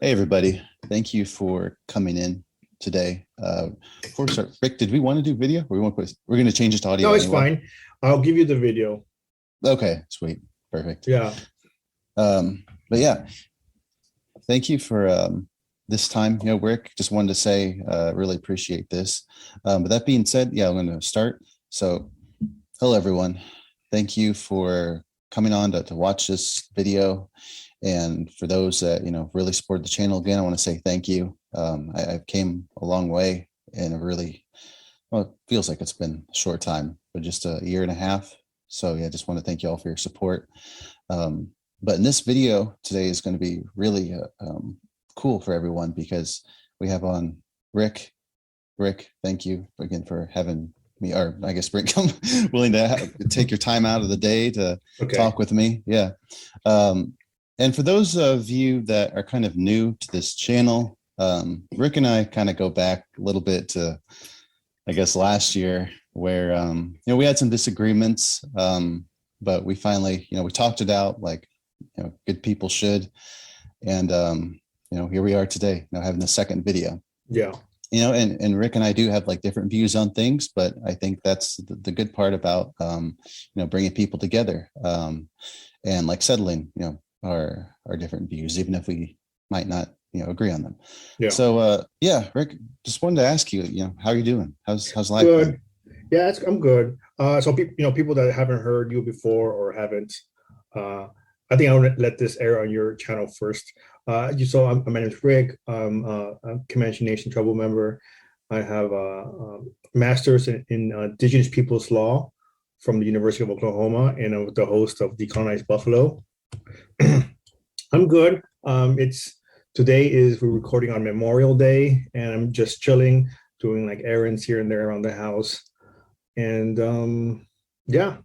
Hey, everybody. Thank you for coming in today. Before we start, Rick, did we want to do video? Or we're going to change it to No, audio it's anyway? fine. I'll give you the video. Okay, sweet. Perfect. Yeah. But yeah, thank you for this time. Rick, just wanted to say, really appreciate this. But that being said, yeah, I'm going to start. So, hello, everyone. Thank you for coming on to watch this video. And for those that, really support the channel again, I want to say thank you. I've came a long way in a really, well, it feels like it's been a short time, but just a year and a half. So yeah, just want to thank you all for your support. But in this video today is going to be really cool for everyone because we have on Rick. Rick, thank you again for having me, or I guess Rick, willing to take your time out of the day to talk with me. Yeah. And for those of you that are kind of new to this channel, Rick and I kind of go back a little bit to, I guess, last year where, we had some disagreements, but we finally, we talked it out like, good people should. And, here we are today, having the second video. Yeah. And Rick and I do have like different views on things, but I think that's the good part about, bringing people together and like settling, our different views, even if we might not, agree on them. Yeah. So, Rick, just wanted to ask you, how are you doing? How's life? Good. Been? Yeah, I'm good. So people that haven't heard you before or haven't, I think I want to let this air on your channel first. My name is Rick. I'm a Comanche Nation Tribal member. I have a master's in Indigenous Peoples Law from the University of Oklahoma, and I'm the host of Decolonized Buffalo. I'm good. We're recording on Memorial Day, and I'm just chilling, doing like errands here and there around the house, and yeah.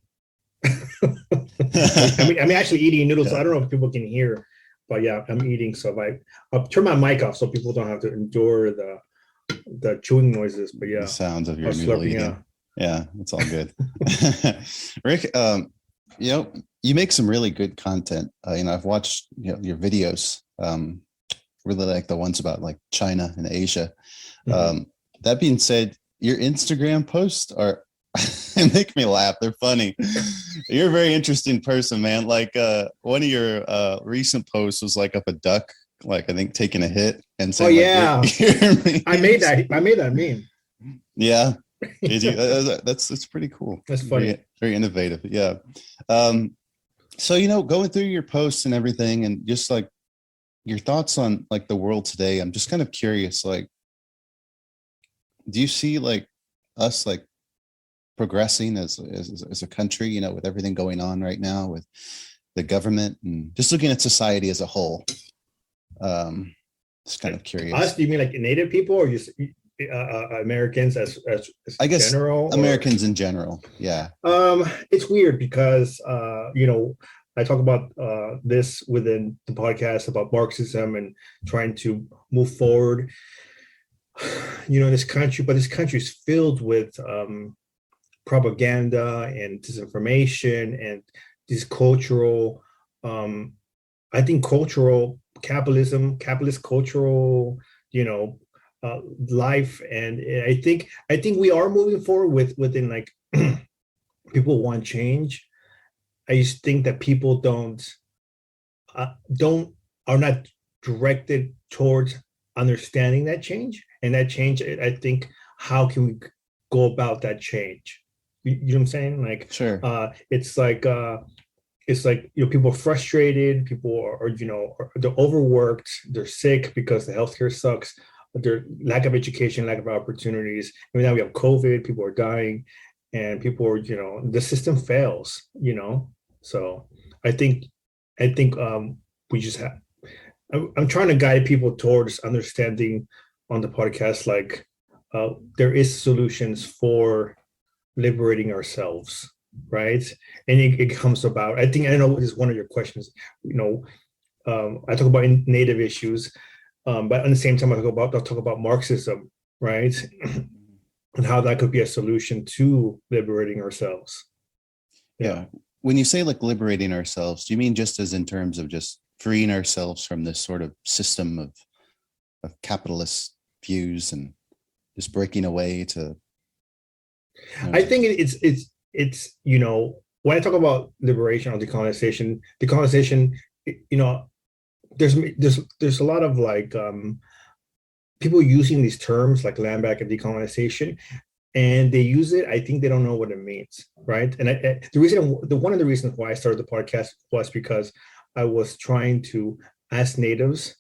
I'm actually eating noodles. So I don't know if people can hear, but yeah, I'm eating. So I'll turn my mic off so people don't have to endure the chewing noises. But yeah, the sounds of your noodle eating. Yeah, it's all good. Rick, you make some really good content. I've watched your videos. Really like the ones about like China and Asia. Mm-hmm. That being said, your Instagram posts are they make me laugh. They're funny. You're a very interesting person, man. Like one of your recent posts was like of a duck, like I think taking a hit and saying, I made that meme. Yeah. That's pretty cool. That's funny. Very, very innovative. Yeah. So going through your posts and everything, and just like your thoughts on like the world today, I'm just kind of curious. Like, do you see like us like progressing as a country, with everything going on right now with the government and just looking at society as a whole? Just kind of curious. Us? Do you mean like Native people, or just Americans as I guess general? Americans in general. Yeah. It's weird because I talk about this within the podcast about Marxism and trying to move forward. This country, but this country is filled with propaganda and disinformation and this cultural, I think cultural capitalism, capitalist cultural, life. And I think we are moving forward within like people want change. I just think that people are not directed towards understanding that change. And that change, I think, how can we go about that change? You know what I'm saying? Like, sure. It's like people are frustrated. People are they're overworked. They're sick because the healthcare sucks. Their lack of education, lack of opportunities. I mean, now we have COVID. People are dying, and people are the system fails. So I think we just have. I'm trying to guide people towards understanding on the podcast, like there is solutions for liberating ourselves, right? And it comes about. I know this is one of your questions. I talk about Native issues, but at the same time, I'll talk about Marxism, right? And how that could be a solution to liberating ourselves. Yeah. When you say like liberating ourselves, do you mean just as in terms of just freeing ourselves from this sort of system of capitalist views and just breaking away to. I think it's when I talk about liberation or decolonization, there's a lot of like people using these terms like land back and decolonization, and they use it. I think they don't know what it means, right? And one of the reasons why I started the podcast was because I was trying to ask natives,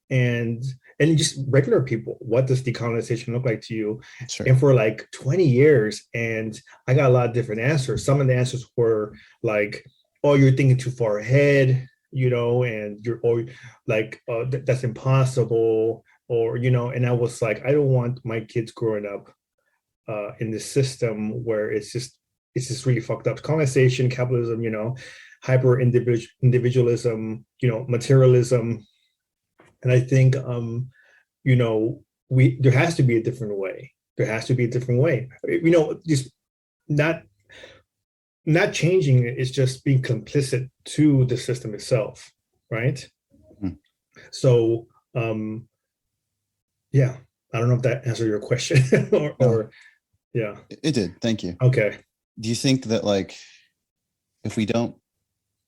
and just regular people, what does decolonization look like to you? Sure. And for like 20 years, and I got a lot of different answers. Some of the answers were like, "Oh, you're thinking too far ahead," and that's impossible, or and I was like, I don't want my kids growing up in this system where it's just really fucked up. Colonization, capitalism, hyper individualism, materialism. And I think there has to be a different way. Just not changing it is just being complicit to the system itself, right? Mm. So yeah, I don't know if that answered your question or yeah. It did. Thank you. Okay. Do you think that like if we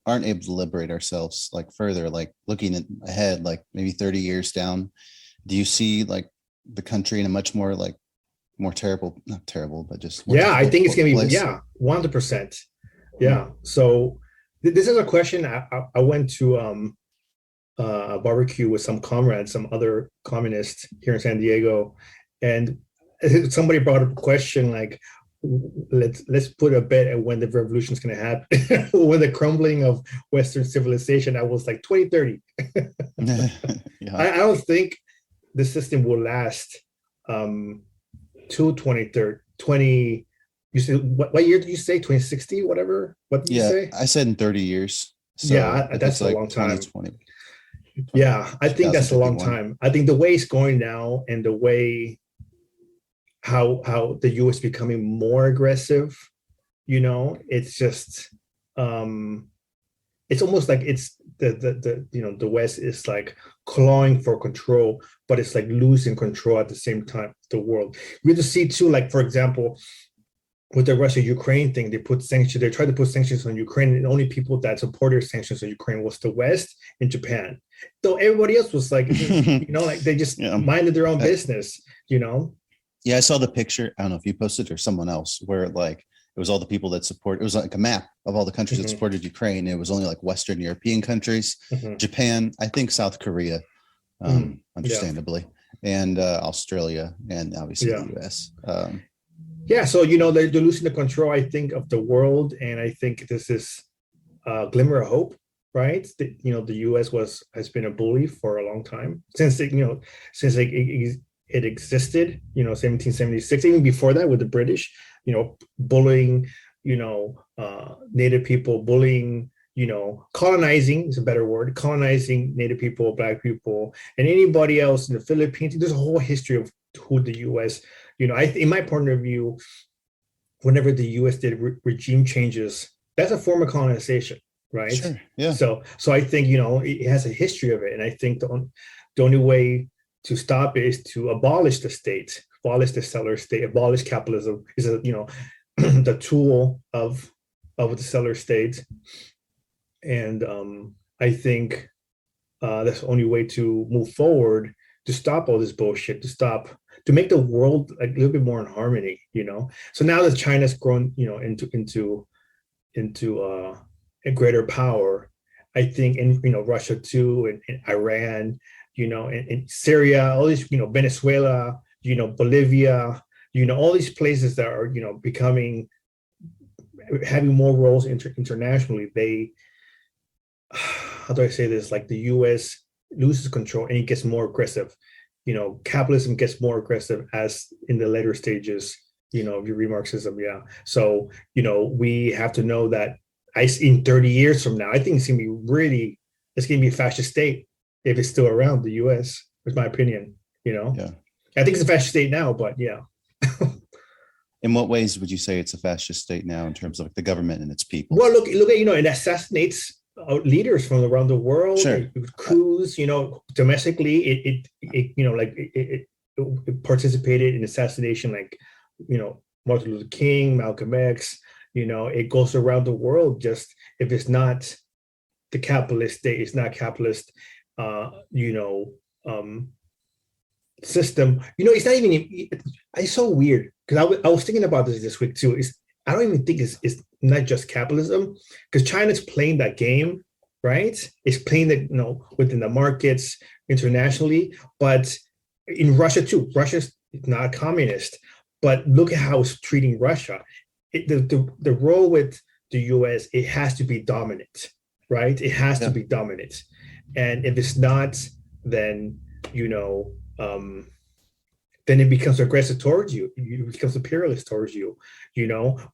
aren't able to liberate ourselves like further, like looking ahead, like maybe 30 years down, do you see like the country in a much more like not terrible, but just I think it's gonna be 100%. Yeah. So this is a question. I went to a barbecue with some comrades, some other communists here in San Diego, and somebody brought up a question like, let's put a bet at when the revolution is going to happen, when the crumbling of Western civilization. I was like 2030. Yeah. I don't think the system will last till 2030. You said what year did you say? 2060, whatever. What did you say? I said in 30 years. So that's a long time. 2020. Yeah, I think that's a long time. I think the way it's going now and the way how the U.S. becoming more aggressive, it's just it's almost like it's the West is like clawing for control, but it's like losing control at the same time. The world. We just see too, like for example, with the Russia-Ukraine thing, they tried to put sanctions on Ukraine, and the only people that supported sanctions on Ukraine was the West and Japan. Though everybody else was like, like they just minded their own business, Yeah, I saw the picture. I don't know if you posted or someone else, where like it was all the people that support. It was like a map of all the countries that supported Ukraine. It was only like Western European countries, Japan, I think South Korea, understandably, and Australia, and obviously the US. So they're losing the control, I think, of the world, and I think this is a glimmer of hope, right? The U.S. has been a bully for a long time since it existed, 1776, even before that with the British, bullying, Native people, bullying, colonizing is a better word, colonizing Native people, Black people, and anybody else in the Philippines. There's a whole history of who the U.S., in my point of view, whenever the U.S. did regime changes, that's a form of colonization, right? Sure. Yeah. So I think, it has a history of it. And I think the only way to stop it is to abolish the state, abolish the settler state, abolish capitalism is the tool of the settler state. And I think that's the only way to move forward, to stop all this bullshit, to make the world a little bit more in harmony, So now that China's grown, into a greater power, I think, and Russia too, and Iran, and Syria, all these, Venezuela, Bolivia, all these places that are, having more roles internationally. They, how do I say this? Like the U.S. loses control and it gets more aggressive. Capitalism gets more aggressive as in the later stages, if you read Marxism. Yeah. So, we have to know that in 30 years from now, I think it's going to be a fascist state if it's still around, the U.S., is my opinion, Yeah. I think it's a fascist state now, but yeah. In what ways would you say it's a fascist state now in terms of the government and its people? Well, look, it assassinates leaders from around the world, Sure. coups, domestically, it participated in assassination, like, Martin Luther King, Malcolm X, it goes around the world. Just if it's not the capitalist state, it's not capitalist, system. It's not even. It's so weird because I was thinking about this week too. I don't even think it's not just capitalism, because China's playing that game, right? It's playing that within the markets internationally, but in Russia too. Russia's not communist, but look at how it's treating Russia. The role with the U.S., it has to be dominant, right? It has to be dominant, and if it's not, then then it becomes aggressive towards you. It becomes imperialist towards you.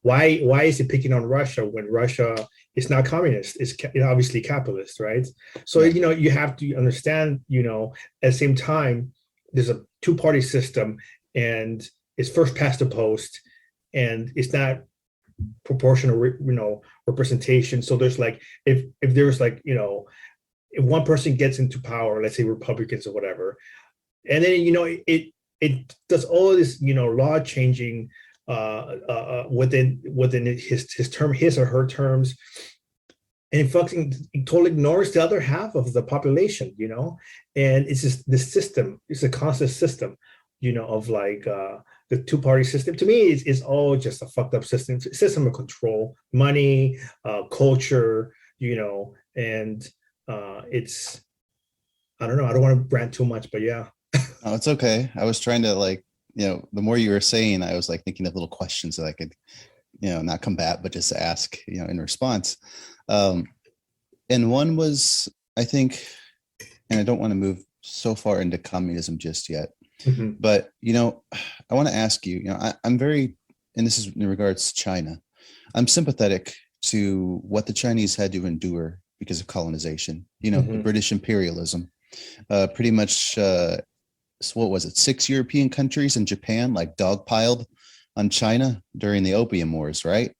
Why is it picking on Russia when Russia is not communist? It's obviously capitalist, right? So you have to understand. At the same time, there's a two-party system, and it's first past the post, and it's not proportional, representation. So there's like if there's like if one person gets into power, let's say Republicans or whatever, and then it does all this law changing within his term, his or her terms, and it totally ignores the other half of the population, and it's just the system. It's a constant system, of like the two-party system. To me, it's all just a fucked up system of control, money, culture, and it's, I don't know. I don't want to rant too much, but yeah. Oh, it's okay. I was trying to the more you were saying, I was like thinking of little questions that I could, not combat, but just ask, in response. And one was, I think, and I don't want to move so far into communism just yet, but, I want to ask you, I'm very, and this is in regards to China, I'm sympathetic to what the Chinese had to endure because of colonization, the British imperialism, pretty much, so what was it? 6 European countries and Japan like dogpiled on China during the Opium Wars, right?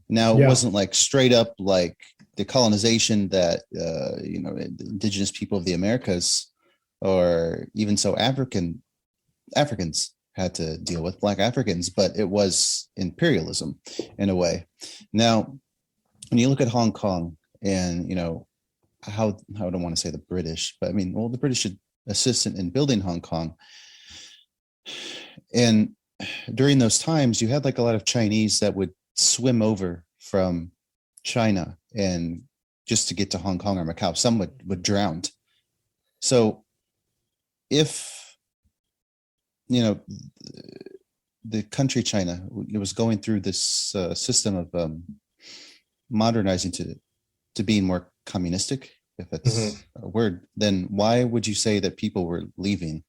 Now it wasn't like straight up like the colonization that indigenous people of the Americas, or even so Africans had to deal with, Black Africans, but it was imperialism in a way. Now, when you look at Hong Kong and how I don't want to say the British, but I mean, well, the British should assistant in building Hong Kong. And during those times, you had like a lot of Chinese that would swim over from China and just to get to Hong Kong or Macau. Some would drown. So if, the country China, it was going through this system of modernizing to being more communistic, if that's a word, then why would you say that people were leaving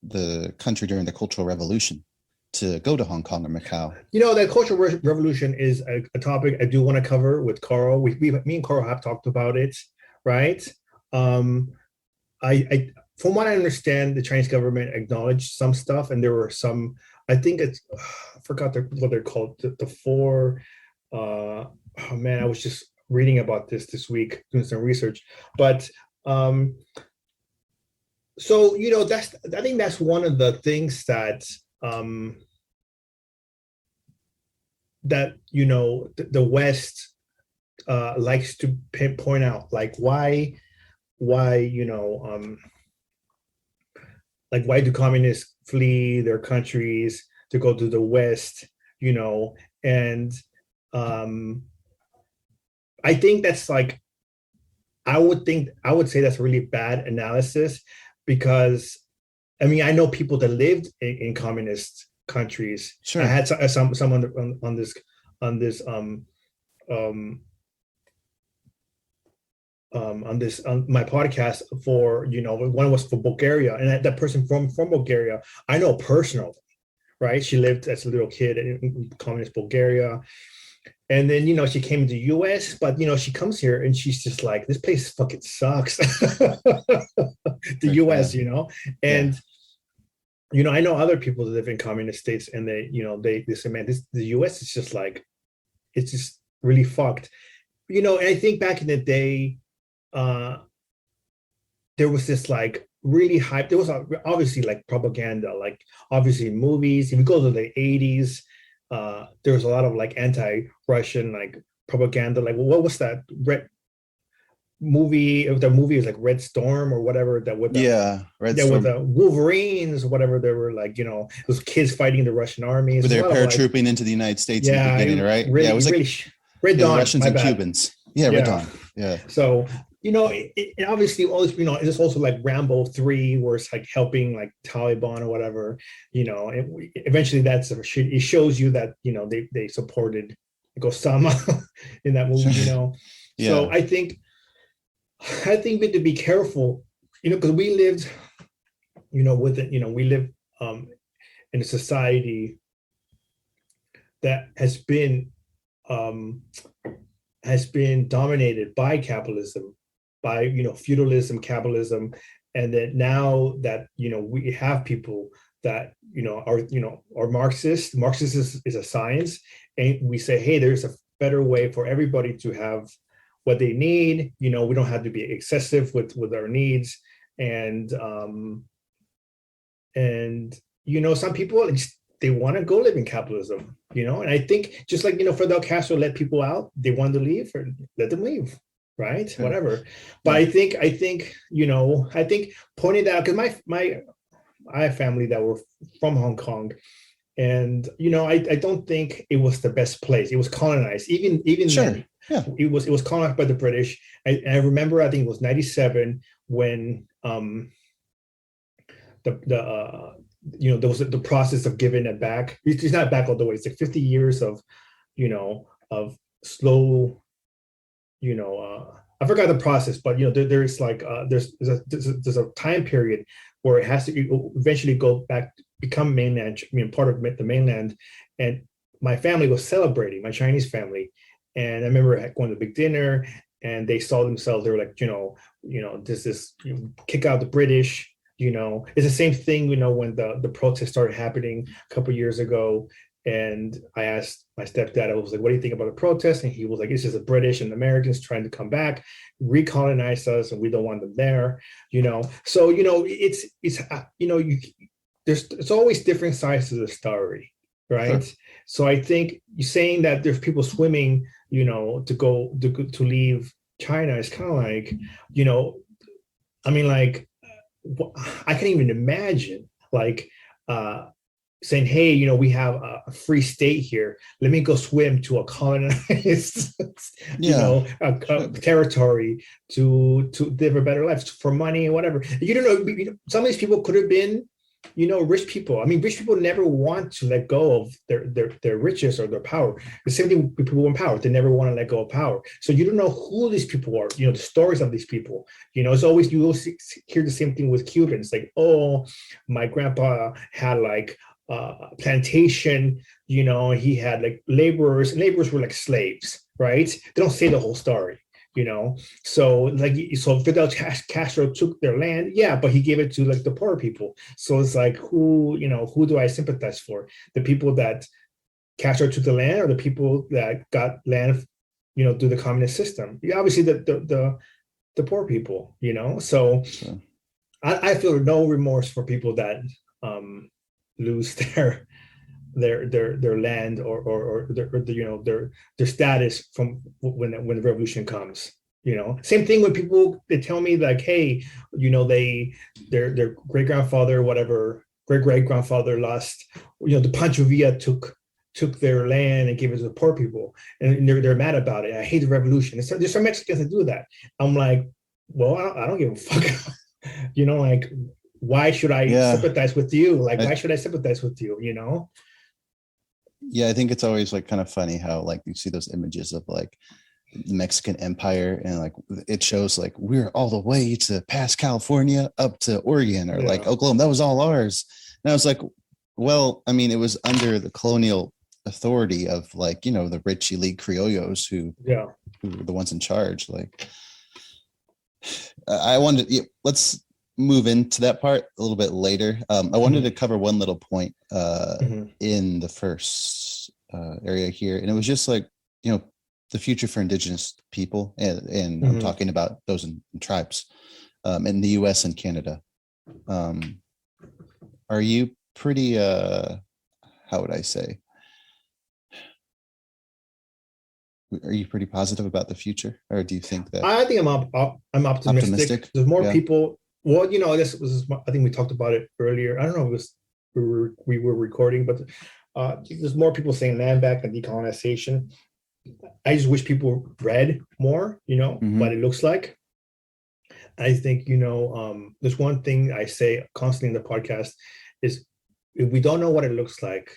the country during the Cultural Revolution to go to Hong Kong or Macau? The Cultural Revolution is a topic I do want to cover with Carl. Me and Carl have talked about it, right? I from what I understand, the Chinese government acknowledged some stuff, and there were some. I think it's I forgot what they're called. The four. Oh man, I was just reading about this week, doing some research, but so I think that's one of the things that the West likes to point out, like why like why do communists flee their countries to go to the West, and I think that's like, I would say that's really bad analysis, because I mean, I know people that lived in communist countries. Sure. I had someone on this on my podcast for one was for Bulgaria, and that person from Bulgaria I know personally, right? She lived as a little kid in communist Bulgaria. And then, she came to the US, but, she comes here and she's just like, this place fucking sucks. The US, and, I know other people that live in communist states, and they say, man, the US is just like, it's just really fucked. and I think back in the day, there was this like really hype. There was obviously like propaganda, like obviously movies. If you go to the 80s, there was a lot of like anti-Russian like propaganda. Like what was that red movie? The movie was like Red Storm or whatever that with Red with Storm, the Wolverines or whatever. They were like, those kids fighting the Russian army. where they're paratrooping into the United States in the beginning, right? Really, it was like really Red Dawn, the Russians and Cubans. Red Dawn. Yeah. So it obviously always, it's also like Rambo 3, where it's like helping like Taliban or whatever, eventually it shows you that, they supported like Osama in that movie, Yeah. So I think we have to be careful, because we lived, with it, we live in a society that has been dominated by capitalism, by feudalism, capitalism, and that now that we have people that are Marxist. Marxism is a science, and we say, hey, there's a better way for everybody to have what they need. We don't have to be excessive with our needs, and some people, they want to go live in capitalism, and I think just like, Fidel Castro let people out, they wanted to leave, or let them leave, right? Yeah. Whatever. But I think pointing out, because I have family that were from Hong Kong, and I don't think it was the best place. It was colonized, even sure. then. Yeah. It was colonized by the British. I remember, I think it was 97 when there was the process of giving it back. It's not back all the way. It's like 50 years of slow, I forgot the process, but there's like there's a time period where it has to eventually go back, become mainland, part of the mainland. And my family was celebrating, my Chinese family, and I remember going to a big dinner, and they saw themselves. They were like, this is kick out the British. It's the same thing, when the protests started happening a couple of years ago. And I asked my stepdad, I was like, what do you think about the protests? And he was like, it's just the British and the Americans trying to come back, recolonize us, and we don't want them there, So, there's always different sides of the story, right? Sure. So I think you're saying that there's people swimming, to leave China is kind of like, I can't even imagine like saying, hey, we have a free state here. Let me go swim to a colonized, territory to live a better life for money and whatever. Some of these people could have been, rich people. I mean, rich people never want to let go of their riches or their power. The same thing with people in power. They never want to let go of power. So you don't know who these people are, the stories of these people. It's always, you will hear the same thing with Cubans. Like, oh, my grandpa had like plantation, he had like laborers. Laborers were like slaves, right? They don't say the whole story. So Fidel Castro took their land, but he gave it to like the poor people. So it's like, who do I sympathize for? The people that Castro took the land, or the people that got land, through the communist system? Obviously the poor people, So sure. I feel no remorse for people that lose their land or their status from when the revolution comes. Same thing when people, they tell me like, hey, their great grandfather, whatever, great grandfather lost, the Pancho Villa took their land and gave it to the poor people, and they're mad about it. I hate the revolution. There's some Mexicans that do that. I'm like, well, I don't give a fuck. Like, why should I sympathize with you? Like, why should I sympathize with you? Yeah, I think it's always like kind of funny how like you see those images of like the Mexican Empire, and like it shows like we're all the way to past California up to Oregon or like Oklahoma. That was all ours. And I was like, well, I mean, it was under the colonial authority of like, the rich elite criollos who were the ones in charge. Like, I wanted let's move into that part a little bit later. I wanted to cover one little point in the first area here, and it was just like, the future for Indigenous people, and I'm Mhm. talking about those in tribes in the U.S. and Canada. Are you pretty? How would I say? Are you pretty positive about the future, or do you think that I think I'm optimistic. There's more Yeah. people. Well, I guess I think we talked about it earlier. I don't know if it was we were recording, but there's more people saying land back and decolonization. I just wish people read more, Mhm. what it looks like. I think, there's one thing I say constantly in the podcast is if we don't know what it looks like,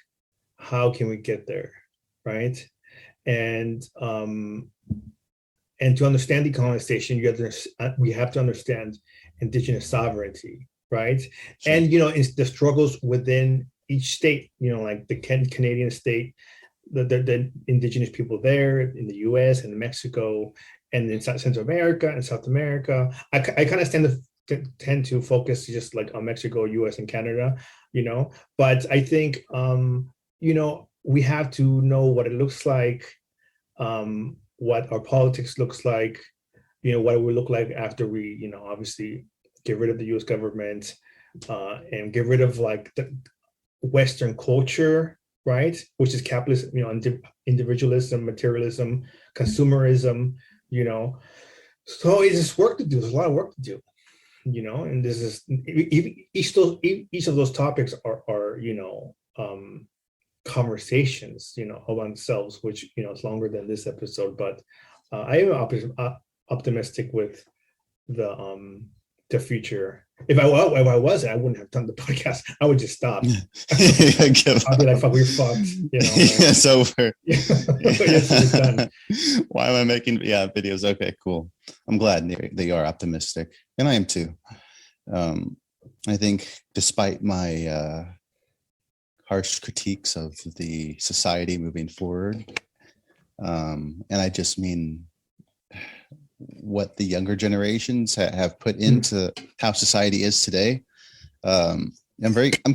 how can we get there? Right. And to understand decolonization, we have to understand Indigenous sovereignty, right? Sure. And it's the struggles within each state, like the Canadian state, the Indigenous people there in the U.S. and Mexico, and in Central America and South America. I kind of tend to focus just like on Mexico, U.S. and Canada, but I think we have to know what it looks like, what our politics looks like, what it will look like after we, obviously get rid of the U.S. government, and get rid of like the Western culture, right? Which is capitalism, individualism, materialism, consumerism, So it's just work to do. There's a lot of work to do, and this is each of those topics are conversations, of themselves, which is longer than this episode. But I am optimistic with the future. If I wasn't, I wouldn't have done the podcast. I would just stop. I'd be like, "Fuck, we're fucked." It's over. Yes, it's done. Why am I making videos? Okay, cool. I'm glad they are optimistic, and I am too. I think despite my harsh critiques of the society moving forward, and I just mean what the younger generations have put into how society is today. I'm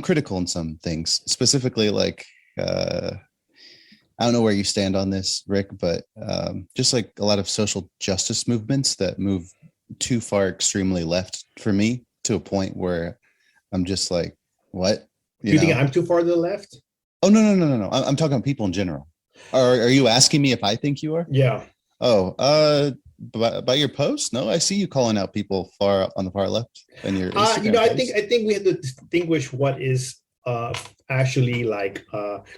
critical in some things, specifically like I don't know where you stand on this, Rick, but just like a lot of social justice movements that move too far extremely left for me, to a point where I'm just like, what? You think I'm too far to the left? Oh, no. I'm talking about people in general. Are you asking me if I think you are? Yeah. Oh, by your post? No, I see you calling out people far on the far left. And your Instagram post. I think we have to distinguish what is actually like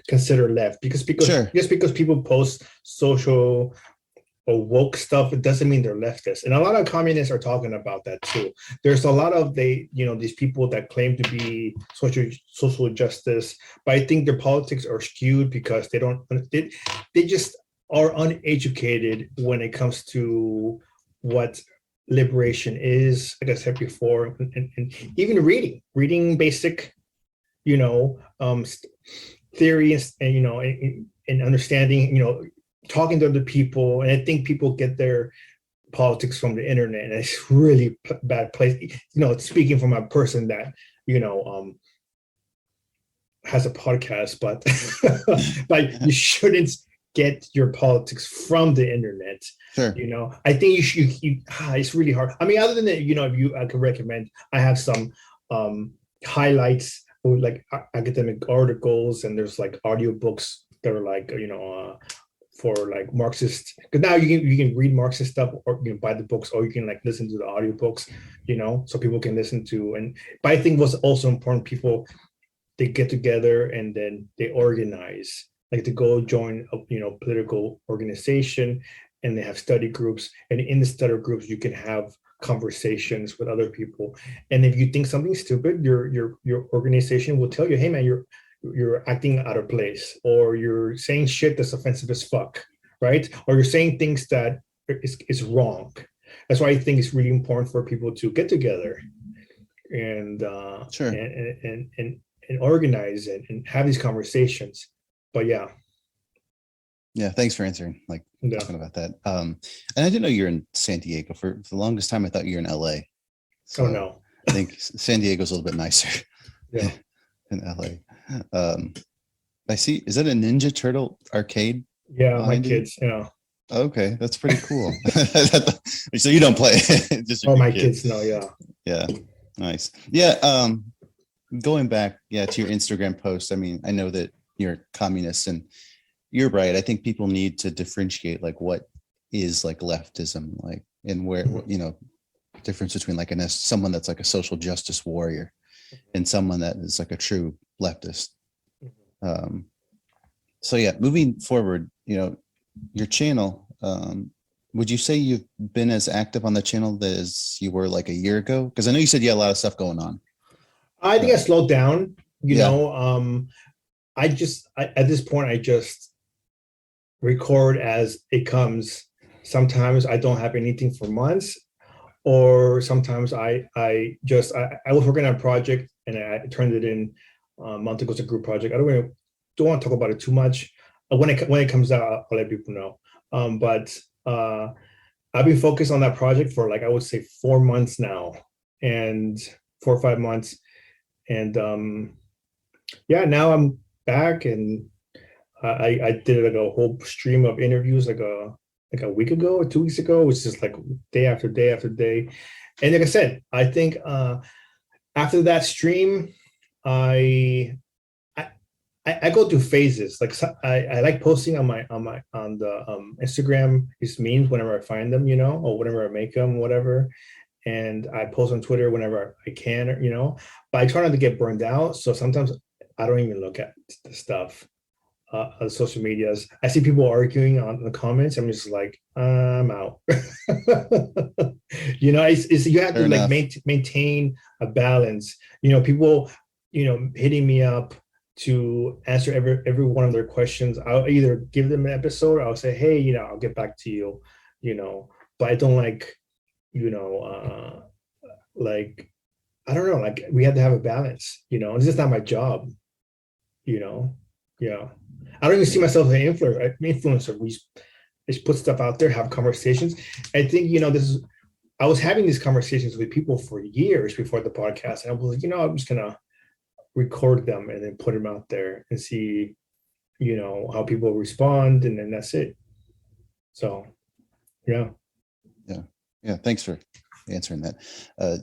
considered left, because Sure. just because people post social or woke stuff, it doesn't mean they're leftist. And a lot of communists are talking about that too. There's a lot of these people that claim to be social justice, but I think their politics are skewed because they just are uneducated when it comes to what liberation is, like I said before, and even reading basic, theories, and understanding, talking to other people. And I think people get their politics from the internet, and it's really bad place. Speaking from a person that has a podcast, but but you shouldn't get your politics from the internet. Sure. I think it's really hard. I mean, other than that, I could recommend. I have some highlights, like academic articles, and there's like audiobooks that are like for like Marxist, because now you can read Marxist stuff, or you can buy the books, or you can like listen to the audiobooks, so people can listen to. But I think what's also important, people, they get together and then they organize, like to go join a political organization, and they have study groups, and in the study groups you can have conversations with other people. And if you think something's stupid, your organization will tell you, hey man, you're acting out of place, or you're saying shit that's offensive as fuck, right? Or you're saying things that is wrong. That's why I think it's really important for people to get together and sure. and organize and have these conversations. But yeah, thanks for answering, talking about that. And I didn't know you're in San Diego. For the longest time I thought you were in LA. So oh no, I think San Diego's a little bit nicer. Yeah. In LA. I see, is that a Ninja Turtle arcade? Yeah, my kids. Yeah. Okay, that's pretty cool. So you don't play, just Oh, your my kids. kids know, yeah. Yeah, nice. Yeah, going back, yeah, to your Instagram post. I mean, I know that you're communist, and you're right. I think people need to differentiate like what is like leftism, like, and where, you know, difference between like someone that's like a social justice warrior and someone that is like a true leftist. Um, so yeah, moving forward, you know, your channel, would you say you've been as active on the channel as you were like a year ago? Because I know you said you had a lot of stuff going on. I think I slowed down, Yeah. at this point, I just record as it comes. Sometimes I don't have anything for months, or sometimes I was working on a project and I turned it in a month ago. It's a group project. I don't want to talk about it too much. When it comes out, I'll let people know. But I've been focused on that project for like I would say 4 months now, and 4 or 5 months, and yeah, now I'm back, and I did like a whole stream of interviews like a week ago or 2 weeks ago. It was just like day after day after day, and like I said, I think after that stream, I I go through phases. Like I like posting on the Instagram these memes whenever I find them, or whenever I make them, whatever. And I post on Twitter whenever I can, But I try not to get burned out. So sometimes I don't even look at the stuff on social medias. I see people arguing on the comments. I'm just like, I'm out. You have Fair to like enough. maintain a balance. People, hitting me up to answer every one of their questions. I'll either give them an episode, or I'll say, hey, I'll get back to you, but I don't like, like, I don't know, like we have to have a balance, it's just not my job, you know. Yeah. I don't even see myself as an influencer. We just put stuff out there, have conversations. I think, I was having these conversations with people for years before the podcast. And I was like, I'm just gonna record them and then put them out there and see, how people respond, and then that's it. So yeah. Yeah. Yeah. Thanks for answering that.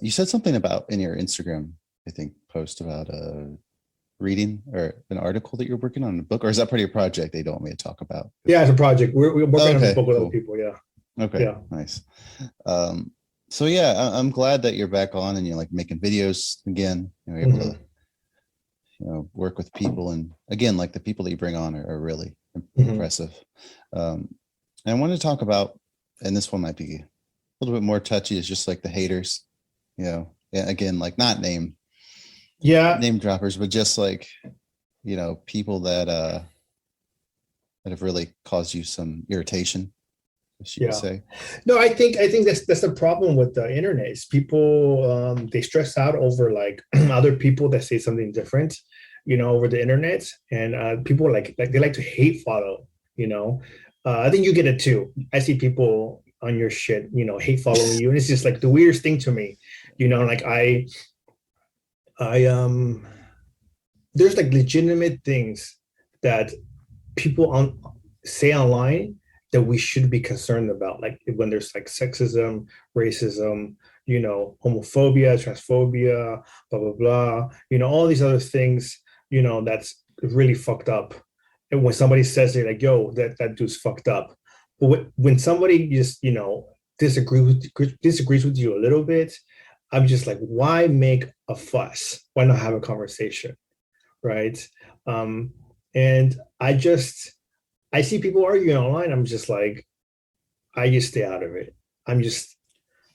You said something about in your Instagram, I think, post about reading or an article that you're working on, a book, or is that part of your project they don't want me to talk about? Yeah, it's a project. We're working on a Okay, book with other cool. people. Yeah. Okay, Yeah. nice. So yeah, I'm glad that you're back on and you're like making videos again. You're able to, work with people, and again, like the people that you bring on are really impressive. And I want to talk about, and this one might be a little bit more touchy, is just like the haters. Again, like not name droppers, but just like, people that have really caused you some irritation, as you could say. No, I think that's the problem with the internet. Is people they stress out over like other people that say something different, over the internet, and people like they like to hate follow. I think you get it too. I see people on your shit, hate following you, and it's just like the weirdest thing to me. Like I there's like legitimate things that people say online that we should be concerned about, like when there's like sexism, racism, homophobia, transphobia, blah blah blah, all these other things, that's really fucked up. And when somebody says it, like, yo, that dude's fucked up. But when somebody just disagrees with you a little bit, I'm just like, why make a fuss? Why not have a conversation, right? And I see people arguing online. I'm just like, I just stay out of it. I'm just,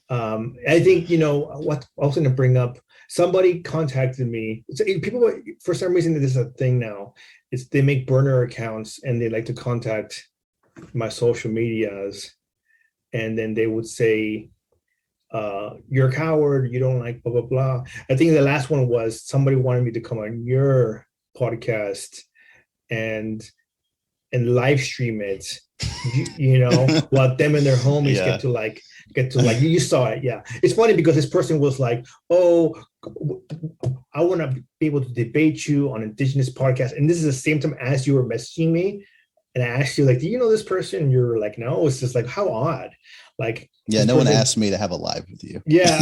I think, what I was going to bring up, somebody contacted me. People, for some reason, this is a thing now. It's they make burner accounts and they like to contact my social medias. And then they would say, you're a coward, you don't like blah, blah, blah. I think the last one was somebody wanted me to come on your podcast and live stream it, while them and their homies get to like you saw it. Yeah, it's funny because this person was like, oh, I want to be able to debate you on Indigenous podcast, and this is the same time as you were messaging me, and I asked you like, do you know this person? And you're like, no. It's just like, how odd. Like, Yeah, this no one person, asked me to have a live with you. yeah.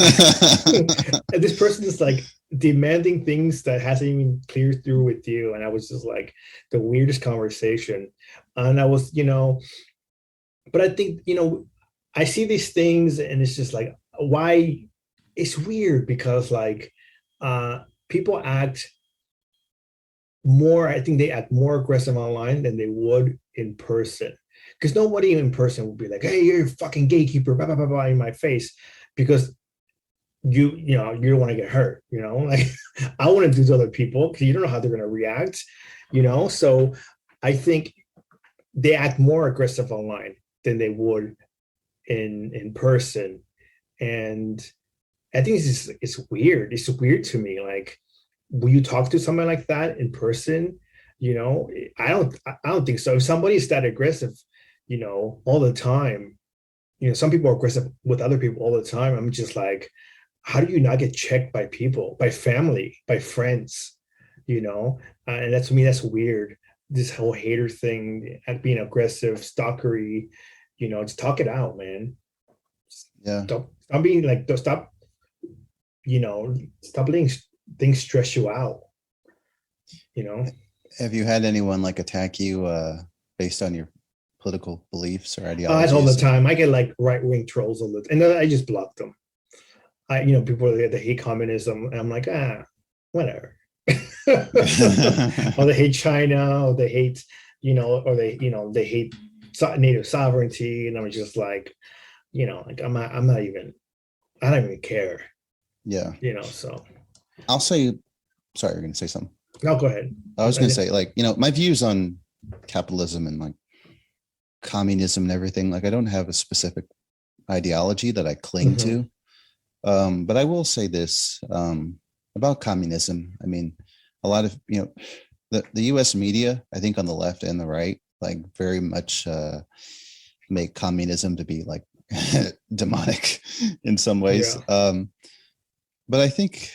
And this person is like demanding things that hasn't even cleared through with you. And I was just like the weirdest conversation. And I was, but I think, I see these things and it's just like, why? It's weird because like people act more, I think they act more aggressive online than they would in person. Because nobody in person would be like, hey, you're a fucking gatekeeper, blah, blah, blah, blah, in my face. Because you don't want to get hurt, like I want to do to other people because you don't know how they're going to react, so I think they act more aggressive online than they would in person. And I think it's weird to me. Like, will you talk to someone like that in person? I don't think so. If somebody's that aggressive, all the time, some people are aggressive with other people all the time. I'm just like, how do you not get checked by people, by family, by friends, and that's, to me, that's weird. This whole hater thing, at being aggressive, stalkery, just talk it out, man. Yeah. Stop being like, stop, stop letting things stress you out, Have you had anyone like attack you based on your political beliefs or That's all the ideologies? time. I get like right-wing trolls all the time, and I just block them. People that hate communism, and I'm like, whatever. Or they hate China, or they hate, or they hate native sovereignty, and I'm just like, like I'm not even, I don't even care, Yeah. So I'll say, sorry, you're going to say something. no, go ahead. I was going to say, like, my views on capitalism and like communism and everything, like I don't have a specific ideology that I cling to. But I will say this about communism. I mean, a lot of, the US media, I think on the left and the right, like very much make communism to be like demonic in some ways. Yeah. But I think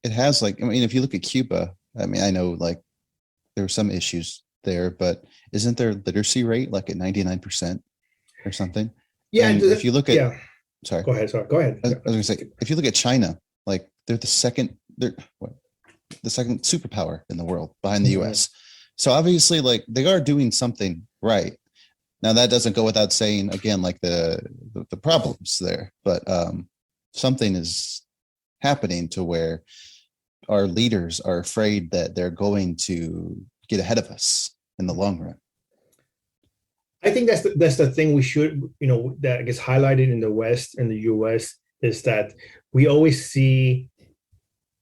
it has, like, I mean, if you look at Cuba, I mean, I know like there were some issues there, but isn't their literacy rate like at 99% or something? Yeah. And if you look at, Yeah. sorry, Go ahead. Sorry. Go ahead. I was gonna say, if you look at China, like they're the second superpower in the world behind the US. So obviously, like they are doing something right. Now that doesn't go without saying, again, like the problems there, but something is happening to where our leaders are afraid that they're going to get ahead of us in the long run. I think that's the thing we should, that gets highlighted in the West and the US, is that we always see,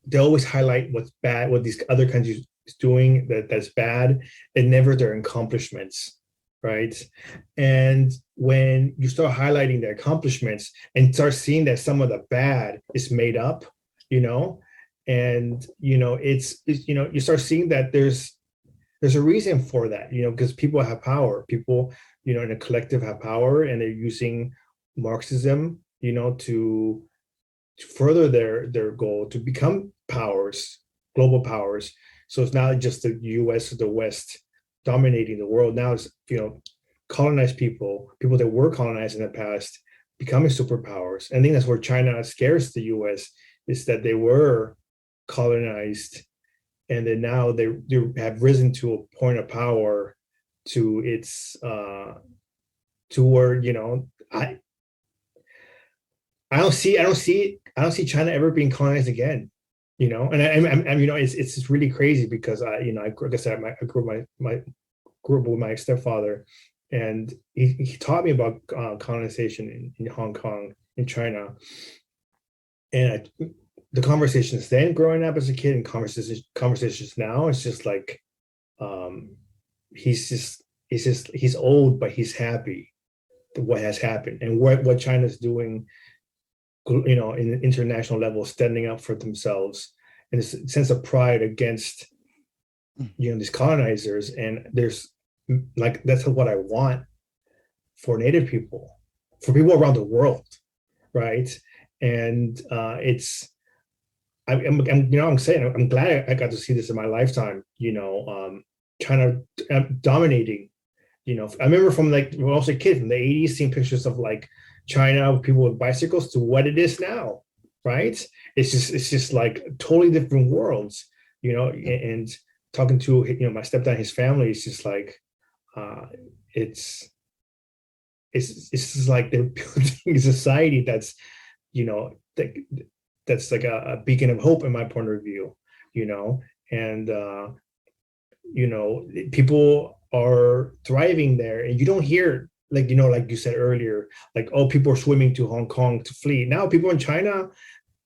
they always highlight what's bad, what these other countries is doing that's bad, and never their accomplishments, right? And when you start highlighting their accomplishments and start seeing that some of the bad is made up, and you start seeing that there's a reason for that, because people have power. People, in a collective have power, and they're using Marxism, to further their goal to become powers, global powers. So it's not just the US or the West dominating the world. Now it's, colonized people that were colonized in the past, becoming superpowers. I think that's where China scares the US, is that they were colonized, and then now they have risen to a point of power, to its to where, I don't see China ever being colonized again, and it's really crazy because like I said, I grew up with my stepfather, and he taught me about colonization in Hong Kong, in China, and the conversations then growing up as a kid and conversations now, it's just like, he's old, but he's happy what has happened and what China's doing, in an international level, standing up for themselves, and this sense of pride against, these colonizers. And there's, like, that's what I want for Native people, for people around the world, right? And I'm glad I got to see this in my lifetime, kind of dominating. I remember from like when I was a kid from the 80s, seeing pictures of like China, people with bicycles, to what it is now, right? It's just like totally different worlds, and talking to my stepdad, his family, it's just like it's just like they're building a society that's that, that's like a beacon of hope in my point of view, and people are thriving there, and you don't hear like like you said earlier, like, oh, people are swimming to Hong Kong to flee. Now people in China,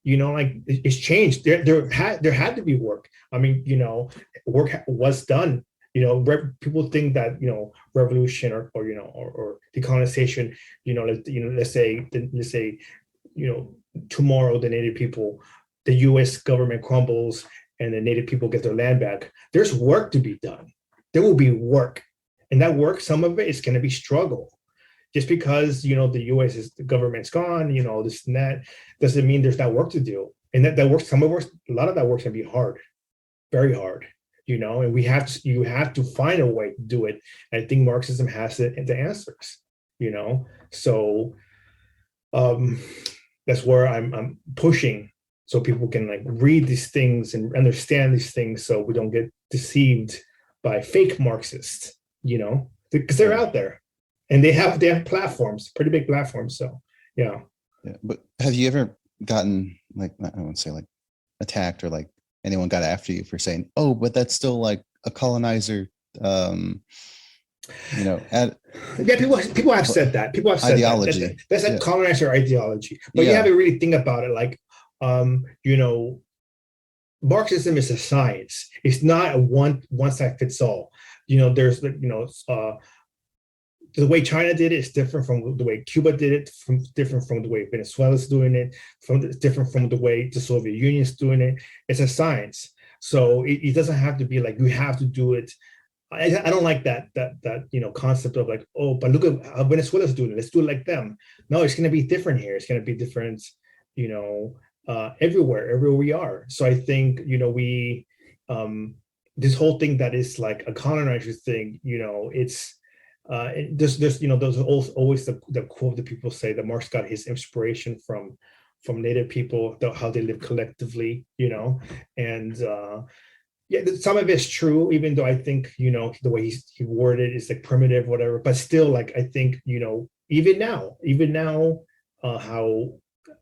like it's changed. There had to be work. I mean, work was done. People think that revolution or decolonization. Let's say tomorrow the native people, the U.S. government crumbles and the native people get their land back. There's work to be done. There will be work, and that work, some of it is going to be struggle. Just because the U.S. the government's gone, this and that, doesn't mean there's not work to do. And that work, a lot of that work can be hard, very hard, and you have to find a way to do it. And I think Marxism has the answers, So that's where I'm pushing, so people can like read these things and understand these things, so we don't get deceived by fake Marxists, because they're out there. And they have platforms, pretty big platforms. So yeah. But have you ever gotten like, I won't say like attacked, or like anyone got after you for saying, oh, but that's still like a colonizer, yeah, people have said that. People have said ideology. That's a colonizer ideology. But you have to really think about it, like Marxism is a science. It's not a one size fits all. There's the way China did it is different from the way Cuba did it, different from the way Venezuela's doing it, different from the way the Soviet Union's doing it. It's a science. So it doesn't have to be like you have to do it. I don't like that concept of like, oh, but look at how Venezuela's doing it. Let's do it like them. No, it's going to be different here. It's going to be different, everywhere we are. So I think we this whole thing that is like a colonizer thing, it's there's always the quote that people say that Marx got his inspiration from native people, how they live collectively, and some of it's true, even though I think the way he worded it is like primitive, whatever. But still, like I think even now, how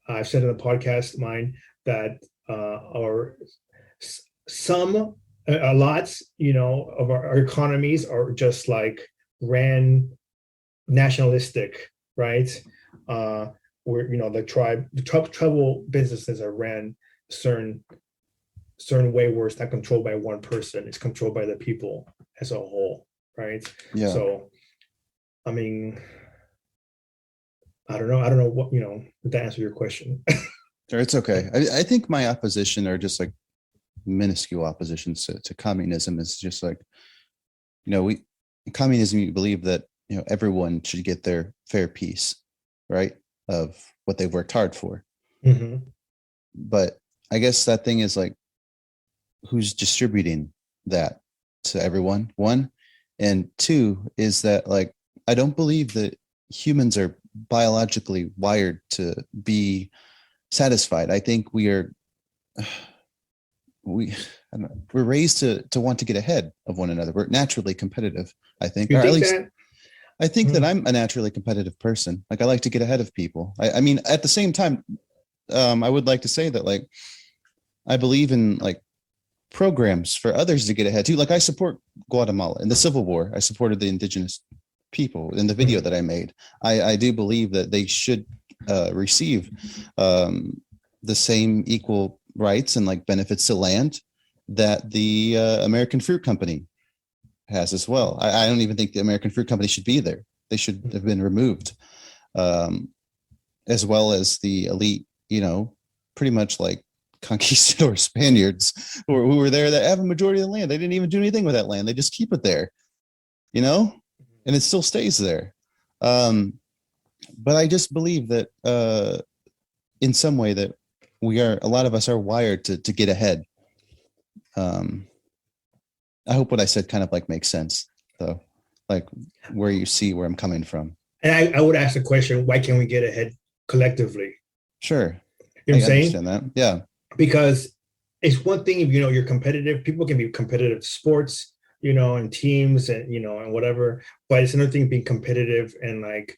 I've said in the podcast mine that lots of our economies are just like ran nationalistic, right? Where the tribal businesses are ran certain way where it's not controlled by one person, it's controlled by the people as a whole, right? Yeah. So I mean, I don't know what to answer your question. Sure, it's okay. I think my opposition, or just like minuscule oppositions to communism, is just like, communism, you believe that everyone should get their fair piece, right, of what they've worked hard for. Mm-hmm. But I guess that thing is like, who's distributing that to everyone? One, and two is that like, I don't believe that humans are biologically wired to be satisfied. I think we're raised to want to get ahead of one another. We're naturally competitive, I think. You or think at least that? I think that I'm a naturally competitive person. Like I like to get ahead of people. I mean, at the same time, I would like to say that like I believe in like programs for others to get ahead too. Like I support Guatemala in the Civil War. I supported the Indigenous people in the video that I made. I do believe that they should receive the same equal rights and like benefits to land that the American Fruit Company has as well. I don't even think the American Fruit Company should be there. They should have been removed, as well as the elite, pretty much like conquistador Spaniards who were there that have a majority of the land. They didn't even do anything with that land. They just keep it there, and it still stays there. But I just believe that in some way that a lot of us are wired to get ahead. I hope what I said kind of like makes sense though, like where you see where I'm coming from. And I would ask the question, why can't we get ahead collectively? Sure. You know what I I'm saying? understand that. Yeah. Because it's one thing if you're competitive, people can be competitive in sports, and teams and and whatever. But it's another thing being competitive and like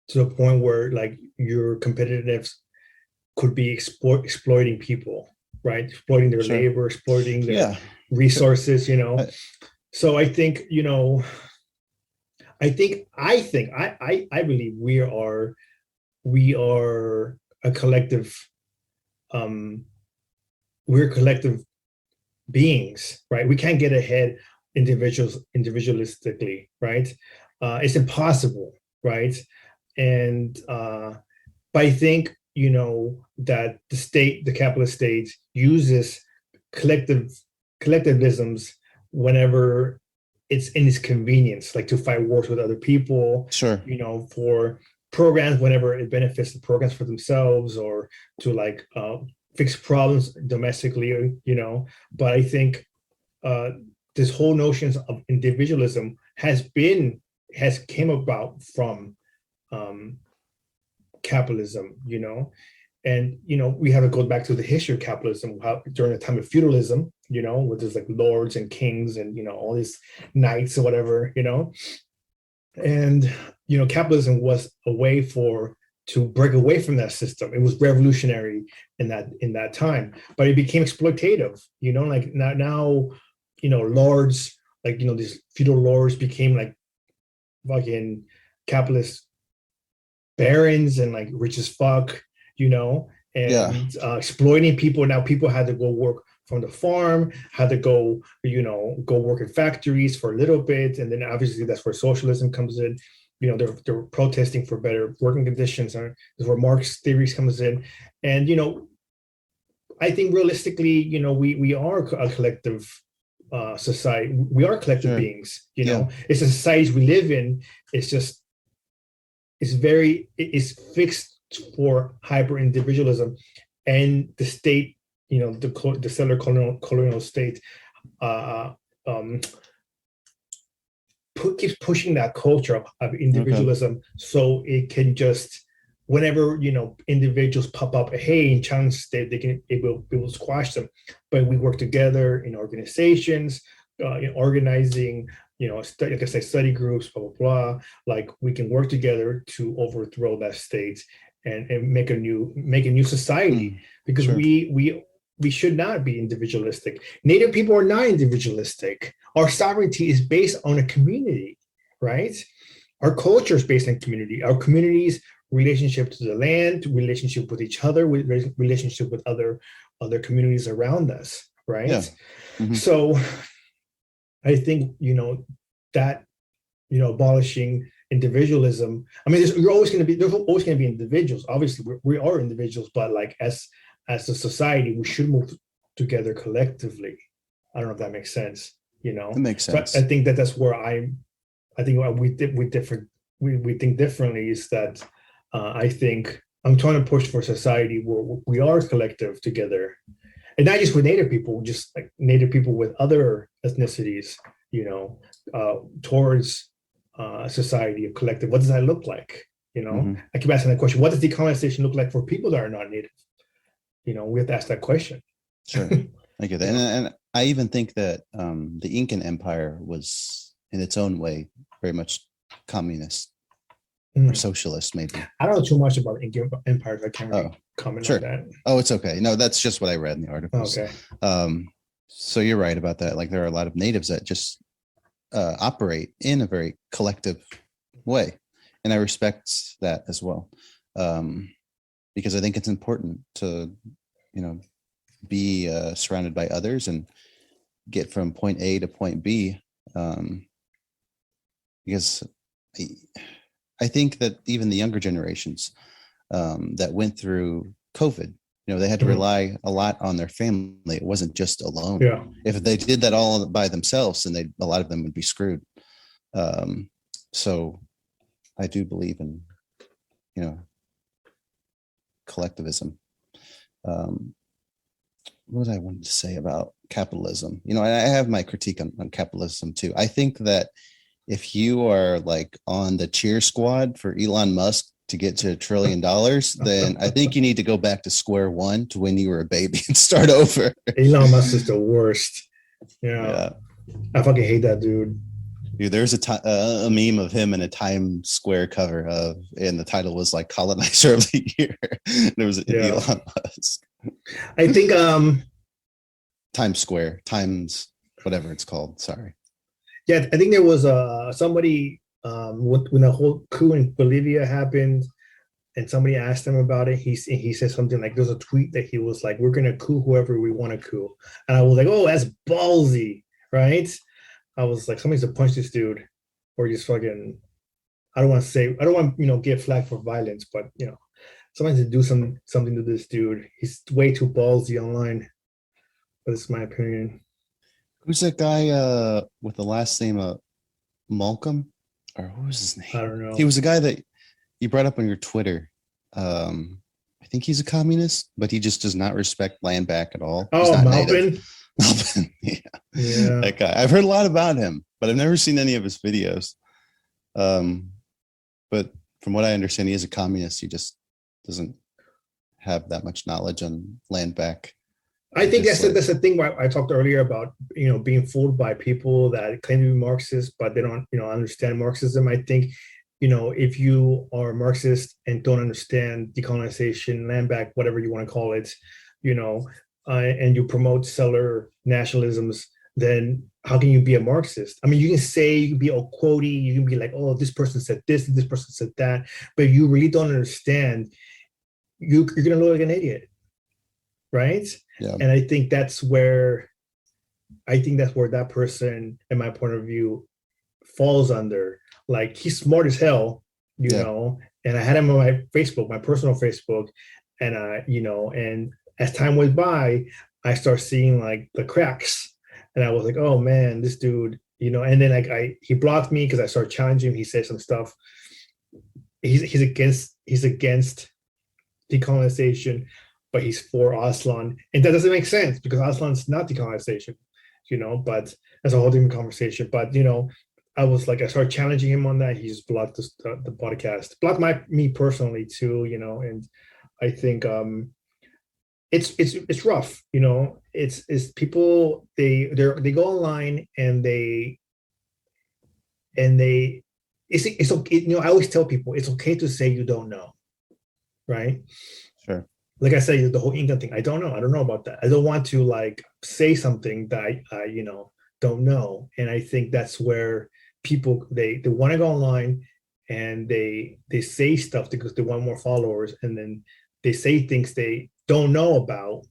to the point where like your competitiveness could be exploiting people, right? Exploiting their Sure. labor, exploiting their Yeah. resources. I- So I believe we are a collective um we're collective beings, right? We can't get ahead individualistically, right? It's impossible, right? And but I think that the capitalist state, uses collective collectivisms whenever it's in its convenience, like to fight wars with other people, Sure. for programs whenever it benefits the programs for themselves, or to like fix problems domestically, But I think uh, this whole notions of individualism has came about from um, capitalism, and we have to go back to the history of capitalism, how during the time of feudalism, where there's like lords and kings and all these knights or whatever, and capitalism was a way to break away from that system. It was revolutionary in that time, but it became exploitative. Like now, lords, like these feudal lords became like fucking capitalist barons and like rich as fuck, Yeah. and exploiting people. Now people had to go work from the farm, had to go work in factories for a little bit, and then obviously that's where socialism comes in. They're protesting for better working conditions, and this is where Marx theories comes in. And I think realistically, we are a collective society. We are collective Sure. beings. Yeah. It's the societies we live in. It's just it's fixed for hyper individualism, and the state, the settler colonial state, uh, um, keeps pushing that culture of Okay. individualism, so it can just whenever individuals pop up, hey, in challenge state, it will squash them. But we work together in organizations, in organizing, like I say, study groups, blah blah blah. Like we can work together to overthrow that state and make a new society, because Sure. we should not be individualistic. Native people are not individualistic. Our sovereignty is based on a community, right? Our culture is based on community. Our community's relationship to the land, relationship with each other, relationship with other communities around us, right? Yeah. Mhm. So I think that abolishing individualism. I mean, there's always going to be individuals. Obviously, we are individuals, but like as a society, we should move together collectively. I don't know if that makes sense. That makes So sense. I think that's where I think we think differently. Is that I think I'm trying to push for a society where we are collective together, and not just with Native people, just like Native people with other ethnicities, towards a society of collective. What does that look like? Mhm. I keep asking that question. What does decolonization look like for people that are not Native? We have to ask that question. Sure. I get that. And I even think that the Incan Empire was in its own way very much communist or socialist, maybe. I don't know too much about Incan empires. I can't really comment Sure. on that. Oh, it's okay. No, that's just what I read in the articles. Okay. So you're right about that. Like there are a lot of natives that just operate in a very collective way. And I respect that as well. Because I think it's important to, be surrounded by others and get from point A to point B. Because I think that even the younger generations that went through COVID, they had to rely a lot on their family. It wasn't just alone. Yeah. If they did that all by themselves, then a lot of them would be screwed. So I do believe in, collectivism. what I wanted to say about capitalism. I have my critique on capitalism too. I think that if you are like on the cheer squad for Elon Musk to get to $1 trillion, then I think you need to go back to square one to when you were a baby and start over. Elon Musk is the worst. Yeah. I fucking hate that dude. Dude, there's a meme of him in a Times Square cover and the title was like Colonizer of the Year. There was Elon Musk. I think Times Square, whatever it's called. Sorry. Yeah, I think there was somebody when the whole coup in Bolivia happened, and somebody asked him about it. He said something like, "There's a tweet that he was like, we're gonna coup whoever we want to coup," and I was like, "Oh, that's ballsy, right?" I was like, somebody's to punch this dude, or just fucking. I don't want get flagged for violence, but somebody's to do something to this dude. He's way too ballsy online. But it's my opinion. Who's that guy with the last name of Malcolm? Or what was his name? I don't know. He was a guy that you brought up on your Twitter. I think he's a communist, but he just does not respect land back at all. Oh, Malcolm. Malcolm, yeah. That guy. I've heard a lot about him, but I've never seen any of his videos. But from what I understand, he is a communist. He just doesn't have that much knowledge on land back. I think that's the thing where I talked earlier about being fooled by people that claim to be Marxist, but they don't understand Marxism. I think if you are Marxist and don't understand decolonization, land back, whatever you want to call it, and you promote settler nationalisms, then how can you be a Marxist? I mean, you can be a quotey, you can be like, oh, this person said this, and this person said that, but if you really don't understand, you're gonna look like an idiot, right? Yeah. And I think that's where that person, in my point of view, falls under. Like, he's smart as hell, and I had him on my Facebook, my personal Facebook, and and as time went by, I start seeing like the cracks, and I was like, oh man, this dude, and then he blocked me because I started challenging him. He said some stuff. He's against decolonization, but he's for Aslan, and that doesn't make sense because Aslan's not decolonization, but that's a whole different conversation. But I was like, I started challenging him on that. He just blocked the podcast, blocked me personally too, and I think it's rough, it's people, they go online and it's okay. I always tell people it's okay to say you don't know, right? Sure. Like I said, the whole income thing, I don't know about that. I don't want to like say something that I don't know. And I think that's where people, they want to go online and they say stuff because they want more followers, and then they say things they don't know about,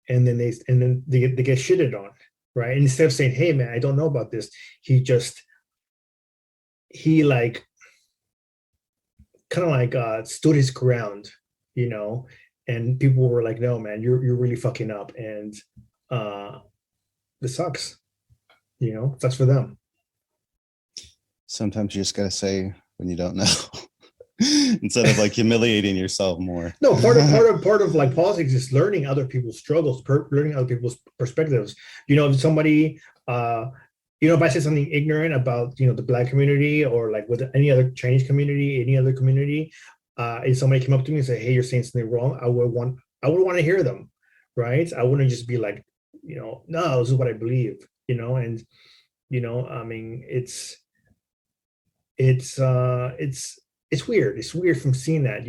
and then they get shitted on, right? And instead of saying, hey man, I don't know about this, he like kind of like stood his ground, and people were like, no man, you're really fucking up, and this sucks, it sucks for them. Sometimes you just gotta say when you don't know. Instead of like humiliating yourself more. No, part of like politics is learning other people's struggles, learning other people's perspectives. If somebody, if I say something ignorant about the Black community, or like with any other Chinese community, any other community, if somebody came up to me and said, "Hey, you're saying something wrong," I would want to hear them, right? I wouldn't just be like, no, this is what I believe, and I mean, it's weird. It's weird from seeing that,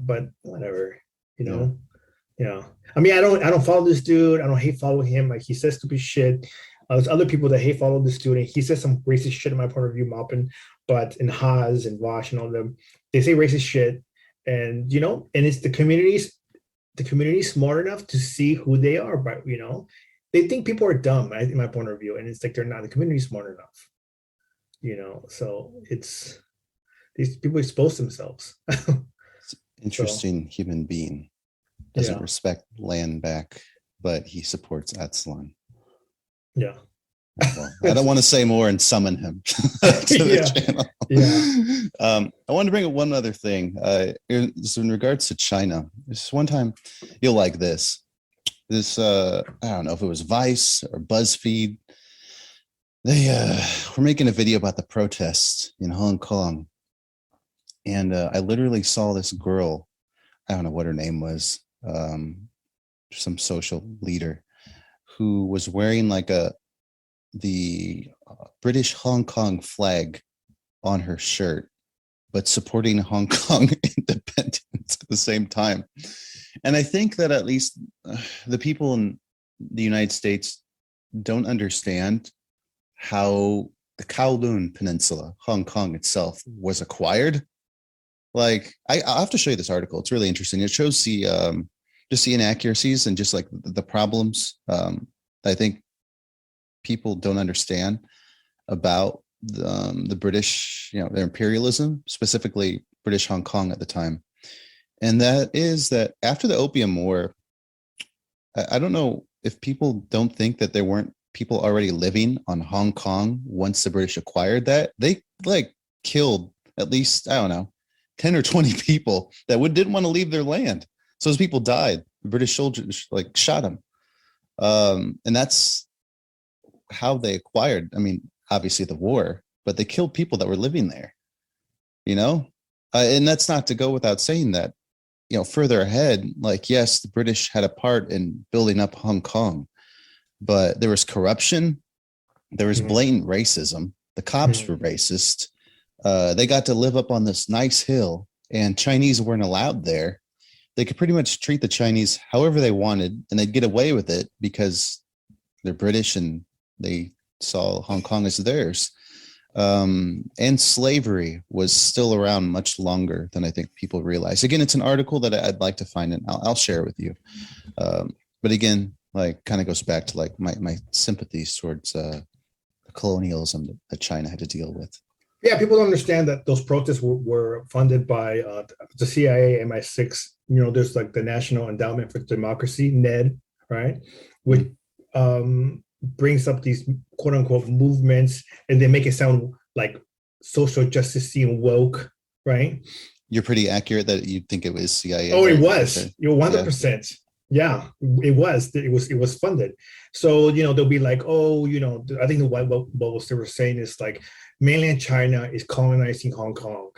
but whatever, Yeah. I mean, I don't follow this dude. I don't hate follow him. Like, he says stupid shit. There's other people that hate follow this dude, and he says some racist shit in my point of view, Maupin, but in Haas and Wash and all them, they say racist shit, and and it's the community's smart enough to see who they are, but they think people are dumb, in my point of view, and it's like they're not. The community's smart enough, so it's. These people expose themselves. Interesting human being. Doesn't respect land back, but he supports Atslon. Yeah. Well, I don't want to say more and summon him to the channel. Yeah. I want to bring up one other thing. In regards to China, this one time, you'll like this. this I don't know if it was Vice or BuzzFeed. They were making a video about the protests in Hong Kong, and I literally saw this girl. I don't know what her name was, some social leader who was wearing like the British Hong Kong flag on her shirt, but supporting Hong Kong independence at the same time. And I think that at least the people in the United States don't understand how the Kowloon Peninsula, Hong Kong itself, was acquired. Like, I'll have to show you this article. It's really interesting. It shows just the inaccuracies and just like the problems I think people don't understand about the British, their imperialism, specifically British Hong Kong at the time. And that is that after the Opium War, I don't know if people don't think that there weren't people already living on Hong Kong once the British acquired that. They like killed at least, I don't know, 10 or 20 people that didn't want to leave their land. So those people died. The British soldiers like shot them. And that's how they acquired, I mean, obviously the war, but they killed people that were living there, and that's not to go without saying that, further ahead, like, yes, the British had a part in building up Hong Kong, but there was corruption. There was blatant racism. The cops were racist. They got to live up on this nice hill, and Chinese weren't allowed there. They could pretty much treat the Chinese however they wanted, and they'd get away with it because they're British and they saw Hong Kong as theirs. And slavery was still around much longer than I think people realize. Again, it's an article that I'd like to find, and I'll share it with you. But again, like, kind of goes back to like my sympathies towards colonialism that China had to deal with. Yeah, people don't understand that those protests were funded by the CIA, MI6. There's like the National Endowment for Democracy, NED, right? Which brings up these quote unquote movements, and they make it sound like social justice and woke, right? You're pretty accurate that you think it was CIA. Oh, right? it was. You're 100%. Yeah, it was. It was funded. So they'll be like, oh, I think what they were saying is like mainland China is colonizing Hong Kong.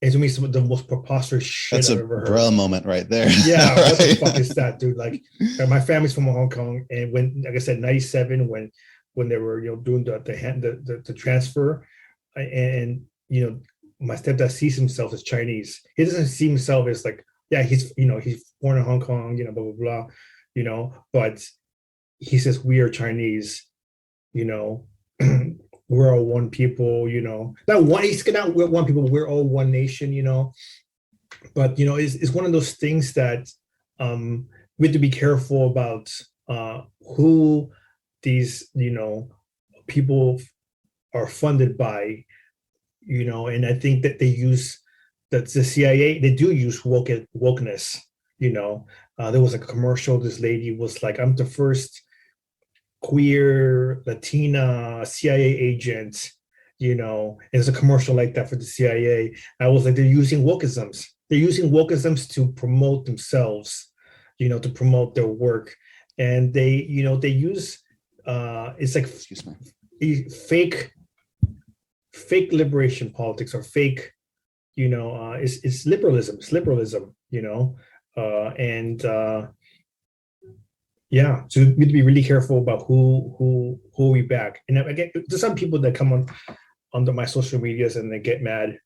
And to me, some of the most preposterous shit That's I've a ever heard. bro moment right there. Yeah, right? What the fuck is that, dude? Like, my family's from Hong Kong, and when, like I said, '97, when they were doing the transfer, and my stepdad sees himself as Chinese. He doesn't see himself as like, yeah, he's born in Hong Kong, blah blah blah, but he says we are Chinese, we're all one people, not one. He's not one people. We're all one nation, But it's one of those things that we have to be careful about who these people are funded by, and I think that they use that the CIA, they do use wokeness. There was a commercial. This lady was like, "I'm the first queer Latina CIA agent." And there's a commercial like that for the CIA. I was like, they're using wokeisms. They're using wokeisms to promote themselves, to promote their work, and they use it's like, excuse me, fake liberation politics, or fake, it's liberalism. It's liberalism, and yeah, so we need to be really careful about who we back. And again, there's some people that come on my social medias and they get mad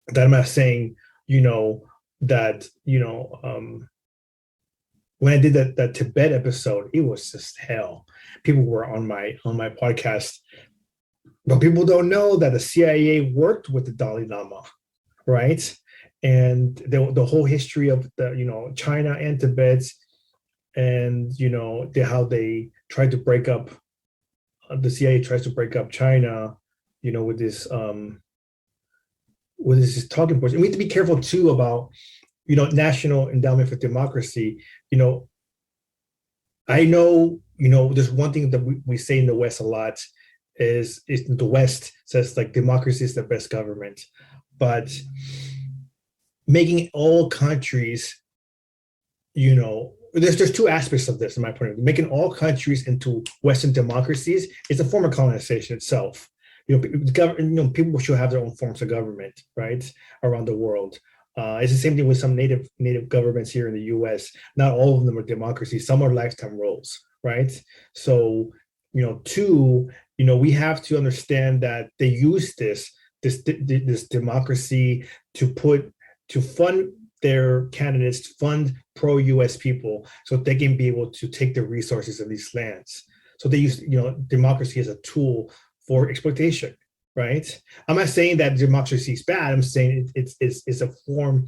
that I'm not saying, that when I did that Tibet episode, it was just hell. People were on my podcast, but people don't know that the CIA worked with the Dalai Lama, right? And the whole history of the China and Tibet, and how they tried to break up, the CIA tries to break up China, with this talking points. And we have to be careful too about National Endowment for Democracy. I know there's one thing that we say in the West a lot is the West says like democracy is the best government, but making all countries there's two aspects of this, in my point of view. Making all countries into Western democracies is a form of colonization itself. People should have their own forms of government, right, around the world. It's the same thing with some native governments here in the U.S. Not all of them are democracies. Some are lifetime roles, right? So, two, we have to understand that they use this democracy to fund their candidates, fund pro-U.S. people, so they can be able to take the resources of these lands. So they use, democracy as a tool for exploitation, right? I'm not saying that democracy is bad. I'm saying it's a form,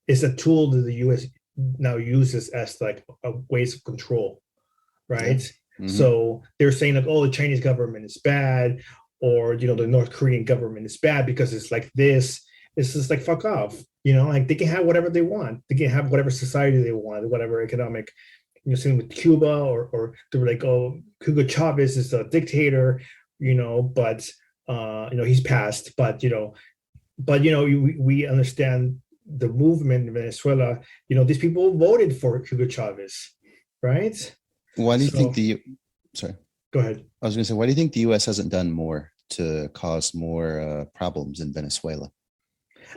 it's a tool that the U.S. now uses as like a ways of control, right? Yeah. Mm-hmm. So they're saying like, oh, the Chinese government is bad, or the North Korean government is bad because it's like this. It's just like, fuck off. Like they can have whatever they want. They can have whatever society they want, whatever economic, same with Cuba, or they were like, oh, Hugo Chavez is a dictator, but he's passed. But we understand the movement in Venezuela. These people voted for Hugo Chavez, right? Why do you think sorry. Go ahead. I was going to say, why do you think the U.S. hasn't done more to cause more problems in Venezuela?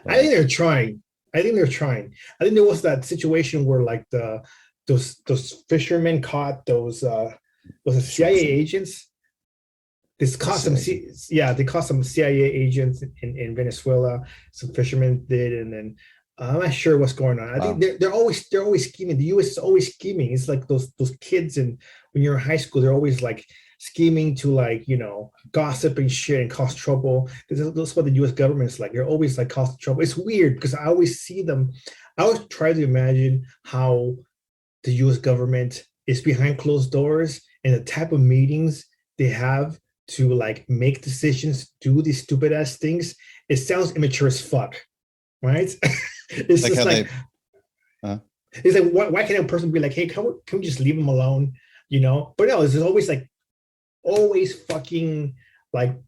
I think they're trying. I think there was that situation where like those fishermen caught those was it CIA agents? They caught some CIA agents in Venezuela. Some fishermen did, and then I'm not sure what's going on. I think they're always scheming. The U.S. is always scheming. It's like those kids, and when you're in high school, they're always like scheming to like gossip and shit and cause trouble. That's what the U.S. government is like. They're always like causing trouble. It's weird because I always see them. I always try to imagine how the U.S. government is behind closed doors and the type of meetings they have to like make decisions, do these stupid ass things. It sounds immature as fuck, right? It's like just like it's like why can't a person be like, hey, can we just leave them alone? But no, it's always like always fucking like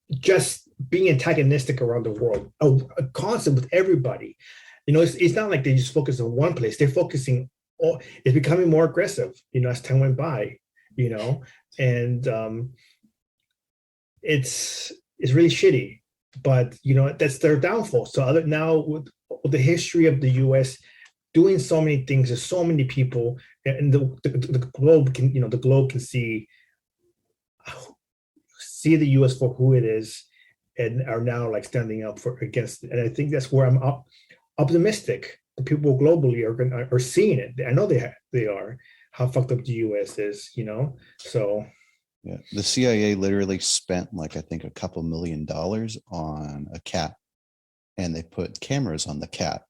just being antagonistic around the world, a constant with everybody. It's not like they just focus on one place. They're focusing. It's becoming more aggressive, as time went by, and it's really shitty. But that's their downfall. So now with the history of the U.S. doing so many things, there's so many people, and the globe can see the U.S. for who it is, and are now like standing up against it. And I think that's where I'm optimistic. The people globally are seeing it. I know they are, how fucked up the U.S. is. So. Yeah, the CIA literally spent like I think a couple $1 million on a cat, and they put cameras on the cat,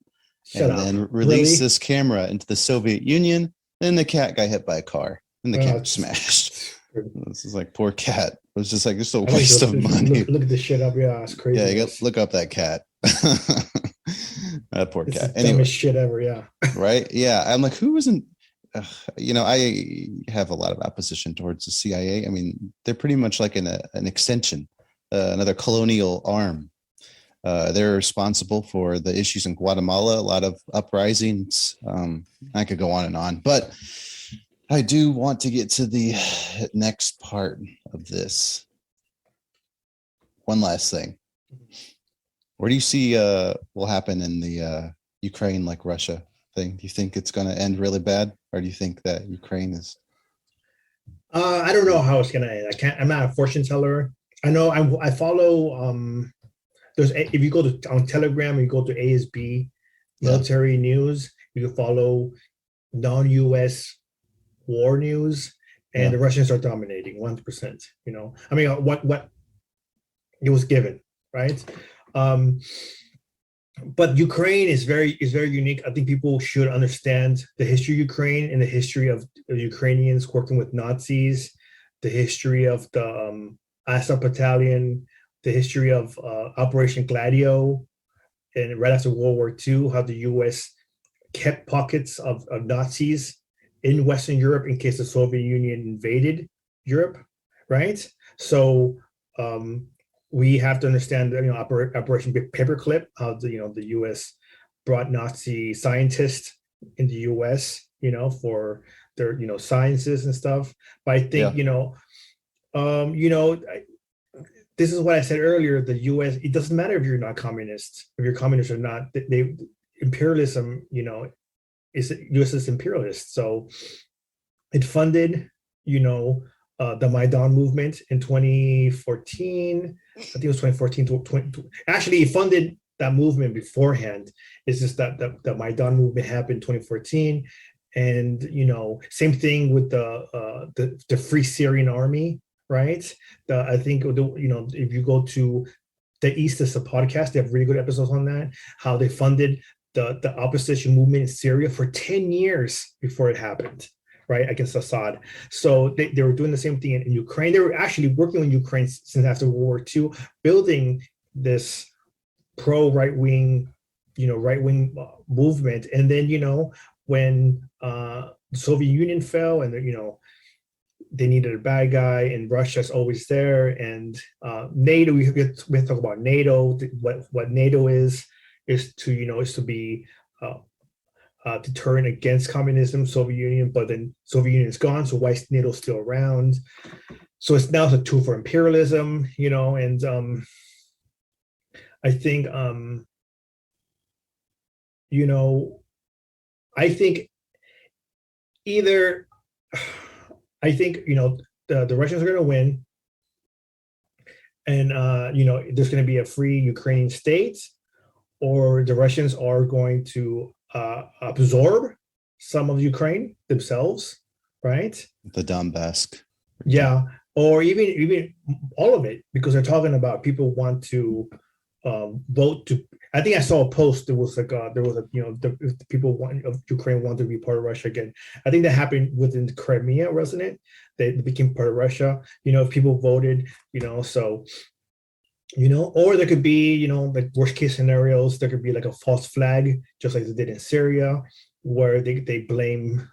then released this camera into the Soviet Union. Then the cat got hit by a car, and the cat smashed. This is like poor cat. It was just like just a waste of money. Look this shit up, yeah, it's crazy. Yeah, you got look up that cat. That poor it's cat. The dumbest shit ever, yeah. Right? Yeah, I'm like, who isn't? I have a lot of opposition towards the CIA. I mean, they're pretty much like an extension, another colonial arm. They're responsible for the issues in Guatemala, a lot of uprisings. I could go on, but I do want to get to the next part of this. One last thing. Where do you see will happen in the Ukraine, like Russia thing? Do you think it's going to end really bad, or do you think that Ukraine is? I don't know how it's going to end. I'm not a fortune teller. I know I follow. If you go on Telegram, you go to ASB military news. You can follow non-US war news, and the Russians are dominating 100%. I mean, what it was given, right? But Ukraine is very unique. I think people should understand the history of Ukraine and the history of Ukrainians working with Nazis, the history of the Azov Battalion, the history of Operation Gladio, and right after World War II, how the U.S. kept pockets of Nazis in Western Europe in case the Soviet Union invaded Europe, right? So we have to understand, Operation Paperclip, how the U.S. brought Nazi scientists in the U.S., for their, sciences and stuff. But I think, this is what I said earlier, the US, it doesn't matter if you're not communist, if you're communist or not, imperialism, US is imperialist. So it funded, the Maidan movement in 2014. I think it was 2014 to 20. Actually, it funded that movement beforehand. It's just that the Maidan movement happened in 2014, and same thing with the Free Syrian Army, right? I think if you go to the East is a podcast, they have really good episodes on that. How they funded the opposition movement in Syria for 10 years before it happened, right, against Assad. So they were doing the same thing in Ukraine. They were actually working on Ukraine since after World War II, building this pro-right-wing, right-wing movement. And then, when the Soviet Union fell, and they needed a bad guy, and Russia's always there. And NATO, we have to talk about NATO. What NATO is to be to turn against communism, Soviet Union, but then Soviet Union is gone, so why is NATO still around? So it's now a tool for imperialism, and I think the Russians are going to win, and there's going to be a free Ukrainian state, or the Russians are going to absorb some of Ukraine themselves, right? The Donbass. Yeah, or even all of it, because they're talking about people want to vote to. I think I saw a post. There was the people of Ukraine want to be part of Russia again. I think that happened within Crimea, wasn't it? They became part of Russia. If people voted, so. Or there could be, like worst case scenarios. There could be like a false flag, just like they did in Syria, where they blame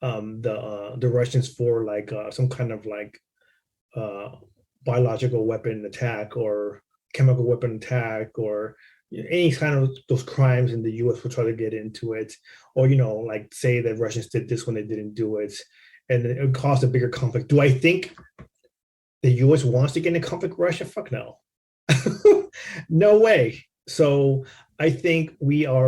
the Russians for like some kind of like biological weapon attack or chemical weapon attack, or any kind of those crimes, and the U.S. will try to get into it, or like say that Russians did this when they didn't do it, and then it would cause a bigger conflict. Do I think the U.S. wants to get in a conflict with Russia? Fuck no. No way. So I think I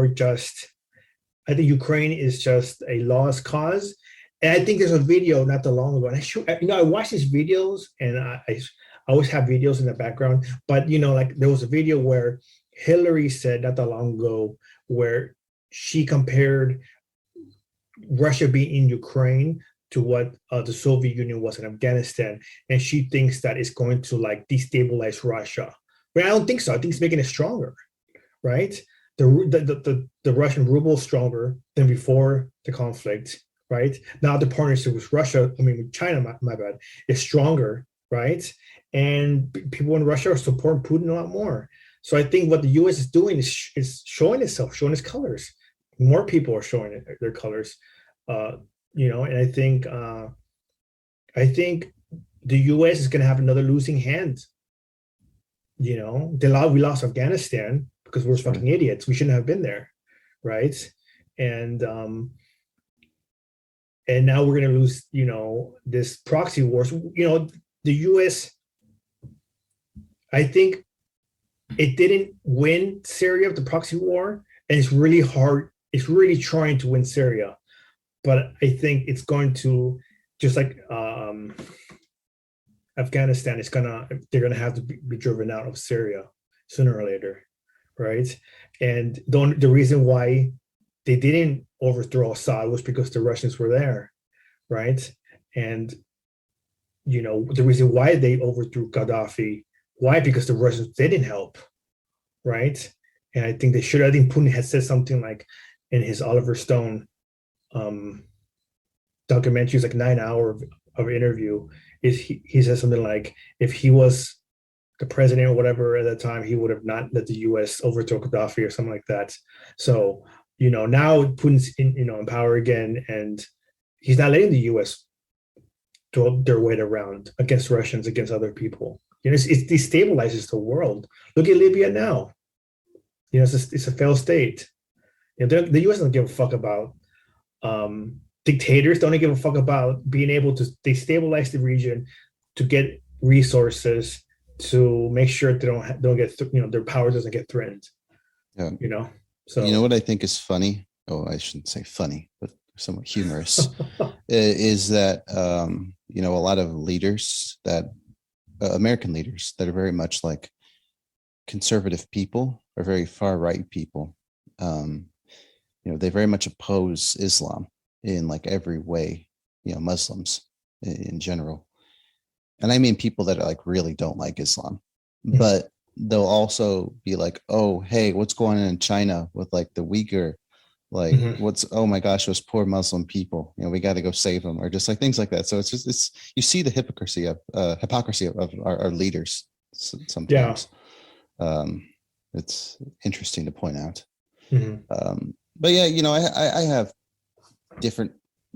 think Ukraine is just a lost cause. And I think there's a video not that long ago, and I watch these videos, and I always have videos in the background, but like there was a video where Hillary said not that long ago, where she compared Russia being in Ukraine to what the Soviet Union was in Afghanistan, and she thinks that it's going to like destabilize Russia. But I don't think so. I think it's making it stronger, right? The Russian ruble is stronger than before the conflict, right? Now the partnership with with China, my bad, is stronger, right? And people in Russia are supporting Putin a lot more. So I think what the U.S. is doing is showing itself, showing its colors. More people are showing their colors. And I think the U.S. is going to have another losing hand. We lost Afghanistan because we're fucking idiots. We shouldn't have been there, right? And now we're going to lose, this proxy wars. The U.S. I think it didn't win Syria, the proxy war, and it's really hard. It's really trying to win Syria. But I think it's going to, just like Afghanistan, they're gonna have to be driven out of Syria sooner or later, right? And the reason why they didn't overthrow Assad was because the Russians were there, right? And the reason why they overthrew Gaddafi, why? Because the Russians didn't help, right? And I think they should. I think Putin had said something like in his Oliver Stone documentary, like 9 hours of interview, is he says something like, if he was the president or whatever at that time, he would have not let the U.S. overthrow Gaddafi or something like that. So now Putin's in power again, and he's not letting the U.S. throw their weight around against Russians, against other people. It destabilizes the world. Look at Libya now. It's a failed state. The U.S. doesn't give a fuck about Dictators don't give a fuck about being able to destabilize the region, to get resources, to make sure they don't get their power doesn't get threatened. Yeah. So you know what I think is funny? Oh, I shouldn't say funny, but somewhat humorous, is that a lot of leaders that American leaders that are very much like conservative people or very far right people, they very much oppose Islam in like every way, Muslims in general. And I mean people that like really don't like Islam, but they'll also be like, oh, hey, what's going on in China with like the Uyghur? Like oh my gosh, those poor Muslim people, we got to go save them, or just like things like that. So it's you see the hypocrisy of our leaders sometimes. It's interesting to point out. But yeah, I have different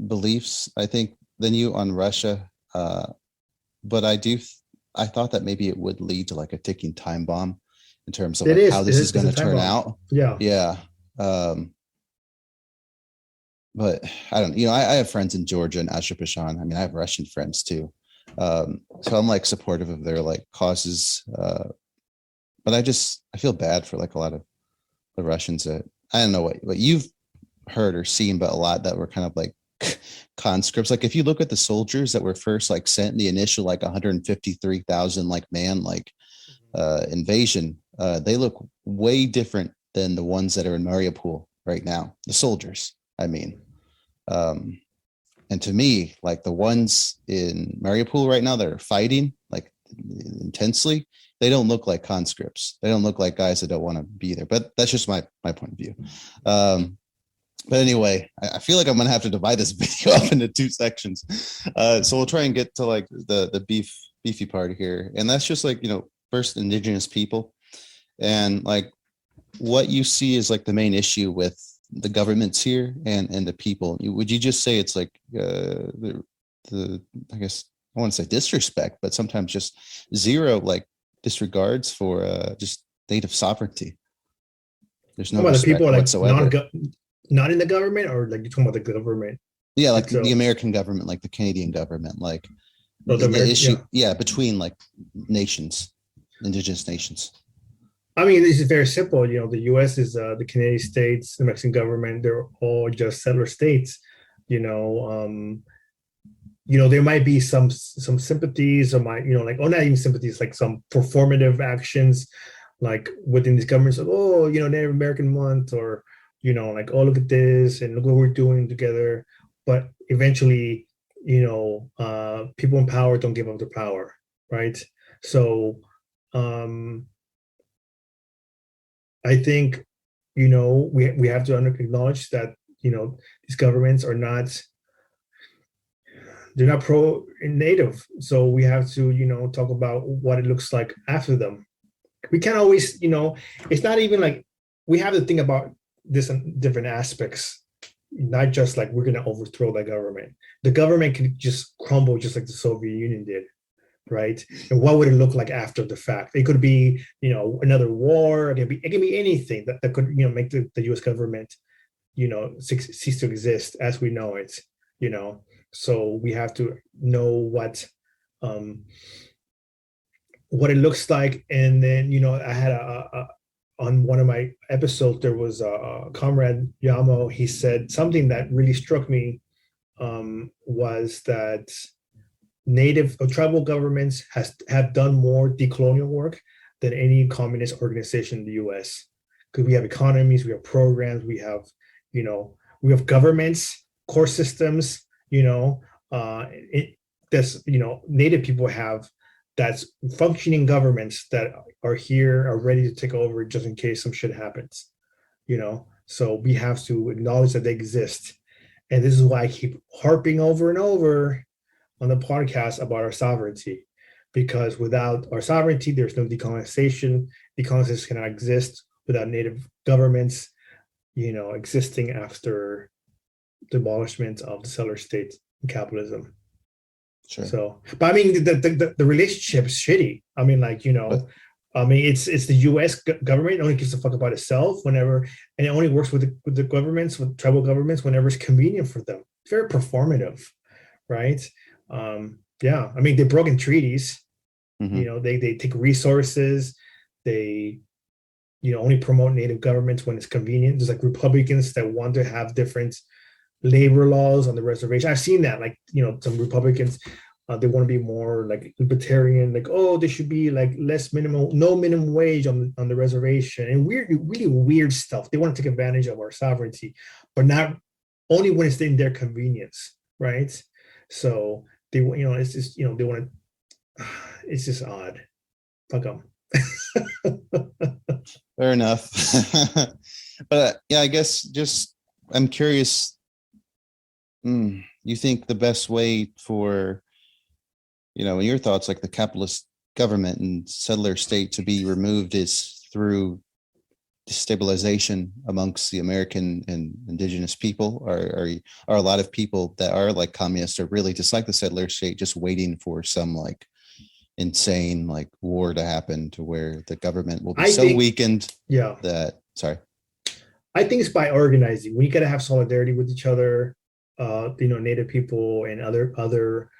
beliefs, I think, than you on Russia. But I thought that maybe it would lead to like a ticking time bomb in terms of like how this is going to turn out. Yeah. But I don't, I have friends in Georgia and Azerbaijan. I mean, I have Russian friends too. So I'm like supportive of their like causes. But I feel bad for like a lot of the Russians that, I don't know what you've heard or seen, but a lot that were kind of like conscripts. Like if you look at the soldiers that were first like sent in the initial like 153,000 like man like invasion, they look way different than the ones that are in Mariupol right now. The soldiers, I mean, and to me, like the ones in Mariupol right now that are fighting like intensely, they don't look like conscripts. They don't look like guys that don't want to be there. But that's just my point of view. But anyway, I feel like I'm gonna have to divide this video up into two sections. So we'll try and get to like the beefy part here, and that's just like first Indigenous people, and like what you see is like the main issue with the governments here and the people. Would you just say it's like the I guess I want to say disrespect, but sometimes just zero like disregards for just native sovereignty? There's no respect people whatsoever. Like not in the government, or like you're talking about the government? Yeah, like the American government, like the Canadian government, like the issue, between like nations, indigenous nations. I mean, this is very simple. The U.S. is the Canadian states, the Mexican government. They're all just settler states. There might be some sympathies, or not even sympathies, like some performative actions, like within these governments, like, Native American month, or like, oh, look at this and look what we're doing together. But eventually, people in power don't give up their power, right? So I think we have to acknowledge that these governments are not, they're not pro native. So we have to talk about what it looks like after them. We can't always it's not even like, we have to think about this in different aspects, not just like we're going to overthrow the government. The government can just crumble just like the Soviet Union did, right? And what would it look like after the fact? It could be another war. It can be anything that could make the U.S. government cease to exist as we know it. So we have to know what it looks like. And then I had on one of my episodes, there was a comrade Yamo. He said something that really struck me, was that native or tribal governments have done more decolonial work than any communist organization in the U.S. Because we have economies, we have programs, we have governments, core systems. Native people have that's functioning governments that are here, are ready to take over just in case some shit happens. So we have to acknowledge that they exist, and this is why I keep harping over and over on the podcast about our sovereignty, because without our sovereignty, there's no decolonization. Decolonization cannot exist without native governments, existing after the abolishment of the settler state and capitalism. Sure. So, but I mean, the relationship is shitty. I mean, like, I mean, it's the U.S. government only gives a fuck about itself whenever, and it only works with the governments, with tribal governments, whenever it's convenient for them. It's very performative, right? Yeah, I mean, they've broken treaties. Mhm. They take resources. They only promote native governments when it's convenient. There's like Republicans that want to have different labor laws on the reservation. I've seen that, like, some Republicans, they want to be more like libertarian, like, oh, there should be like no minimum wage on the reservation, and really weird stuff. They want to take advantage of our sovereignty, but not only when it's in their convenience, right? So it's just, they want to, it's just odd. Fuck them. Fair enough. But yeah, I guess just I'm curious. You think the best way for, in your thoughts, like the capitalist government and settler state to be removed is through destabilization amongst the American and indigenous people? Are a lot of people that are like communists or really just like the settler state just waiting for some like insane like war to happen to where the government will be weakened that I think it's by organizing. We got to have solidarity with each other, Native people and other.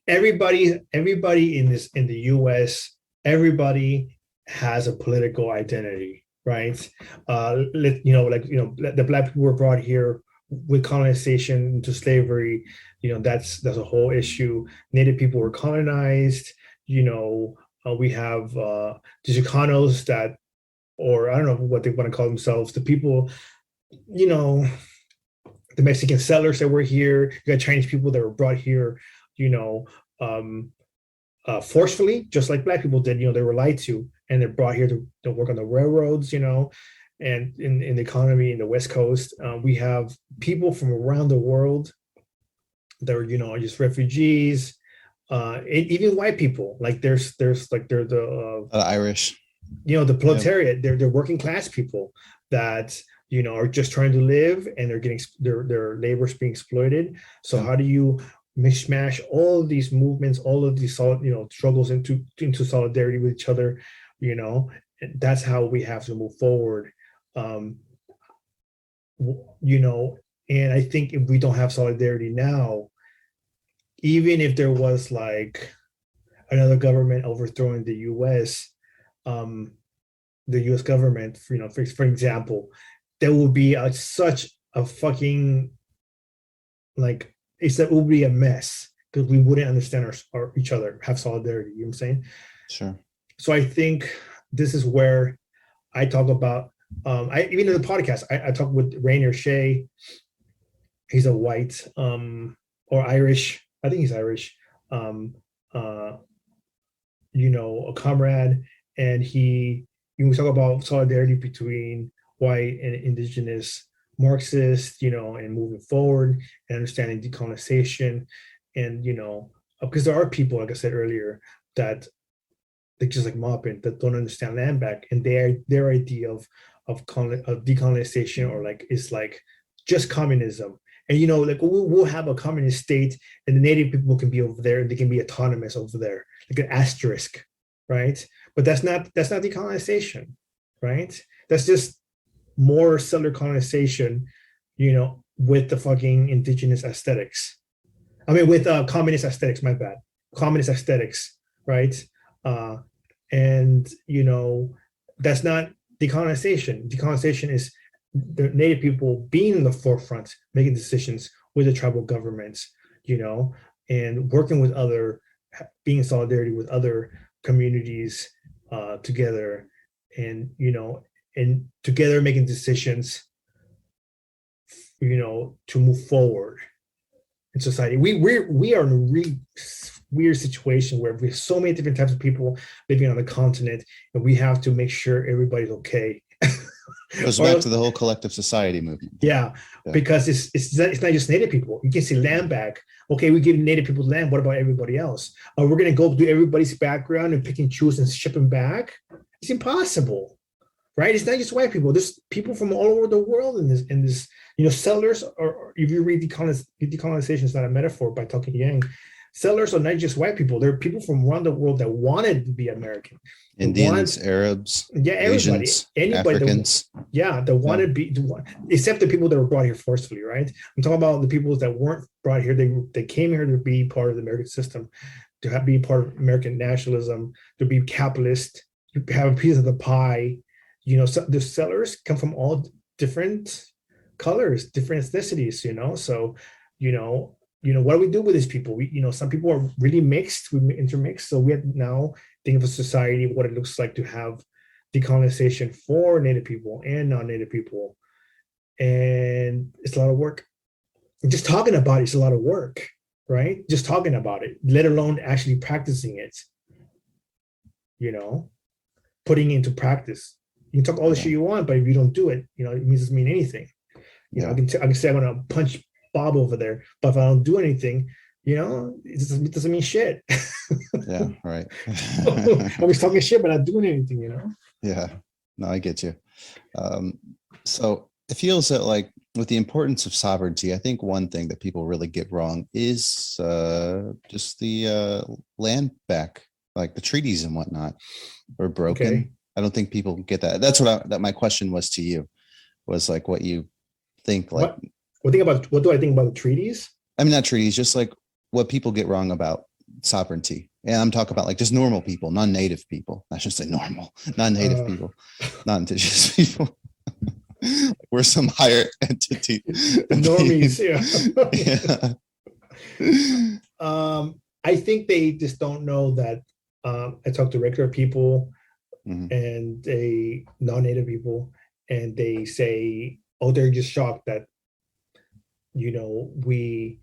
Everybody in the U.S. everybody has a political identity, right? The Black people were brought here with colonization into slavery. That's a whole issue. Native people were colonized. We have the Chicanos that, or I don't know what they want to call themselves, the people, the Mexican settlers that were here. You got Chinese people that were brought here, forcefully, just like Black people did. They were lied to, and they're brought here to work on the railroads, and in the economy in the West Coast. We have people from around the world that are, just refugees, even white people. Like there's like they're the Irish, the proletariat. They're working class people that are just trying to live, and they're getting their labor is being exploited. So how do you mishmash all of these movements, all of these struggles into solidarity with each other? That's how we have to move forward. And I think if we don't have solidarity now, even if there was like another government overthrowing the U.S., the U.S. government, for example, there will be such a fucking like it would be a mess because we wouldn't understand our each other, have solidarity. You know what I'm saying? Sure. So I think this is where I talk about. Even in the podcast, I talk with Rainier Shea. He's a white or Irish. I think he's Irish. A comrade, and we talk about solidarity between white and indigenous Marxists, and moving forward and understanding decolonization, and because there are people, like I said earlier, that they just like Maupin that don't understand land back, and their idea of decolonization or like is like just communism. And like we'll have a communist state, and the native people can be over there, and they can be autonomous over there, like an asterisk, right? But that's not decolonization, right? That's just more settler colonization, with the fucking indigenous aesthetics. I mean, with communist aesthetics. My bad, communist aesthetics, right? And that's not decolonization. Decolonization is the native people being in the forefront, making decisions with the tribal governments, and working with being in solidarity with other communities together, and and together making decisions, to move forward in society. We are in a really weird situation where we have so many different types of people living on the continent, and we have to make sure everybody's okay. It goes back to the whole collective society movement. Yeah. Because it's not just native people. You can see land back. Okay, we give native people land. What about everybody else? We're going to go do everybody's background and pick and choose and ship them back. It's impossible, right? It's not just white people. There's people from all over the world in this. Settlers, or if you read decolonization is not a metaphor by Tucker Yang. Settlers are not just white people. They're people from around the world that wanted to be American. Indians, Arabs, Yeah, everybody, Asians, anybody Africans. that wanted to be, except the people that were brought here forcefully, right? I'm talking about the people that weren't brought here. They came here to be part of the American system, to be part of American nationalism, to be capitalist, to have a piece of the pie. So the settlers come from all different colors, different ethnicities. So what do we do with these people? Some people are really mixed, we intermix. So we have now think of a society, what it looks like to have decolonization for Native people and non-Native people. And it's a lot of work. Just talking about it's a lot of work, right? Just talking about it, let alone actually practicing it, putting into practice. You can talk all the shit you want, but if you don't do it, it doesn't mean anything. I can say I'm gonna punch Bob over there, but if I don't do anything, it doesn't mean shit. Yeah, right. I was talking shit, but not doing anything, Yeah, no, I get you. So it feels that, like, with the importance of sovereignty, I think one thing that people really get wrong is just the land back, like the treaties and whatnot, were broken. Okay. I don't think people get that. That's that my question was to you, was like what you think, like what do I think about the treaties? I mean, not treaties, just like what people get wrong about sovereignty. And I'm talking about like just normal people, non-native people. I should say normal, non-native people, non-indigenous people. We're some higher entity. Normies, yeah. I think they just don't know that. I talk to regular people and they non-native people, and they say, oh, they're just shocked that we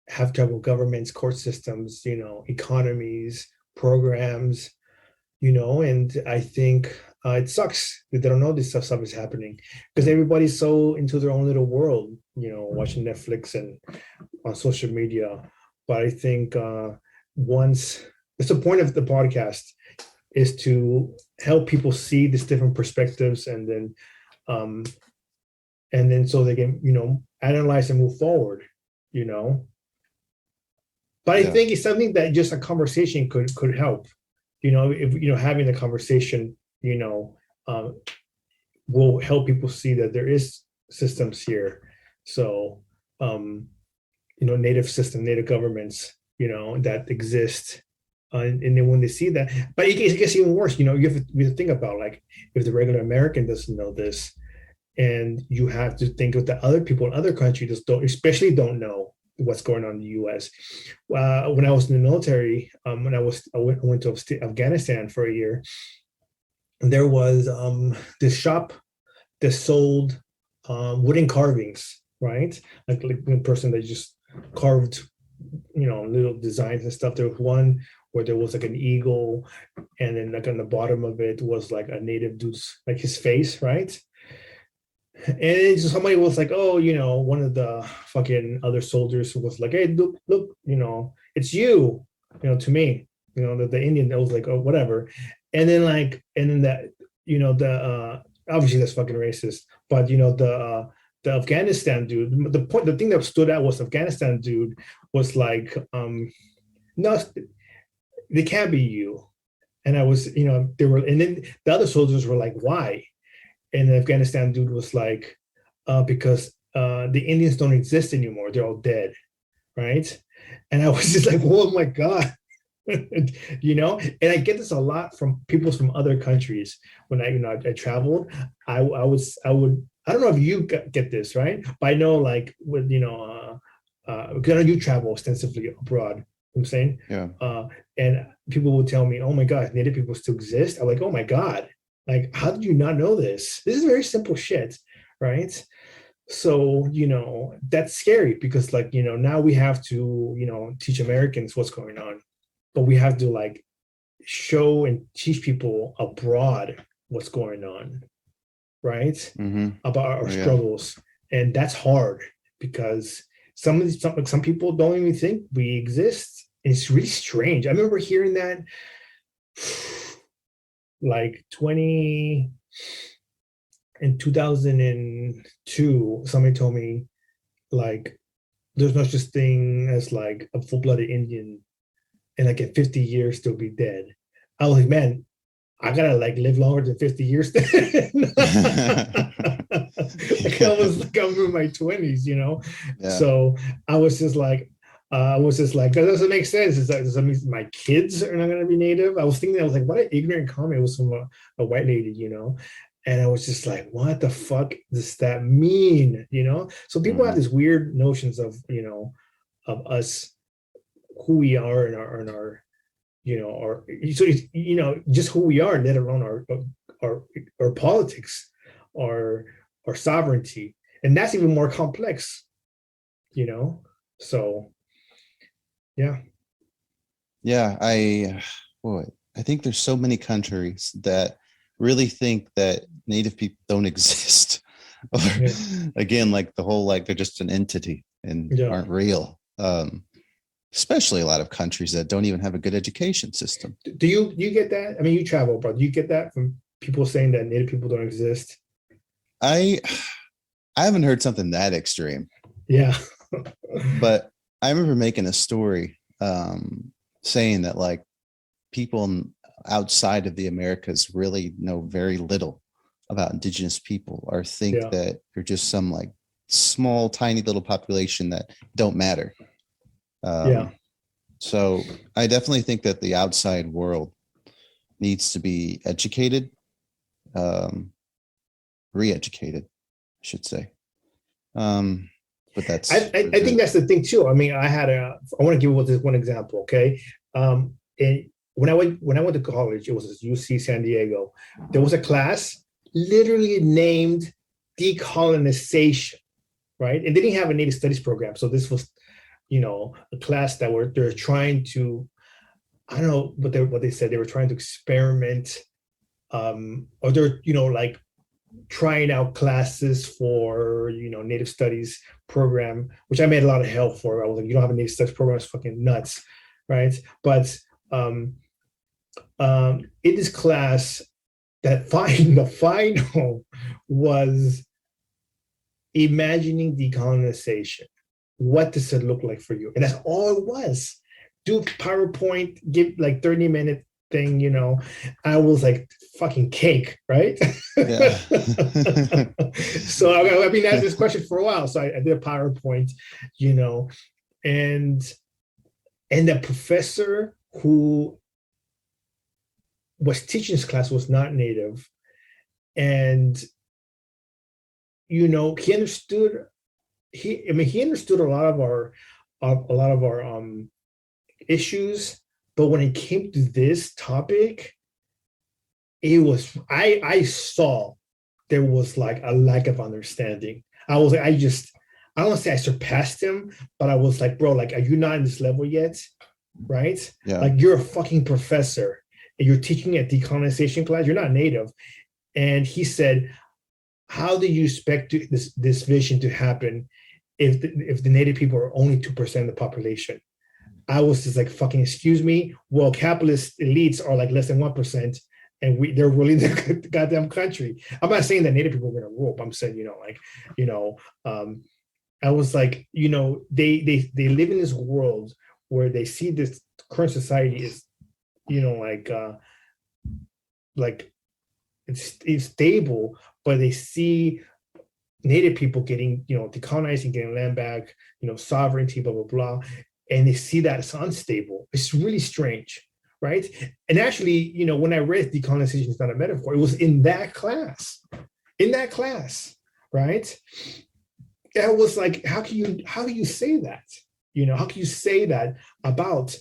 have tribal governments, court systems, economies, programs, and I think it sucks that they don't know this stuff is happening because everybody's so into their own little world, watching Netflix and on social media. But I think once it's the point of the podcast is to help people see these different perspectives, and then so they can, analyze and move forward, But I think it's something that just a conversation could help, if, having the conversation, will help people see that there is systems here. So, native governments, that exist. And then when they see that, but it gets even worse, you have to think about, like, if the regular American doesn't know this, and you have to think of the other people in other countries that don't know what's going on in the U.S. When I was in the military, when I went to Afghanistan for a year, there was this shop that sold wooden carvings, right? Like a person that just carved, little designs and stuff. There was one where there was like an eagle, and then like on the bottom of it was like a native dude's, like his face, right? And somebody was like, oh, one of the fucking other soldiers was like, hey, look, it's you, to me, the Indian that was like, oh, whatever. And then that, the obviously that's fucking racist, but the Afghanistan dude, the thing that stood out was Afghanistan dude was like, no, they can't be you. And I was, they were, and then the other soldiers were like, why? And the Afghanistan dude was like, because the Indians don't exist anymore. They're all dead, right? And I was just like, oh my God. And I get this a lot from people from other countries. When I traveled, I would, I don't know if you get this, right? But I know, like, with, because I know you travel extensively abroad, I'm saying? Yeah. And people will tell me, oh my God, Native people still exist. I'm like, oh my God. Like, how did you not know this? This is very simple shit, right? So, that's scary because, like, now we have to, teach Americans what's going on, but we have to, like, show and teach people abroad what's going on, right? About our struggles. And that's hard because some people don't even think we exist. It's really strange. I remember hearing that like 2002, somebody told me, like, there's no such thing as like a full-blooded Indian, and like in 50 years they'll be dead. I was like, man, I gotta like live longer than 50 years then. Like I was like, I'm in my 20s, you know. Yeah. So I was just like, that doesn't make sense. Does that mean my kids are not gonna be native? I was thinking, I was like, what an ignorant comment. It was from a white lady, you know. And I was just like, what the fuck does that mean? You know? So people have these weird notions of, you know, of us, who we are in our you know, or so it's, you know, just who we are, let alone our politics, our sovereignty, and that's even more complex, you know. So, yeah, I think there's so many countries that really think that Native people don't exist, or again, like the whole like they're just an entity and aren't real. Especially a lot of countries that don't even have a good education system. Do you get that? I mean, you travel, but do you get that from people saying that Native people don't exist? I haven't heard something that extreme. Yeah. But I remember making a story saying that like people outside of the Americas really know very little about Indigenous people, or think that they're just some like small, tiny little population that don't matter. So I definitely think that the outside world needs to be educated, re-educated, I should say. But that's I think that's the thing too. I mean, I want to give you this one example, okay? And when I went to college, it was UC San Diego. There was a class literally named Decolonization, right? And they didn't have a Native Studies program, so this was, you know, a class that they're trying to, I don't know what they said, they were trying to experiment, or they're, you know, like trying out classes for, you know, Native Studies program, which I made a lot of hell for. I was like, you don't have a Native Studies program, it's fucking nuts, right? But in this class, the final was imagining decolonization. What does it look like for you? And that's all it was. Do PowerPoint, give like 30-minute thing, you know. I was like, fucking cake, right? Yeah. So I've been asked this question for a while. So I did a PowerPoint, you know, and the professor who was teaching this class was not Native. And, you know, he understood a lot of our issues, but when it came to this topic, it was I saw there was like a lack of understanding. I was like, I don't want to say I surpassed him, but I was like, bro, like, are you not in this level yet? Right? Yeah. Like, you're a fucking professor and you're teaching a decolonization class. You're not Native. And he said, how do you expect this vision to happen if the Native people are only 2% of the population? I was just like, fucking excuse me. Well, capitalist elites are like less than 1%, and they're ruling the goddamn country. I'm not saying that Native people are gonna rule, but I'm saying, you know, like, you know, I was like, you know, they live in this world where they see this current society is, you know, like it's stable, but they see Native people getting, you know, decolonizing, getting land back, you know, sovereignty, blah, blah, blah. And they see that it's unstable. It's really strange, right? And actually, you know, when I read Decolonization is not a metaphor, it was in that class, right? And I was like, how can you say that? You know, how can you say that about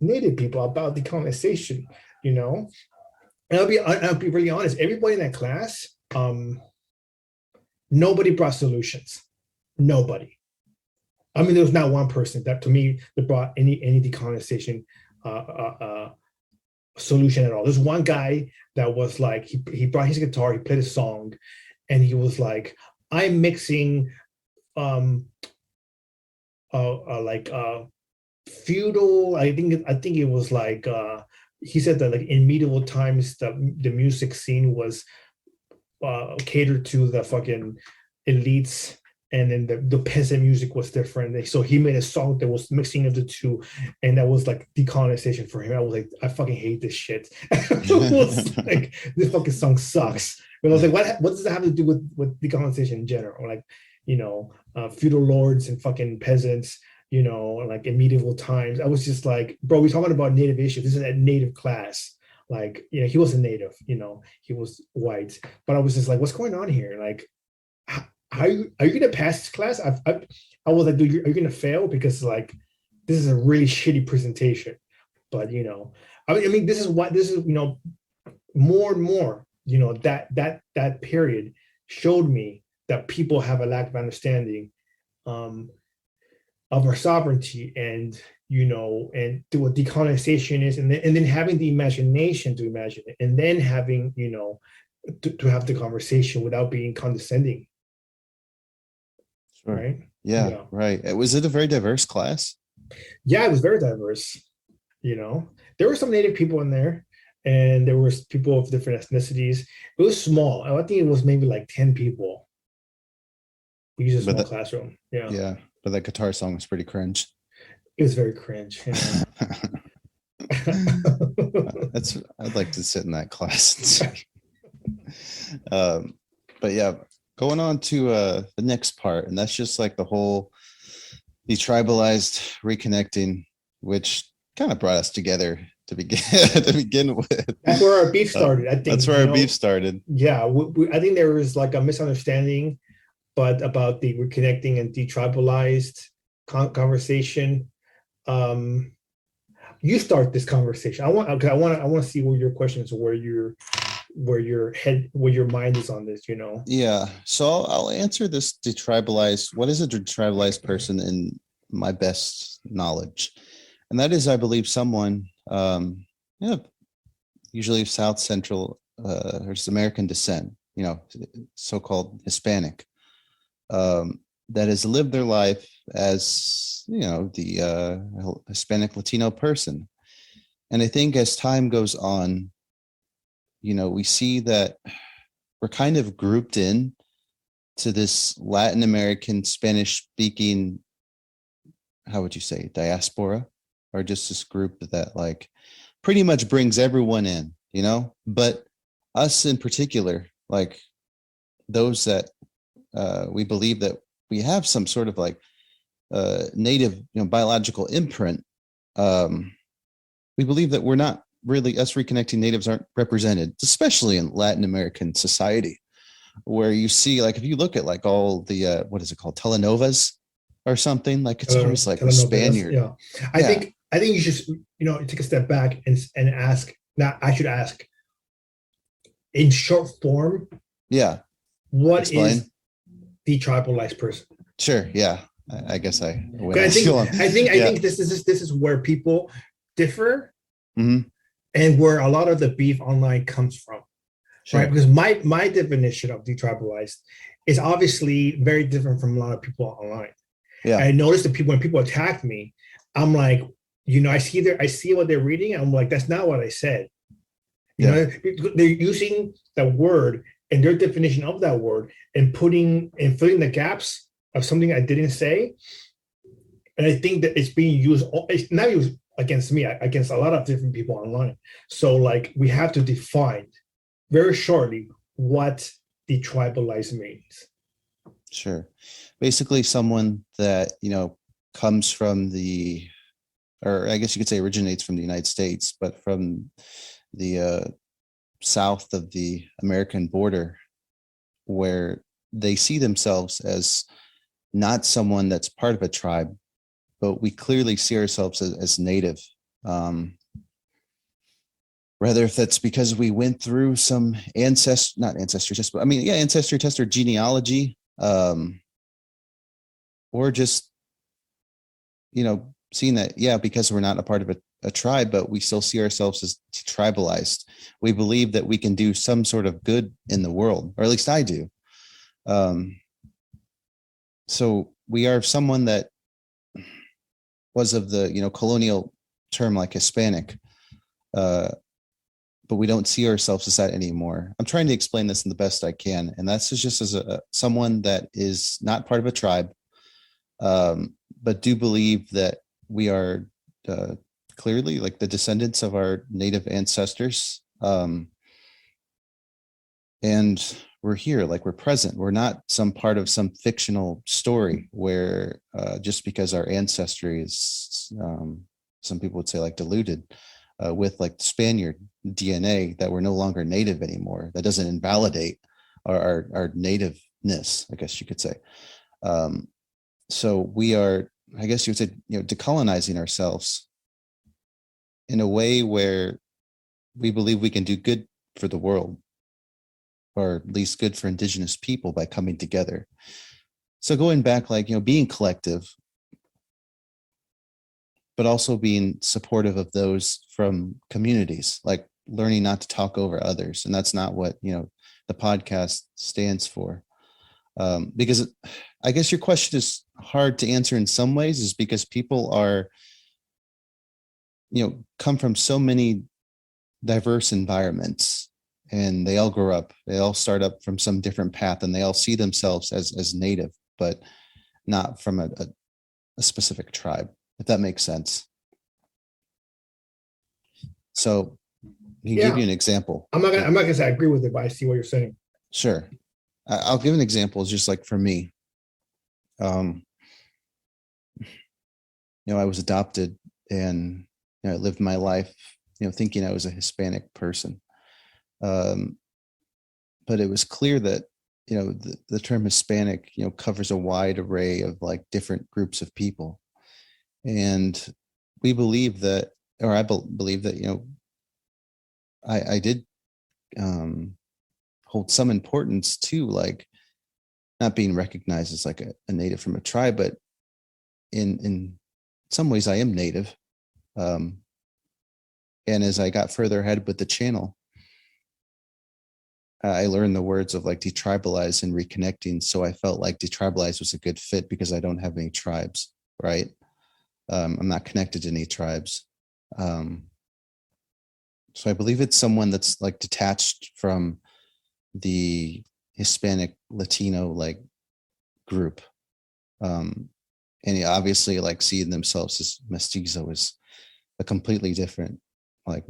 Native people, about decolonization, you know? And I'll be really honest, everybody in that class, nobody brought solutions. Nobody. I mean, there was not one person that, to me, that brought any decolonization solution at all. There's one guy that was like, he brought his guitar, he played a song, and he was like, I'm mixing feudal. I think it was like he said that like in medieval times the music scene was catered to the fucking elites, and then the peasant music was different. So he made a song that was mixing of the two, and that was like decolonization for him. I was like, I fucking hate this shit. It was like, this fucking song sucks. But I was like, what does that have to do with decolonization in general? Like, feudal lords and fucking peasants, like in medieval times. I was just like, bro, we're talking about native issues. This is a native class. Like, he wasn't native, he was white. But I was just like, what's going on here? Like, are you gonna pass this class? I was like, dude, are you gonna fail? Because like, this is a really shitty presentation. But I mean, this is more and more, that period showed me that people have a lack of understanding of our sovereignty, and and what decolonization is, and then having the imagination to imagine it, and then having to have the conversation without being condescending. Sure. Right. Yeah, right. Was it a very diverse class? Yeah, it was very diverse. There were some native people in there, and there was people of different ethnicities. It was small. I think it was maybe like 10 people. We used a small classroom. Yeah. Yeah, but that guitar song was pretty cringe. It was very cringe. I'd like to sit in that class. But yeah, going on to the next part, and that's just like the whole detribalized reconnecting, which kind of brought us together to begin with. That's where our beef started. I think that's where our beef started. Yeah, I think there was like a misunderstanding, but about the reconnecting and detribalized conversation. You start this conversation. I want to see where your questions, where your mind is on this. Yeah. So I'll answer this detribalized. What is a detribalized person in my best knowledge? And that is, I believe, someone, usually of South Central or just American descent, so-called Hispanic, that has lived their life as, the Hispanic Latino person. And I think as time goes on, we see that we're kind of grouped in to this Latin American Spanish speaking, how would you say, diaspora, or just this group that like pretty much brings everyone in, but us in particular, like those that we believe that we have some sort of like native, biological imprint. We believe that we're not really, us reconnecting natives aren't represented, especially in Latin American society, where you see, like, if you look at like all the, what is it called? Telenovas or something, like it's always like a Spaniard. Yeah. I think you should, take a step back and ask, I should ask in short form. Yeah. What is detribalized person? Sure. Yeah. I guess I think this is where people differ, mm-hmm. and where a lot of the beef online comes from. Sure. Right? Because my definition of detribalized is obviously very different from a lot of people online. Yeah. I noticed that when people attack me, I'm like, I see what they're reading, and I'm like, that's not what I said. They're using the word and their definition of that word and filling the gaps of something I didn't say. And I think that it's being used, it's not used against me, against a lot of different people online. So like, we have to define very shortly what detribalized means. Sure. Basically someone that, comes from or I guess you could say originates from the United States, but from the south of the American border, where they see themselves as not someone that's part of a tribe, but we clearly see ourselves as native. Whether if that's because we went through some ancestry test or genealogy, or just, seeing that, because we're not a part of a tribe, but we still see ourselves as tribalized. We believe that we can do some sort of good in the world, or at least I do. So we are someone that was of the, colonial term, like Hispanic, but but we don't see ourselves as that anymore. I'm trying to explain this in the best I can, and that's just as someone that is not part of a tribe, but do believe that we are clearly like the descendants of our native ancestors, and we're here, like we're present. We're not some part of some fictional story where just because our ancestry is, some people would say, like diluted with like Spaniard DNA, that we're no longer native anymore. That doesn't invalidate our nativeness, I guess you could say. So we are, I guess you would say, decolonizing ourselves in a way where we believe we can do good for the world, or at least good for Indigenous people, by coming together. So going back, like, being collective, but also being supportive of those from communities, like learning not to talk over others. And that's not what, the podcast stands for. Because I guess your question is hard to answer in some ways, is because people are, come from so many diverse environments, and they all grow up, they all start up from some different path, and they all see themselves as native, but not from a specific tribe, if that makes sense. So you can give you an example. I'm not gonna say I agree with it, but I see what you're saying. Sure. I'll give an example. It's just like for me, I was adopted, and I lived my life, thinking I was a Hispanic person. But it was clear that, the term Hispanic, covers a wide array of like different groups of people. And we believe that, or I believe that, I did hold some importance to, like, not being recognized as like a native from a tribe, but in some ways I am native. And as I got further ahead with the channel, I learned the words of like detribalized and reconnecting. So I felt like detribalized was a good fit because I don't have any tribes, right? I'm not connected to any tribes. So I believe it's someone that's like detached from the Hispanic Latino like group. And he obviously like seeing themselves as Mestizo is a completely different like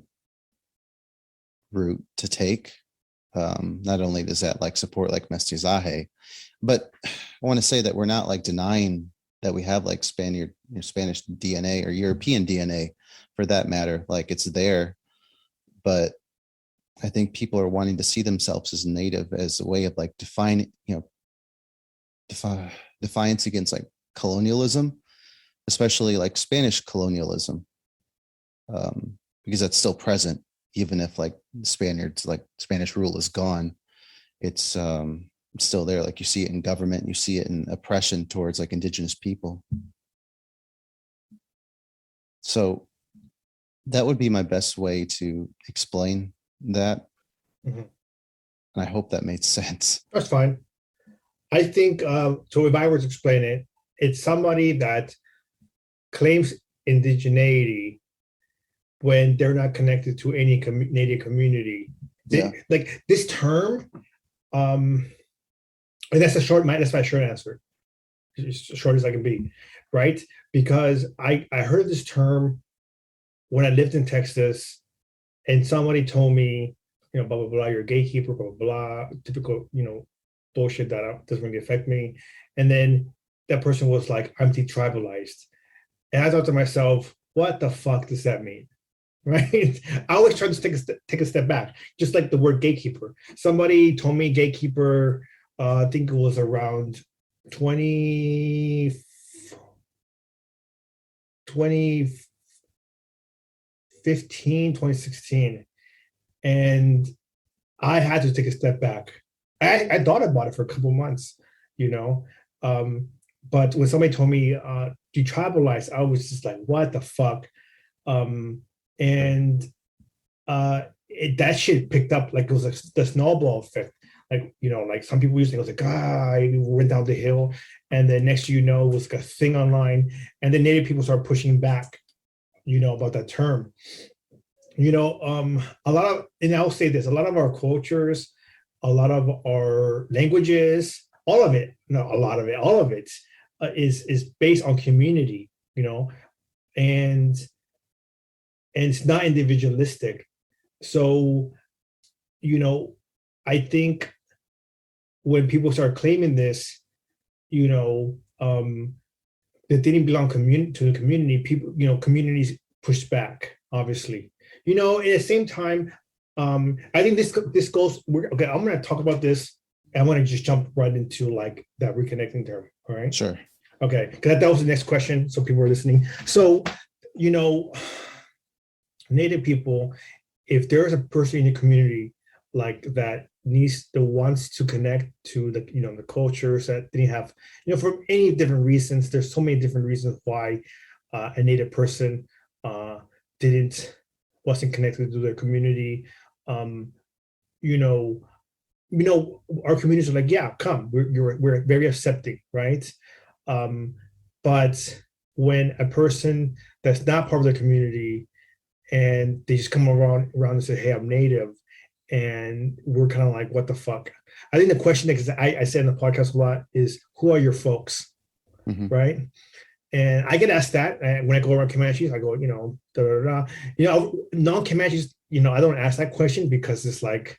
route to take. Not only does that like support like mestizaje, but I want to say that we're not like denying that we have like Spanish DNA or European DNA for that matter. Like it's there, but I think people are wanting to see themselves as native as a way of like defiance against like colonialism, especially like Spanish colonialism, because that's still present. Even if like the Spaniards, like Spanish rule is gone, it's still there. Like you see it in government, you see it in oppression towards like Indigenous people. So that would be my best way to explain that. Mm-hmm. And I hope that made sense. That's fine. I think, so if I were to explain it, it's somebody that claims indigeneity when they're not connected to any native community. Like this term, and that's my short answer, as short as I can be, right? Because I heard this term when I lived in Texas, and somebody told me, blah, blah, blah, you're a gatekeeper, blah, blah, blah, typical, bullshit that doesn't really affect me. And then that person was like, I'm detribalized. And I thought to myself, what the fuck does that mean? Right? I always try to take a step back, just like the word gatekeeper. Somebody told me gatekeeper, I think it was around 2016. And I had to take a step back. I thought about it for a couple months, but when somebody told me detribalized, I was just like, what the fuck? And that shit picked up, like it was the snowball effect. Like, like some people used to, it was like, we went down the hill, and then next it was like a thing online, and then native people started pushing back, about that term. A lot of, and I'll say this, a lot of our cultures, a lot of our languages, all of it, no, a lot of it, all of it is based on community, and it's not individualistic. So, you know, I think when people start claiming this, you know, that they didn't belong to the community, people, communities push back, obviously. At the same time, I think this goes, okay, I'm going to talk about this. I want to just jump right into like that reconnecting term. All right. Sure. Okay. Because that was the next question. So people are listening. So, Native people, if there's a person in the community like that wants to connect to the cultures that they have, for any different reasons, there's so many different reasons why a Native person didn't wasn't connected to their community. Um, you know, our communities are like, yeah, come, we're very accepting, right? But when a person that's not part of the community and they just come around and say, hey, I'm Native, and we're kind of like, what the fuck? I think the question that I said in the podcast a lot is, who are your folks, right? And I get asked that when I go around Comanches. I go, da, da, da. Non-Comanches, I don't ask that question because it's like,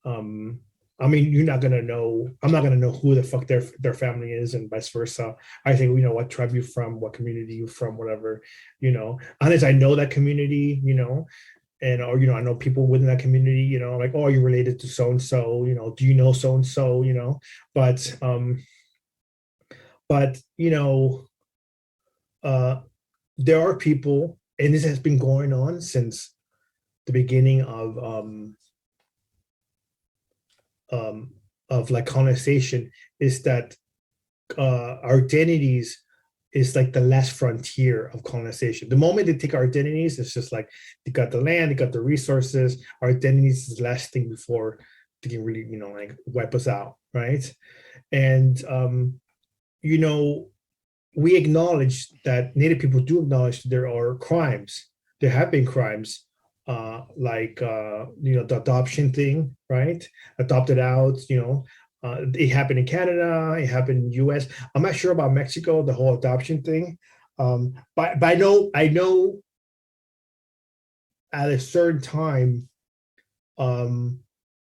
you're not gonna know. I'm not gonna know who the fuck their family is, and vice versa. I think what tribe you're from, what community you're from, whatever. Unless I know that community, and or I know people within that community. Like, oh, you're related to so and so. Do you know so and so? But there are people, and this has been going on since the beginning of like colonization, is that our identities is like the last frontier of colonization. The moment they take our identities, it's just like they got the land, they got the resources. Our identities is the last thing before they can really, like wipe us out, right? And we acknowledge that Native people do acknowledge there are crimes. There have been crimes, like the adoption thing, right? Adopted out, it happened in Canada, it happened in the US. I'm not sure about Mexico, the whole adoption thing. But I know at a certain time,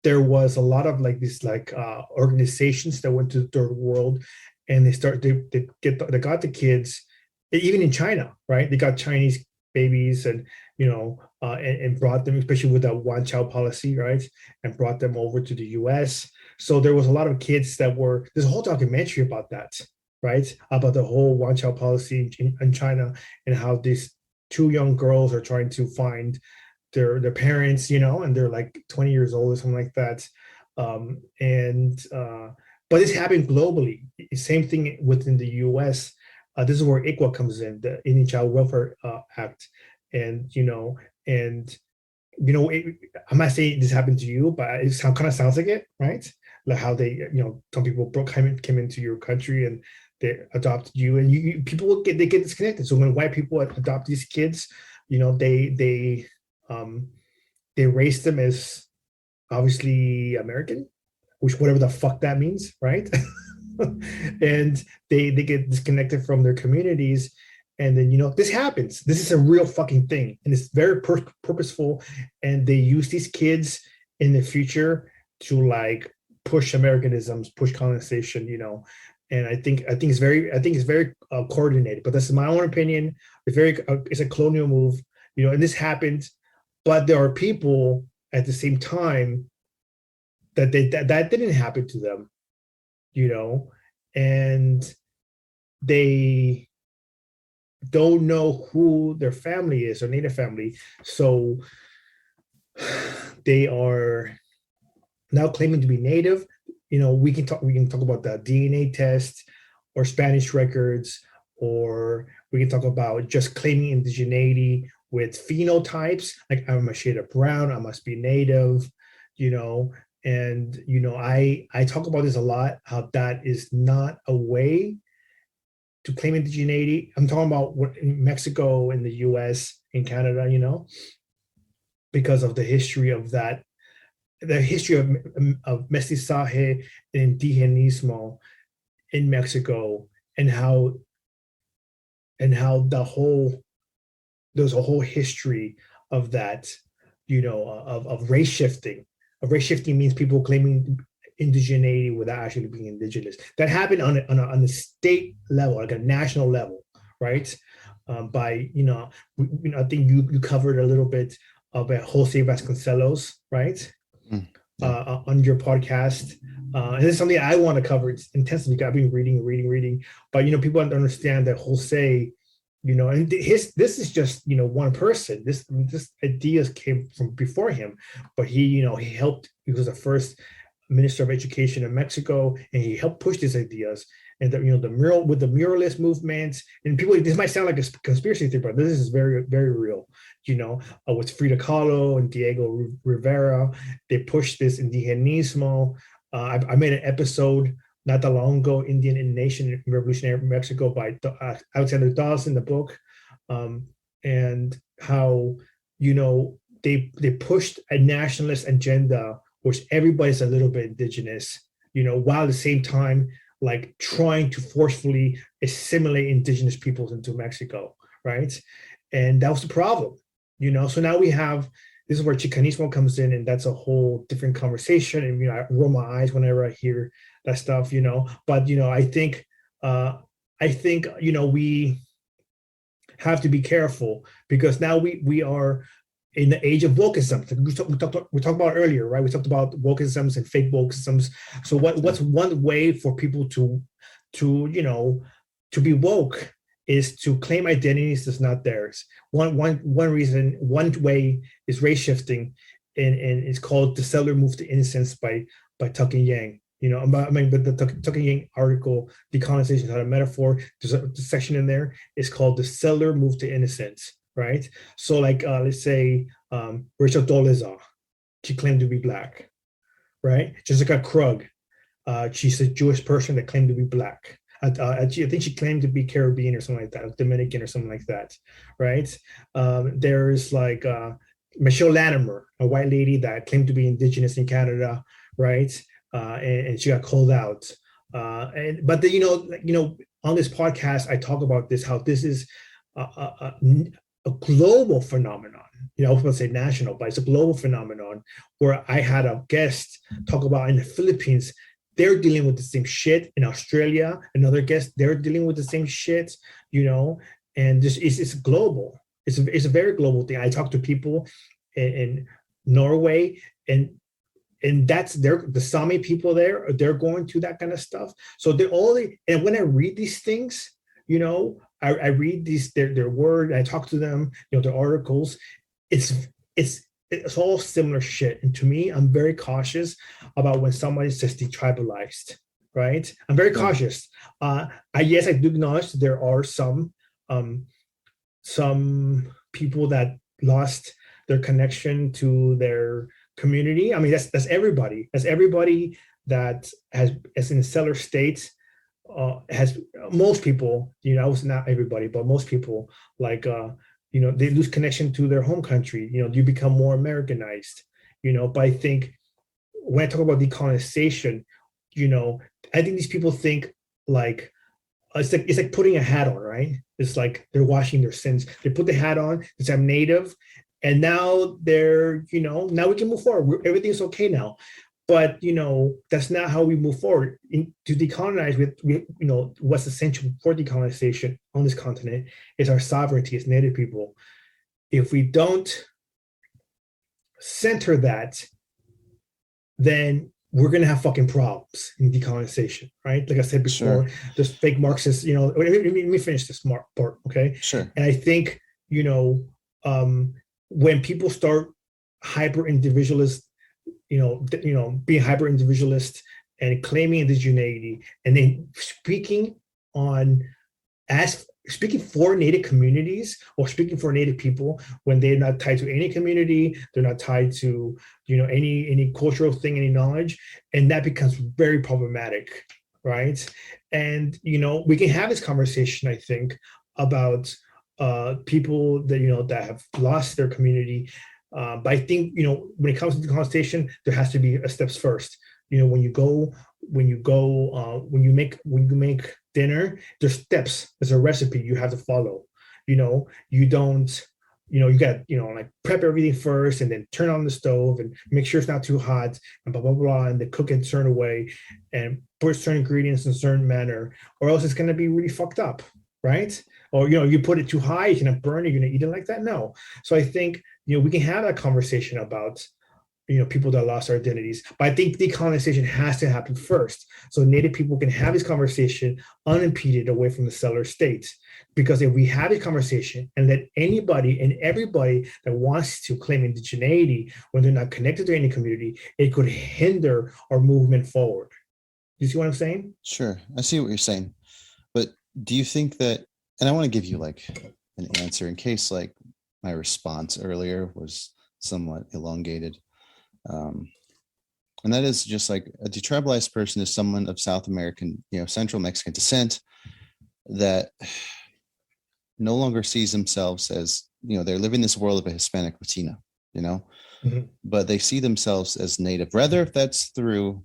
there was a lot of like these organizations that went to the third world, and they got the kids, even in China, right? They got Chinese babies and and brought them, especially with that one child policy, right? And brought them over to the US. So there was a lot of kids there's a whole documentary about that, right? About the whole one child policy in China, and how these two young girls are trying to find their parents, and they're like 20 years old or something like that. But this happened globally. Same thing within the US. This is where ICWA comes in, the Indian Child Welfare Act. And I'm not saying this happened to you, but it kind of sounds like it, right? Like how they, some people came into your country and they adopted you, and people get disconnected. So when white people adopt these kids, they raise them as obviously American, which whatever the fuck that means, right? And they get disconnected from their communities. And then this happens. This is a real fucking thing, and it's very purposeful. And they use these kids in the future to like push Americanisms, push colonization. And I think it's very coordinated. But that's my own opinion. It's a colonial move, and this happened. But there are people at the same time that that didn't happen to them, and they don't know who their family is or Native family. So they are now claiming to be Native. We can talk about the DNA test or Spanish records, or we can talk about just claiming indigeneity with phenotypes, like I'm a shade of brown, I must be Native, and I talk about this a lot, how that is not a way to claim indigeneity. I'm talking about what in Mexico, in the US, in Canada, because of the history of that, the history of mestizaje and indigenismo in Mexico, and how there's a whole history of that, of race shifting. Race shifting means people claiming indigeneity without actually being indigenous. That happened on a state level, like a national level, right? By I think you covered a little bit about Jose Vasconcelos, right? On your podcast. And it's something I want to cover intensively. I've been reading, but people don't understand that Jose, and this is just one person. This ideas came from before him, but he helped. He was the first minister of education in Mexico, and he helped push these ideas. And the muralist movement, and people, this might sound like a conspiracy theory, but this is very, very real. With Frida Kahlo and Diego Rivera, they pushed this indigenismo. I made an episode not that long ago, Indian in Nation in Revolutionary Mexico by Alexander Dawson, the book, and how they pushed a nationalist agenda, which everybody's a little bit indigenous, while at the same time like trying to forcefully assimilate indigenous peoples into Mexico, right? And that was the problem, So now we have, this is where Chicanismo comes in, and that's a whole different conversation. And I roll my eyes whenever I hear that stuff, But I think we have to be careful, because now we are in the age of wokeism. We talked about earlier, right? We talked about wokeisms and fake wokeisms. So what's one way for people to be woke is to claim identities that's not theirs. One way is race shifting, and it's called The Settler Moved to Innocence by Tuck and Yang. But the Tuck and Yang article, Decolonization is not a metaphor. There's a section in there. It's called The Settler Moved to Innocence, right? So like, let's say Rachel Dolezal, she claimed to be Black, right? Jessica Krug, she's a Jewish person that claimed to be Black. I think she claimed to be Caribbean or something like that, Dominican or something like that, right? There's like Michelle Latimer, a white lady that claimed to be Indigenous in Canada, right? And she got called out. But on this podcast, I talk about this, how this is a global phenomenon. I was going to say national, but it's a global phenomenon, where I had a guest talk about in the Philippines, they're dealing with the same shit. In Australia, another guest, they're dealing with the same shit, and this it's global. It's a very global thing. I talk to people in Norway, and that's the Sami people there, they're going through that kind of stuff. So and when I read these things, I read their word, I talk to them, their articles. It's all similar shit. And to me, I'm very cautious about when somebody says detribalized, right? I'm very cautious. Yes, I do acknowledge there are some people that lost their connection to their community. I mean, that's everybody. That's everybody that is in settler states. Has most people, I was not everybody, but most people, like they lose connection to their home country. You become more Americanized. But I think when I talk about decolonization, I think these people think like it's like putting a hat on, right? It's like they're washing their sins. They put the hat on, they say I'm native, and now they're, now we can move forward. Everything's okay now. But that's not how we move forward. To decolonize, what's essential for decolonization on this continent is our sovereignty as Native people. If we don't center that, then we're gonna have fucking problems in decolonization, right? Like I said before, there's fake Marxists. Let me finish this part, okay? Sure. And I think when people start hyper individualist, being hyper individualist and claiming indigeneity, and then speaking for Native communities or speaking for Native people when they're not tied to any community, they're not tied to any cultural thing, any knowledge, and that becomes very problematic, right? And we can have this conversation, I think, about people that that have lost their community. But I think, when it comes to decolonization, there has to be a steps first. When you make dinner, there's steps. There's a recipe you have to follow. You don't, you got like prep everything first and then turn on the stove and make sure it's not too hot and blah, blah, blah, and then cook it a certain way and put certain ingredients in a certain manner, or else it's going to be really fucked up, right? Or, you put it too high, you're going to burn it, you're going to eat it like that. No. So I think, we can have that conversation about, people that lost their identities. But I think decolonization has to happen first. So Native people can have this conversation unimpeded away from the settler states. Because if we have a conversation and let anybody and everybody that wants to claim indigeneity when they're not connected to any community, it could hinder our movement forward. You see what I'm saying? Sure. I see what you're saying. But do you think that, and I want to give you like an answer in case like my response earlier was somewhat elongated. And that is just like a detribalized person is someone of South American, Central Mexican descent that no longer sees themselves as, they're living this world of a Hispanic Latino, but they see themselves as Native, whether if that's through,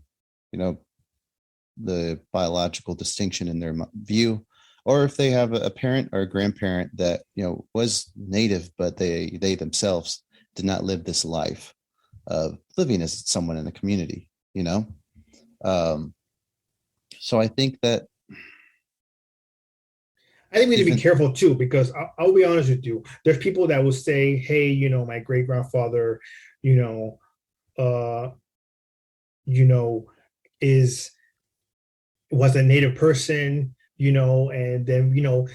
the biological distinction in their view, or if they have a parent or a grandparent that, was Native, but they themselves did not live this life of living as someone in the community, so I think that I think we need to be careful too, because I'll be honest with you. There's people that will say, "Hey, my great grandfather, was a Native person, and then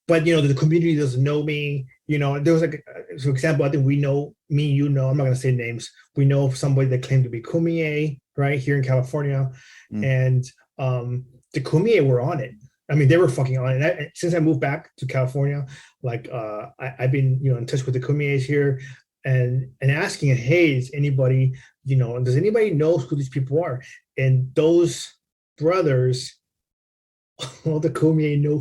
but the community doesn't know me." There was like, for example, I think we know me, I'm not going to say names. We know somebody that claimed to be Kumie, right here in California, and the Kumie were on it. I mean, they were fucking on it. Since I moved back to California, like I've been, in touch with the Kumies here, and asking, hey, is anybody, does anybody know who these people are? And those brothers, well, the Kumie know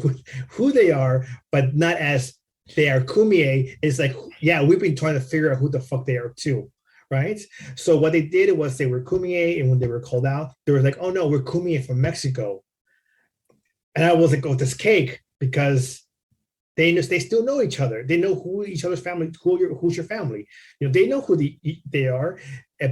who they are, but not as they are Kumie. It's like, yeah, we've been trying to figure out who the fuck they are too, right? So what they did was they were Kumie, and when they were called out, they were like, oh no, we're Kumie from Mexico. And I was like, oh, this cake, because they still know each other. They know who each other's family, who's your family. They know who they are,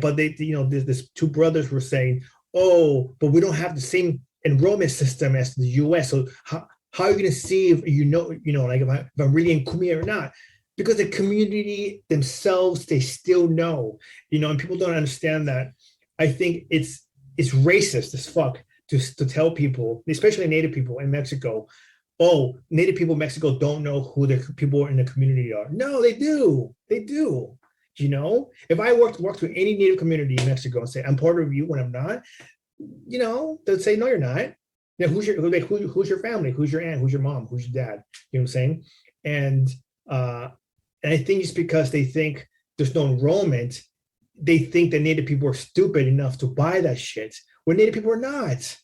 but these two brothers were saying, oh, but we don't have the same enrollment system as the U.S. So how are you going to see if like if I'm really in Kumie or not? Because the community themselves, they still know, and people don't understand that. I think it's racist as fuck to tell people, especially Native people in Mexico, oh, Native people in Mexico don't know who the people in the community are. No, they do. They do. If I walk to any Native community in Mexico and say, I'm part of you when I'm not, they'll say, no, you're not. Who's your family? Who's your aunt? Who's your mom? Who's your dad? You know what I'm saying? And I think it's because they think there's no enrollment. They think that Native people are stupid enough to buy that shit. When Native people are not.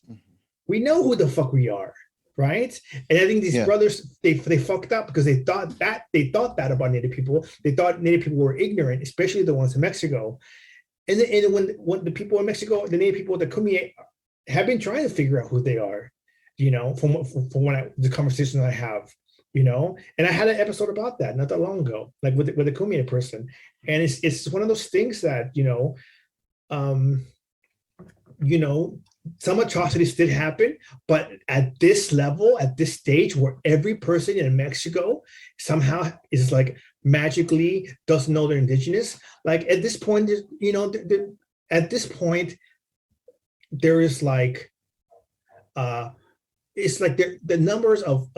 We know who the fuck we are, right? And I think these brothers, they fucked up because they thought that about Native people. They thought Native people were ignorant, especially the ones in Mexico. And when the people in Mexico, the Native people, the Kumie, have been trying to figure out who they are, from the conversations I have, and I had an episode about that not that long ago, like with a Kumie person, and it's one of those things that some atrocities did happen, but at this level, at this stage, where every person in Mexico somehow is like magically doesn't know they're indigenous, like at this point, at this point, there is like, it's like the numbers of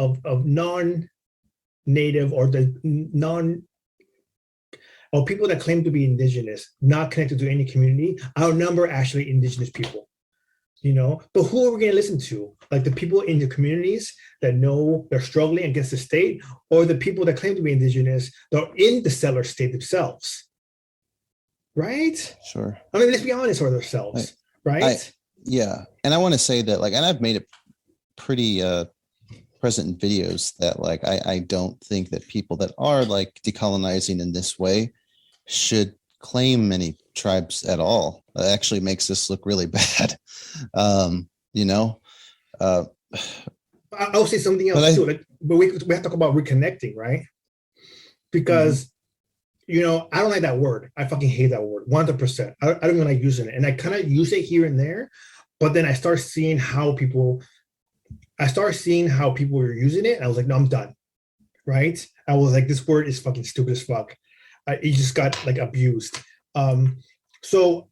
non-native or or people that claim to be indigenous, not connected to any community, outnumber actually indigenous people. But who are we going to listen to? Like the people in the communities that know they're struggling against the state, or the people that claim to be indigenous that are in the settler state themselves, right? Sure. I mean, let's be honest with ourselves, right? Yeah, and I want to say that, like, and I've made it pretty present in videos that, like, I don't think that people that are like decolonizing in this way should claim any tribes at all. It actually makes this look really bad. You know, I'll say something else too. But we have to talk about reconnecting, right? Because I don't like that word. I fucking hate that word, 100%. I don't even like using it, and I kind of use it here and there. But then I start seeing how people were using it, and I was like, no, I'm done. Right? I was like, this word is fucking stupid as fuck. It just got like abused. So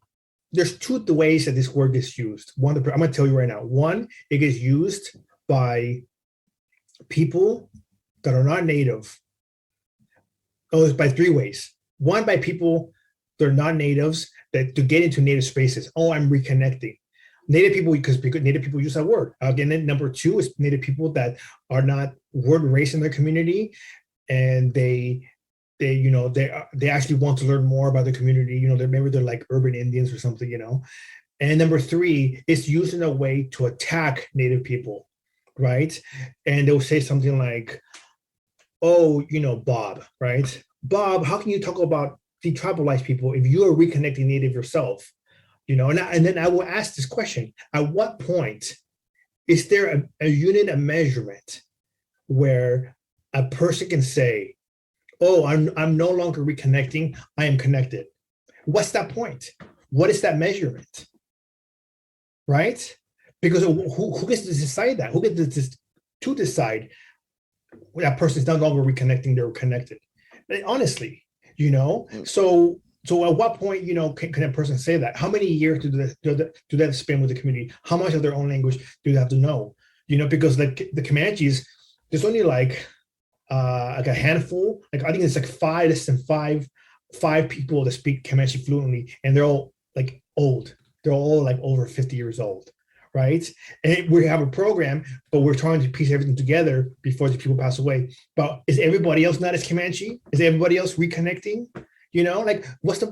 there's two ways that this word gets used. One, I'm gonna tell you right now. One, it gets used by people that are not native. Oh, it's by three ways. One, by people that are not natives that to get into native spaces. Oh, I'm reconnecting. Native people, because native people use that word. Again, then number two is native people that are not word race in their community, and they actually want to learn more about the community. Maybe they're like urban Indians or something. And number three, it's used in a way to attack native people, right? And they'll say something like, "Oh, Bob, right? Bob, how can you talk about detribalized people if you are reconnecting native yourself?" And then I will ask this question: at what point is there a unit of measurement where a person can say, "Oh, I'm no longer reconnecting, I am connected"? What's that point? What is that measurement? Right? Because who gets to decide that? Who gets to decide that person is no longer reconnecting, they're connected? Honestly, So at what point, can a person say that? How many years do they spend with the community? How much of their own language do they have to know? Because like the Comanches, there's only like a handful. Like I think it's like less than five people that speak Comanche fluently, and they're all like old. They're all like over 50 years old, right? And we have a program, but we're trying to piece everything together before the people pass away. But is everybody else not as Comanche? Is everybody else reconnecting? Like where's the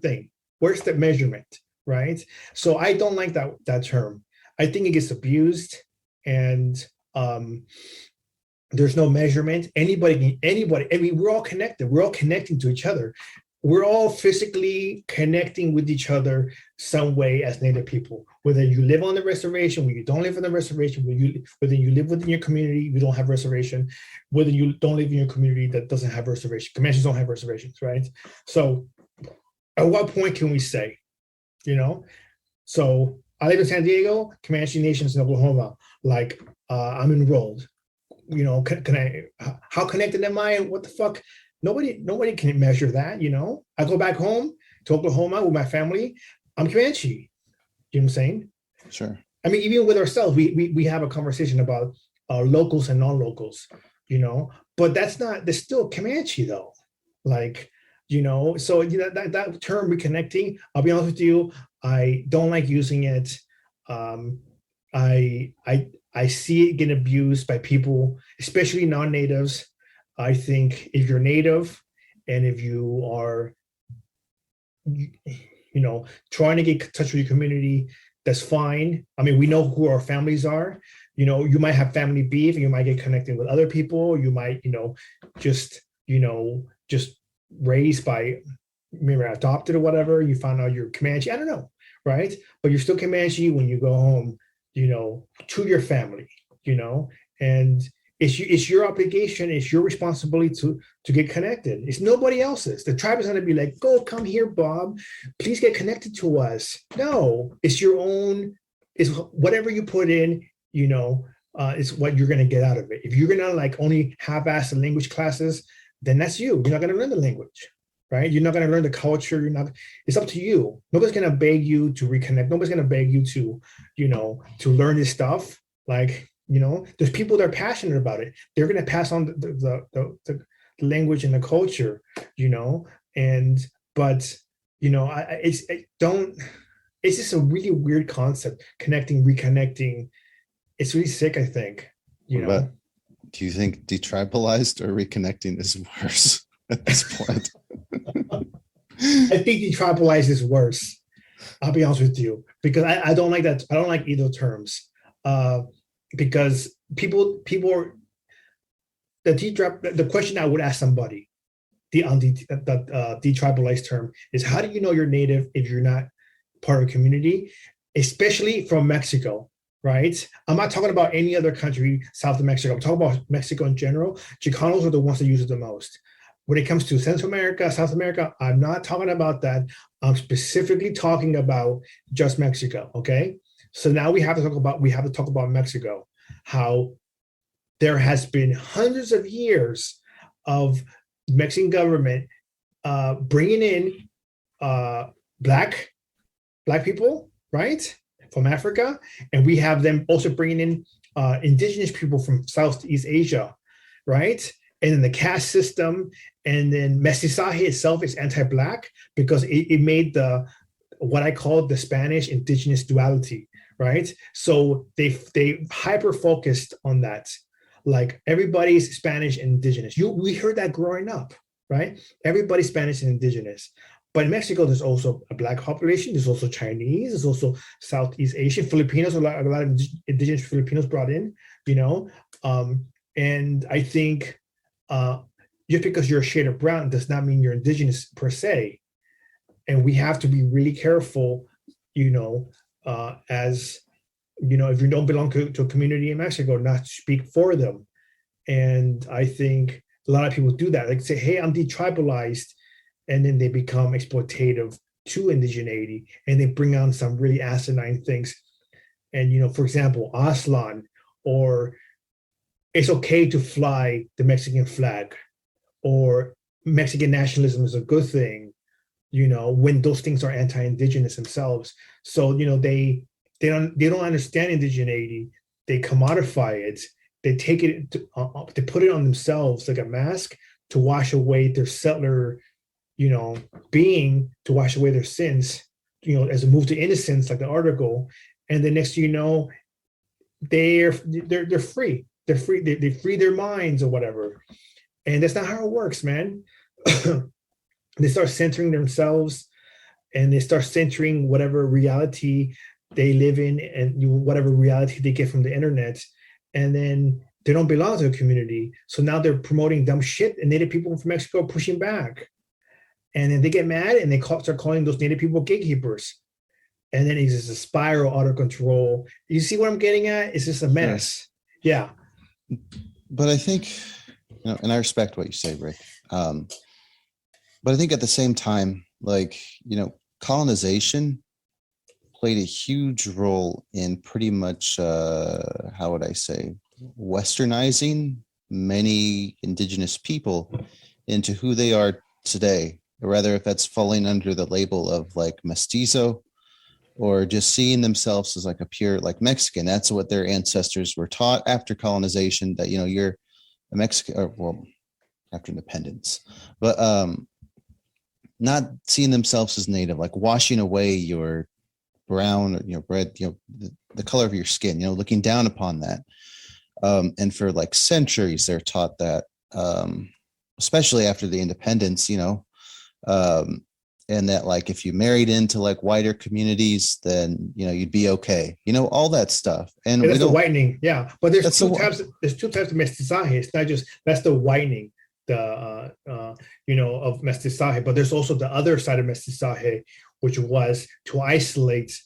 thing? Where's the measurement, right? So I don't like that term. I think it gets abused, and there's no measurement. Anybody. I mean, we're all connected. We're all connecting to each other. We're all physically connecting with each other some way as Native people. Whether you live on the reservation, whether you don't live on the reservation, whether you live within your community, you don't have reservation, whether you don't live in your community that doesn't have reservation. Comanches don't have reservations, right? So at what point can we say, So I live in San Diego, Comanche Nation's in Oklahoma. Like I'm enrolled. Can I? How connected am I? What the fuck? Nobody can measure that. I go back home to Oklahoma with my family. I'm Comanche. You know what I'm saying? Sure. I mean, even with ourselves, we have a conversation about locals and non-locals. But that's still Comanche though. Like, so that term reconnecting. I'll be honest with you. I don't like using it. I see it get abused by people, especially non-natives. I think if you're native and if you are, trying to get in touch with your community, that's fine. I mean, we know who our families are. You might have family beef, and you might get connected with other people. You might, just raised by, maybe adopted or whatever. You found out you're Comanche. I don't know, right? But you're still Comanche when you go home, to your family, and it's your obligation, it's your responsibility to get connected. It's nobody else's. The tribe is going to be like, "Go, come here, Bob. Please get connected to us." No, it's your own. It's whatever you put in. It's what you're going to get out of it. If you're going to like only half-ass the language classes, then that's you. You're not going to learn the language, right? You're not going to learn the culture. It's up to you. Nobody's going to beg you to reconnect. Nobody's going to beg you to, to learn this stuff. Like, there's people that are passionate about it. They're going to pass on the language and the culture, it's just a really weird concept, reconnecting. It's really sick, I think, But do you think detribalized or reconnecting is worse at this point? I think detribalized is worse. I'll be honest with you, because I don't like that. I don't like either terms. Because people are the question I would ask somebody, the detribalized term is, how do you know you're native if you're not part of a community, especially from Mexico, right? I'm not talking about any other country south of Mexico. I'm talking about Mexico in general. Chicanos are the ones that use it the most. When it comes to Central America, South America, I'm not talking about that. I'm specifically talking about just Mexico, okay? So now we have to talk about Mexico, how there has been hundreds of years of Mexican government bringing in black people, right, from Africa, and we have them also bringing in indigenous people from Southeast Asia, right? And then the caste system, and then mestizaje itself is anti-black because it made what I call the Spanish indigenous duality, right? So they hyper focused on that, like everybody's Spanish and indigenous. We heard that growing up, right? Everybody's Spanish and indigenous. But in Mexico, there's also a black population. There's also Chinese. There's also Southeast Asian, Filipinos. A lot of indigenous Filipinos brought in, and I think just because you're a shade of brown does not mean you're indigenous per se. And we have to be really careful, as if you don't belong to a community in Mexico, not to speak for them. And I think a lot of people do that, like say, hey, I'm detribalized, and then they become exploitative to indigeneity, and they bring on some really asinine things. And for example, Aslan, or it's okay to fly the Mexican flag, or Mexican nationalism is a good thing, when those things are anti-indigenous themselves. So they don't understand indigeneity. They commodify it. They take it they put it on themselves like a mask to wash away their settler being, to wash away their sins, as a move to innocence, like the article. And the next they're free. They're free. They free their minds or whatever. And that's not how it works, man. They start centering themselves, and they start centering whatever reality they live in and whatever reality they get from the internet. And then they don't belong to a community. So now they're promoting dumb shit, and Native people from Mexico are pushing back. And then they get mad, and they start calling those Native people gatekeepers. And then it's just a spiral out of control. You see what I'm getting at? It's just a mess. Yeah. But I think, and I respect what you say, Rick. But I think at the same time, colonization played a huge role in pretty much, how would I say, westernizing many indigenous people into who they are today, or rather if that's falling under the label of like mestizo, or just seeing themselves as like a pure like Mexican. That's what their ancestors were taught after colonization, that you're a Mexican, or well, after independence, but not seeing themselves as native, like washing away your brown, red, the color of your skin, looking down upon that. And for like centuries, they're taught that, especially after the independence, and that like if you married into like whiter communities, then you'd be okay, all that stuff. And that's the whitening, yeah. But there's two types of mestizaje. It's not just that's the whitening, of mestizaje, but there's also the other side of mestizaje, which was to isolate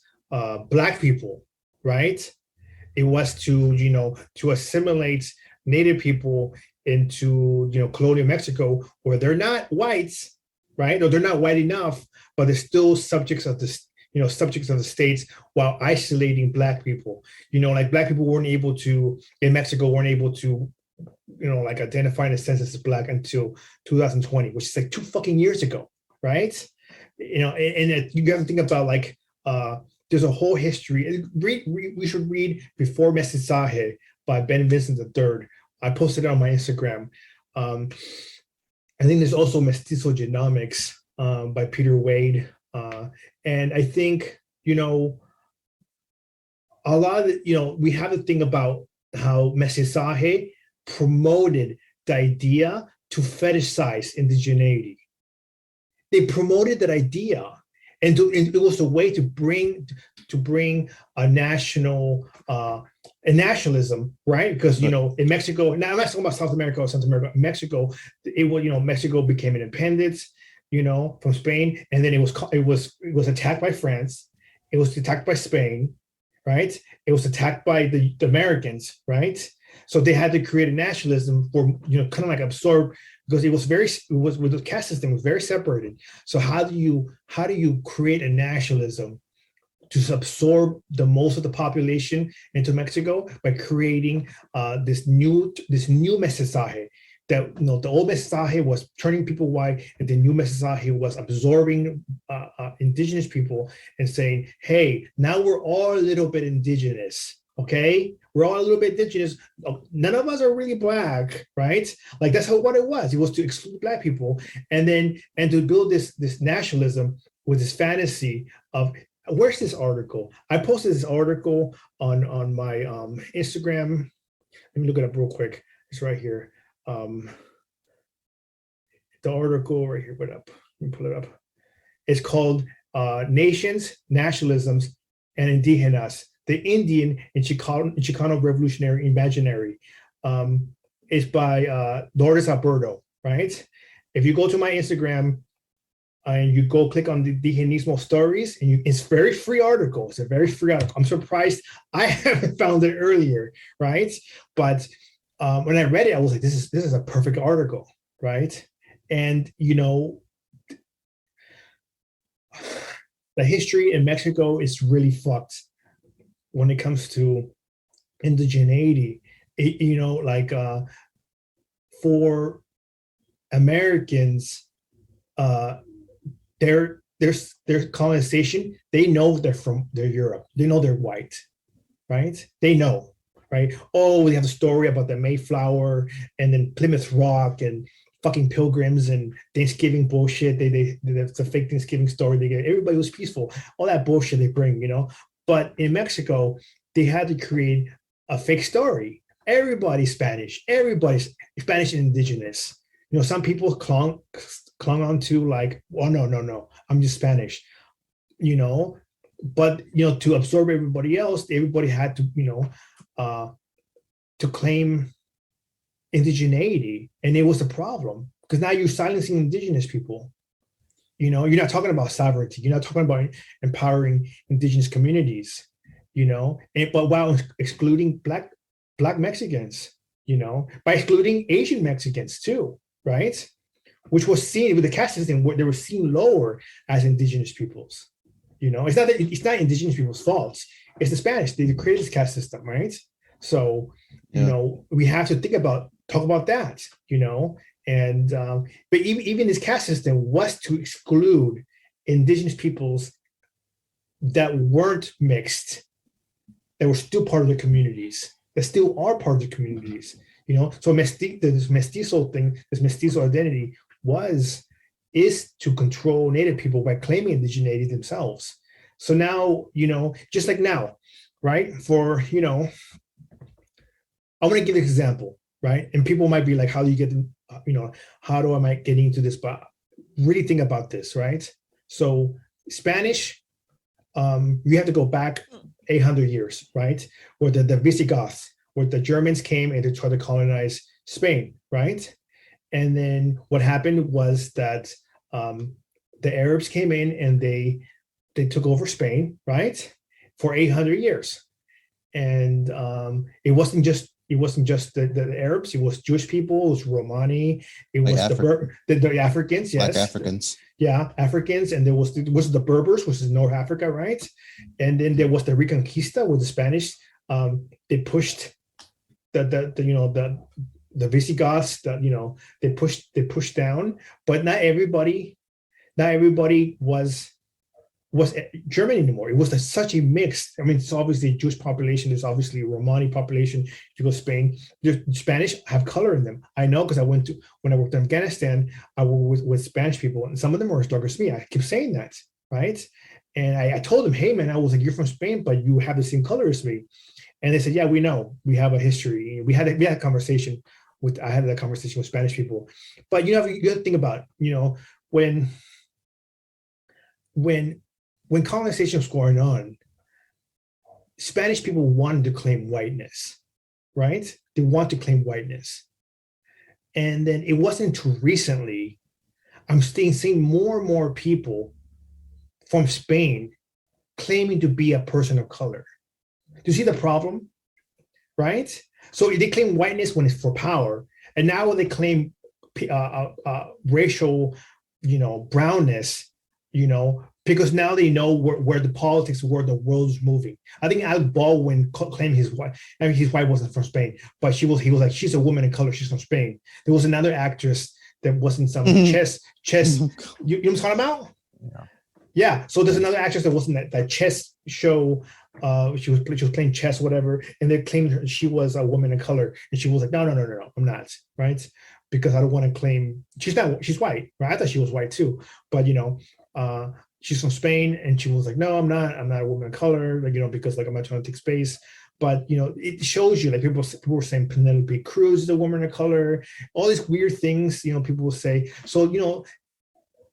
black people, right? It was to assimilate Native people into colonial Mexico, where they're not whites, right? Or they're not white enough, but they're still subjects of the subjects of the states, while isolating black people. Like black people in Mexico weren't able to like identify in a census as black until 2020, which is like 2 fucking years ago, right? And you have to think about like there's a whole history. We should read Before Mestizaje by Ben Vincent III. I posted it on my Instagram. I think there's also Mestizo Genomics by Peter Wade. And I think, a lot of we have to think about how mestizaje promoted the idea to fetishize indigeneity. They promoted that idea, and it was a way to bring a national and nationalism, right? Because in Mexico, now I'm not talking about South America or Central America. In Mexico, Mexico became an independence, from Spain, and then it was attacked by France, it was attacked by Spain, right? It was attacked by the Americans, right? So they had to create a nationalism for kind of like absorb, because it was with the caste system, it was very separated. So how do you create a nationalism to absorb the most of the population into Mexico by creating this new mestizaje? That the old mestizaje was turning people white, and the new mestizaje was absorbing indigenous people and saying, "Hey, now we're all a little bit indigenous. Okay, we're all a little bit indigenous. None of us are really black, right? Like that's what it was. It was to exclude black people, and to build this nationalism with this fantasy of." Where's this article? I posted this article on my Instagram. Let me look it up real quick. It's right here. The article right here. Let me pull it up. It's called "Nations, Nationalisms, and Indigenas: The Indian and Chicano Revolutionary Imaginary." It's by Lourdes Alberto. Right. If you go to my Instagram, and you go click on the Indigenismo stories, and it's a very free article. It's a very free article. I'm surprised I haven't found it earlier, right? But when I read it, I was like, this is a perfect article, right? And the history in Mexico is really fucked when it comes to indigeneity. For Americans, their colonization, they know they're Europe. They know they're white, right? They know, right? Oh, we have the story about the Mayflower and then Plymouth Rock and fucking pilgrims and Thanksgiving bullshit. It's a fake Thanksgiving story. Everybody was peaceful. All that bullshit they bring, But in Mexico, they had to create a fake story. Everybody's Spanish. Everybody's Spanish and indigenous. Some people clung on to like, oh no, I'm just Spanish, but to absorb everybody else, everybody had to claim indigeneity, and it was a problem because now you're silencing indigenous people. You're not talking about sovereignty, you're not talking about empowering indigenous communities, but while excluding black Mexicans, by excluding Asian Mexicans too, right? Which was seen with the caste system, where they were seen lower as indigenous peoples. It's not indigenous people's fault. It's the Spanish. They created this caste system, right? So, we have to talk about that, and but even this caste system was to exclude indigenous peoples that weren't mixed, that were still part of the communities, that still are part of the communities. So this Mestizo thing, this Mestizo identity is to control Native people by claiming indigeneity themselves. So now, just like now, right? For, I want to give an example, right? And people might be like, how do you get, how do I get into this? But really think about this, right? So Spanish, you have to go back 800 years, right? Where the Visigoths, where the Germans came and they tried to colonize Spain, right? And then what happened was that the Arabs came in and they took over Spain, right, for 800 years. And it wasn't just the Arabs. It was Jewish people. It was Romani. It was the Africans. Yes, Black Africans. Yeah, Africans, and there was the Berbers, which is North Africa, right? And then there was the Reconquista, with the Spanish. They pushed the Visigoths. They pushed down, but not everybody was German anymore. It was such a mix. I mean, it's obviously a Jewish population. There's obviously a Romani population. If you go to Spain, the Spanish have color in them. I know, because when I worked in Afghanistan, I worked with Spanish people, and some of them were as dark as me. I keep saying that, right? And I told them, hey man, I was like, you're from Spain, but you have the same color as me. And they said, yeah, we know. We have a history. We had a conversation I had that conversation with Spanish people. But you have to think about, when colonization was going on, Spanish people wanted to claim whiteness, right? They want to claim whiteness. And then it wasn't until recently, I'm seeing more and more people from Spain claiming to be a person of color. Do you see the problem? Right? So they claim whiteness when it's for power, and now when they claim racial, brownness, because now they know where the politics, where the world is moving. I think Alec Baldwin claimed his wife. I mean, his wife wasn't from Spain, but he was like, she's a woman of color. She's from Spain. There was another actress that wasn't some chess. You know what I'm talking about? Yeah. Yeah. So there's another actress that wasn't that chess show. She was playing chess, whatever, and they claimed she was a woman of color, and she was like, no, I'm not, right? Because I don't want to claim she's not. She's white, right? I thought she was white too, but she's from Spain, and she was like, no, I'm not a woman of color, because I'm not trying to take space. But it shows you, like, people were saying Penelope Cruz is a woman of color, all these weird things, people will say. So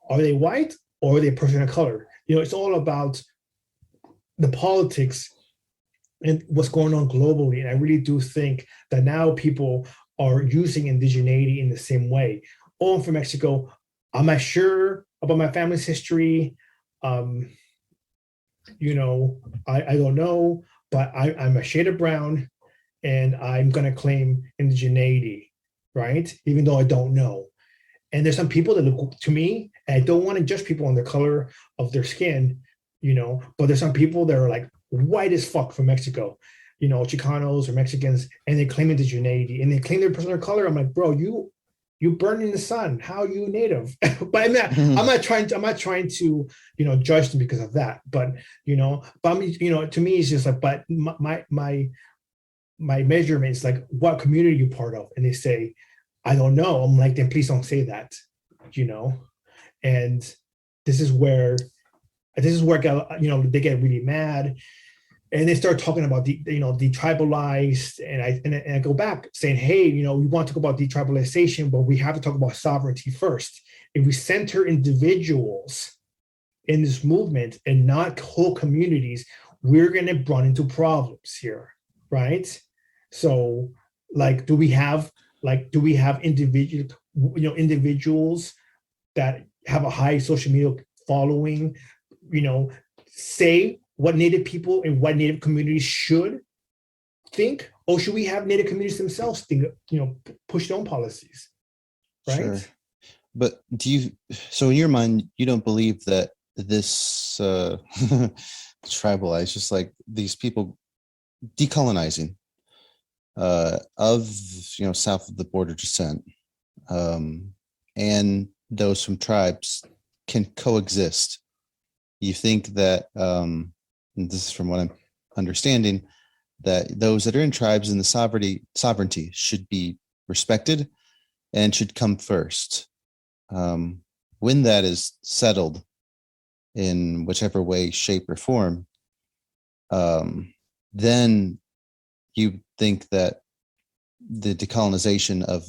are they white or are they a person of color? It's all about the politics and what's going on globally. And I really do think that now people are using indigeneity in the same way. Oh, I'm from Mexico. I'm not sure about my family's history. I don't know, but I'm a shade of brown, and I'm going to claim indigeneity, right? Even though I don't know. And there's some people that look to me, and I don't want to judge people on the color of their skin, but there's some people that are like white as fuck from Mexico, Chicanos or Mexicans, and they claim indigeneity and they claim their person of color. I'm like, bro, you burn in the sun. How are you native? But I'm not trying to, judge them because of that. But, to me, it's just like, but my measurement is like, what community are you part of? And they say, I don't know. I'm like, then please don't say that, and this is where they get really mad, and they start talking about detribalized, and I go back saying, hey, we want to talk about detribalization, but we have to talk about sovereignty first. If we center individuals in this movement and not whole communities, we're going to run into problems here, right? So, like, do we have individuals that have a high social media following, say what Native people and what Native communities should think, or should we have Native communities themselves think, push their own policies, right? Sure. But so in your mind, you don't believe that this tribalized, just like these people decolonizing of south of the border descent, and those from tribes can coexist? You think that, and this is from what I'm understanding, that those that are in tribes and the sovereignty should be respected and should come first. When that is settled in whichever way, shape, or form, then you think that the decolonization of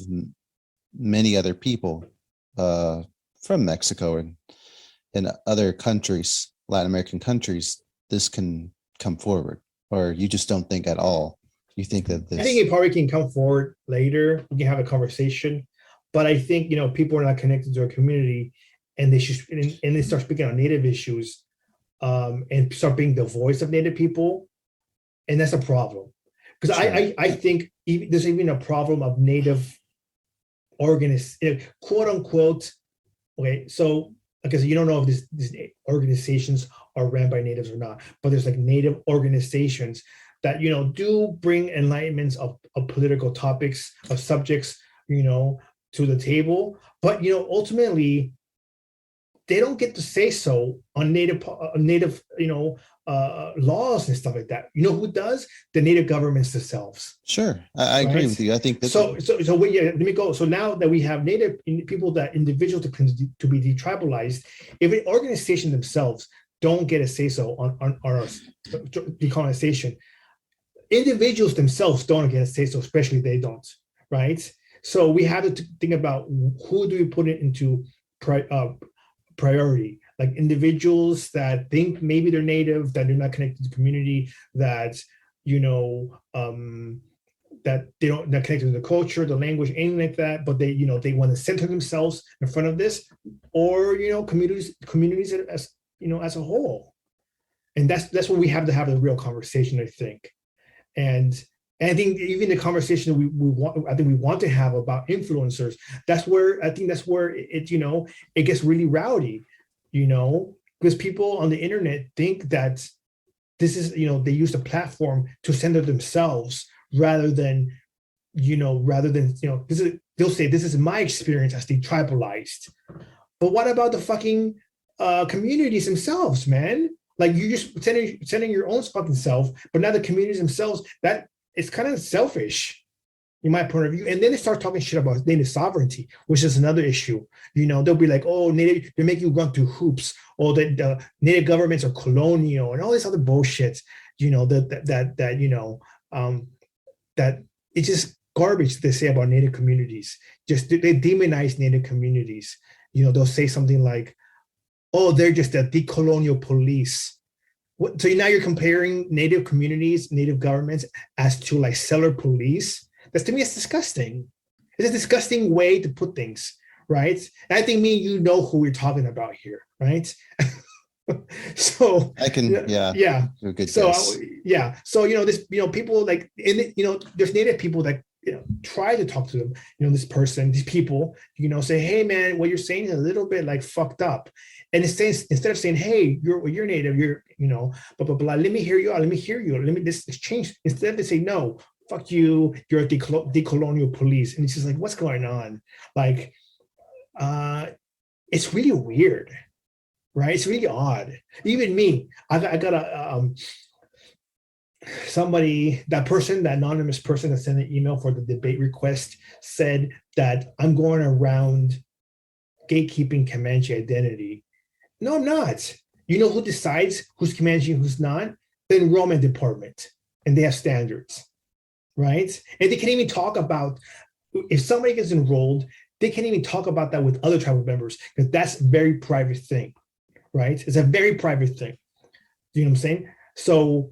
many other people from Mexico and other countries, Latin American countries, this can come forward? Or you just don't think at all? You think that this... I think it probably can come forward later. We can have a conversation. But I think, people are not connected to a community, and they should, and they start speaking on Native issues, and start being the voice of Native people. And that's a problem. Because sure. I think there's even a problem of Native quote unquote. Okay, so because you don't know if these organizations are ran by Natives or not, but there's like Native organizations that do bring enlightenments of political topics, of subjects, to the table, but ultimately they don't get to say so on Native laws and stuff like that. Who does? The Native governments themselves. Sure, I agree with you. I think that let me go. So now that we have Native people, that individuals to be detribalized, if an organization themselves don't get a say so on our decolonization, individuals themselves don't get a say so, especially they don't, right? So we have to think about who do we put it into priority, like individuals that think maybe they're native, that they're not connected to the community, that, that they don't, not connected to the culture, the language, anything like that, but they, they want to center themselves in front of this, or, communities as, as a whole. And that's what we have to have a real conversation, I think. And I think even the conversation we want to have about influencers, that's where it it gets really rowdy, because people on the internet think that this is, they use the platform to center themselves rather than they'll say, this is my experience as detribalized. But what about the fucking communities themselves, man? Like, you just sending your own fucking self, but now the communities themselves, that it's kind of selfish in my point of view. And then they start talking shit about native sovereignty, which is another issue. They'll be like, oh, native, they make you run through hoops, or that the native governments are colonial and all this other bullshit, that it's just garbage they say about native communities. Just they demonize native communities. They'll say something like, oh, they're just a decolonial police. So now you're comparing native communities, native governments as to like settler police. That's, to me, it's disgusting. It's a disgusting way to put things, right? And I think me and you know who we're talking about here, right? So I can, yeah. Do a good So guess. So this, people like there's native people that try to talk to them, this person, these people, say, hey man, what you're saying is a little bit like fucked up. And instead of saying, hey, you're native, you're blah blah blah, let me hear you out, let me this change. Instead they say, no, fuck you, you're a decolonial police. And it's just like, what's going on? Like, it's really weird, right? It's really odd. Even me, I got a somebody, that anonymous person that sent an email for the debate request, said that I'm going around gatekeeping Comanche identity. No, I'm not. You know who decides who's Comanche and who's not? The enrollment department, and they have standards, right? And they can't even talk about, if somebody gets enrolled, they can't even talk about that with other tribal members, because that's a very private thing, right? It's a very private thing. You know what I'm saying? So,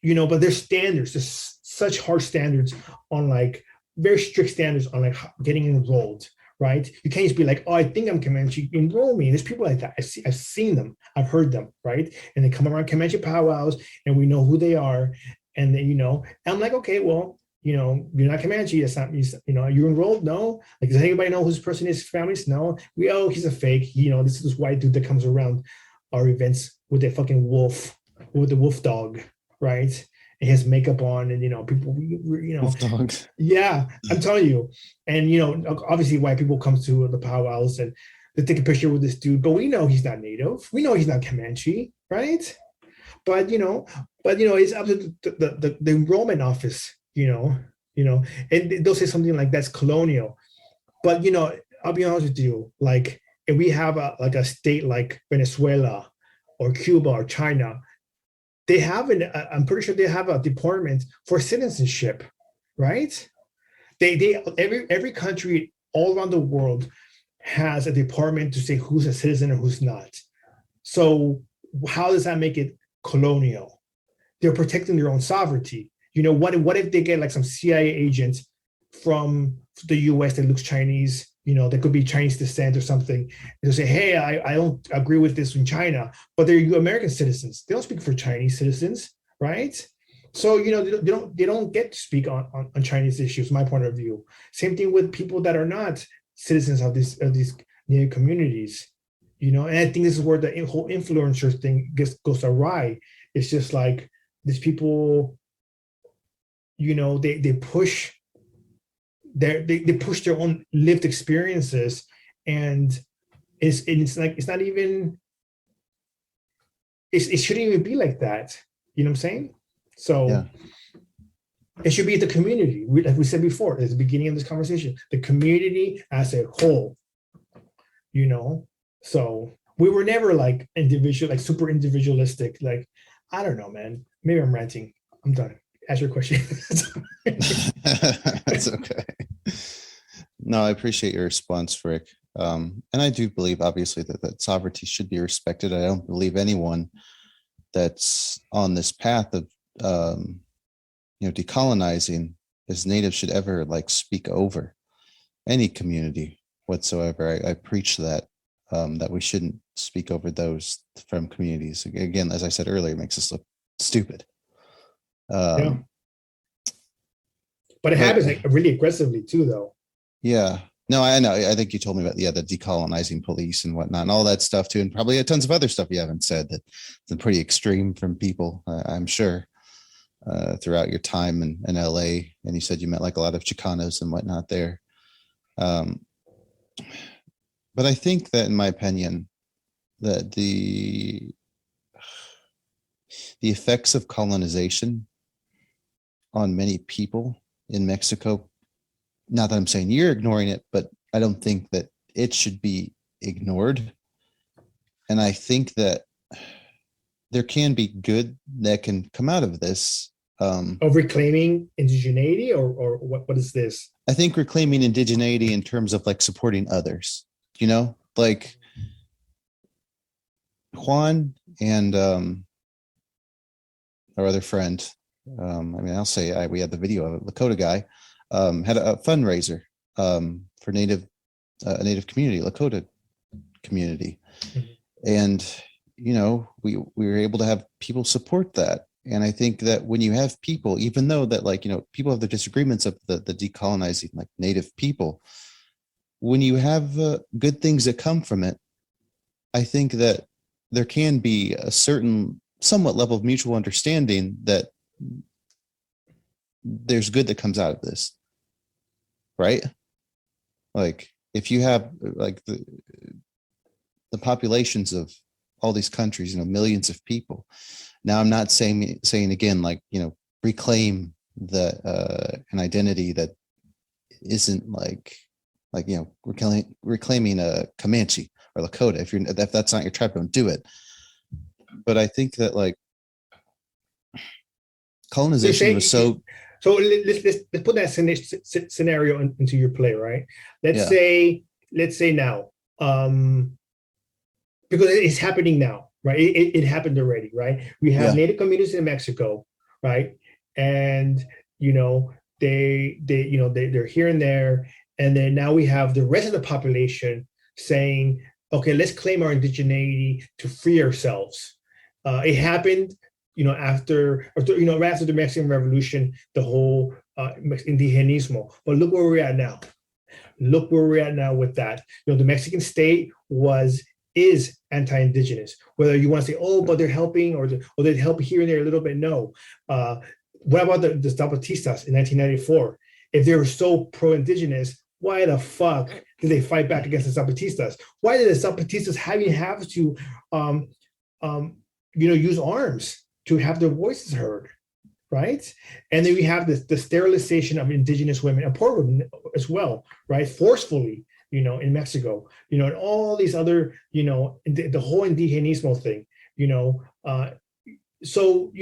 but there's standards, there's such harsh standards on, like, very strict standards on like getting enrolled, right? You can't just be like, oh, I think I'm Comanche, enroll me. There's people like that. I've seen them, I've heard them, right? And they come around Comanche powwows and we know who they are. And then, and I'm like, okay, well, you're not Comanche. That's not, you enrolled? No. Like, does anybody know who this person is? Families? No. He's a fake. This is this white dude that comes around our events with a fucking wolf, with the wolf dog, right? And he has makeup on, and people, Wolf dogs. Yeah, I'm telling you. And obviously white people come to the powwows and they take a picture with this dude, but we know he's not native. We know he's not Comanche, right? But it's up to the enrollment office, and they'll say something like that's colonial. But I'll be honest with you, like, if we have a state like Venezuela or Cuba or China, they have I'm pretty sure they have a department for citizenship, right? Every country all around the world has a department to say who's a citizen and who's not. So how does that make it colonial? They're protecting their own sovereignty. What if they get like some CIA agent from the US that looks Chinese, that could be Chinese descent or something. They'll say, hey, I don't agree with this in China, but they're American citizens. They don't speak for Chinese citizens, right? So, they don't get to speak on Chinese issues, my point of view. Same thing with people that are not citizens of these native communities, and I think this is where the whole influencer thing goes awry. It's just like these people, they push they push their own lived experiences, and it's like, it's not even, it shouldn't even be like that. You know what I'm saying? So yeah. It should be the community, like we said before at the beginning of this conversation, the community as a whole. So we were never like individual, like super individualistic. Like, I don't know, man. Maybe I'm ranting. I'm done. Ask your question. That's okay. No, I appreciate your response, Rick. And I do believe, obviously, that sovereignty should be respected. I don't believe anyone that's on this path of, decolonizing as natives should ever like speak over any community whatsoever. I preach that, that we shouldn't speak over those from communities. Again, as I said earlier, it makes us look stupid. Yeah. But it happens like really aggressively too, though. Yeah. No, I know. I think you told me about the decolonizing police and whatnot, and all that stuff too, and probably tons of other stuff you haven't said that's pretty extreme from people. I'm sure throughout your time in LA, and you said you met like a lot of Chicanos and whatnot there. But I think that, in my opinion, that the effects of colonization on many people in Mexico, not that I'm saying you're ignoring it, but I don't think that it should be ignored. And I think that there can be good that can come out of this. Of reclaiming indigeneity, or what is this? I think reclaiming indigeneity in terms of like supporting others, like Juan and our other friend. I'll say we had the video of it. Lakota guy had a fundraiser for a native community, Lakota community, and we were able to have people support that. And I think that when you have people, even though that people have their disagreements of the decolonizing like native people, when you have good things that come from it, I think that there can be a certain somewhat level of mutual understanding that there's good that comes out of this, right? Like if you have like the populations of all these countries, millions of people. Now, I'm not saying again, reclaim an identity that isn't like reclaiming a Comanche or Lakota. If that's not your tribe, don't do it. But I think that colonization was so. So let's put that scenario into your play, right? Let's say now, because it's happening now, right? It happened already, right? We have native communities in Mexico, right? And they're here and there, and then now we have the rest of the population saying, okay, let's claim our indigeneity to free ourselves. It happened, after the Mexican Revolution, the whole indigenismo. But look where we're at now. Look where we're at now with that. The Mexican state is anti-indigenous. Whether you want to say, oh, but they're helping, or they help here and there a little bit. No. What about the Zapatistas in 1994? If they were so pro-indigenous, why the fuck did they fight back against the Zapatistas? Why did the Zapatistas have to use arms to have their voices heard, right? And then we have the sterilization of indigenous women and poor women as well, right? Forcefully, in Mexico, and all these other, the whole indigenismo thing, so,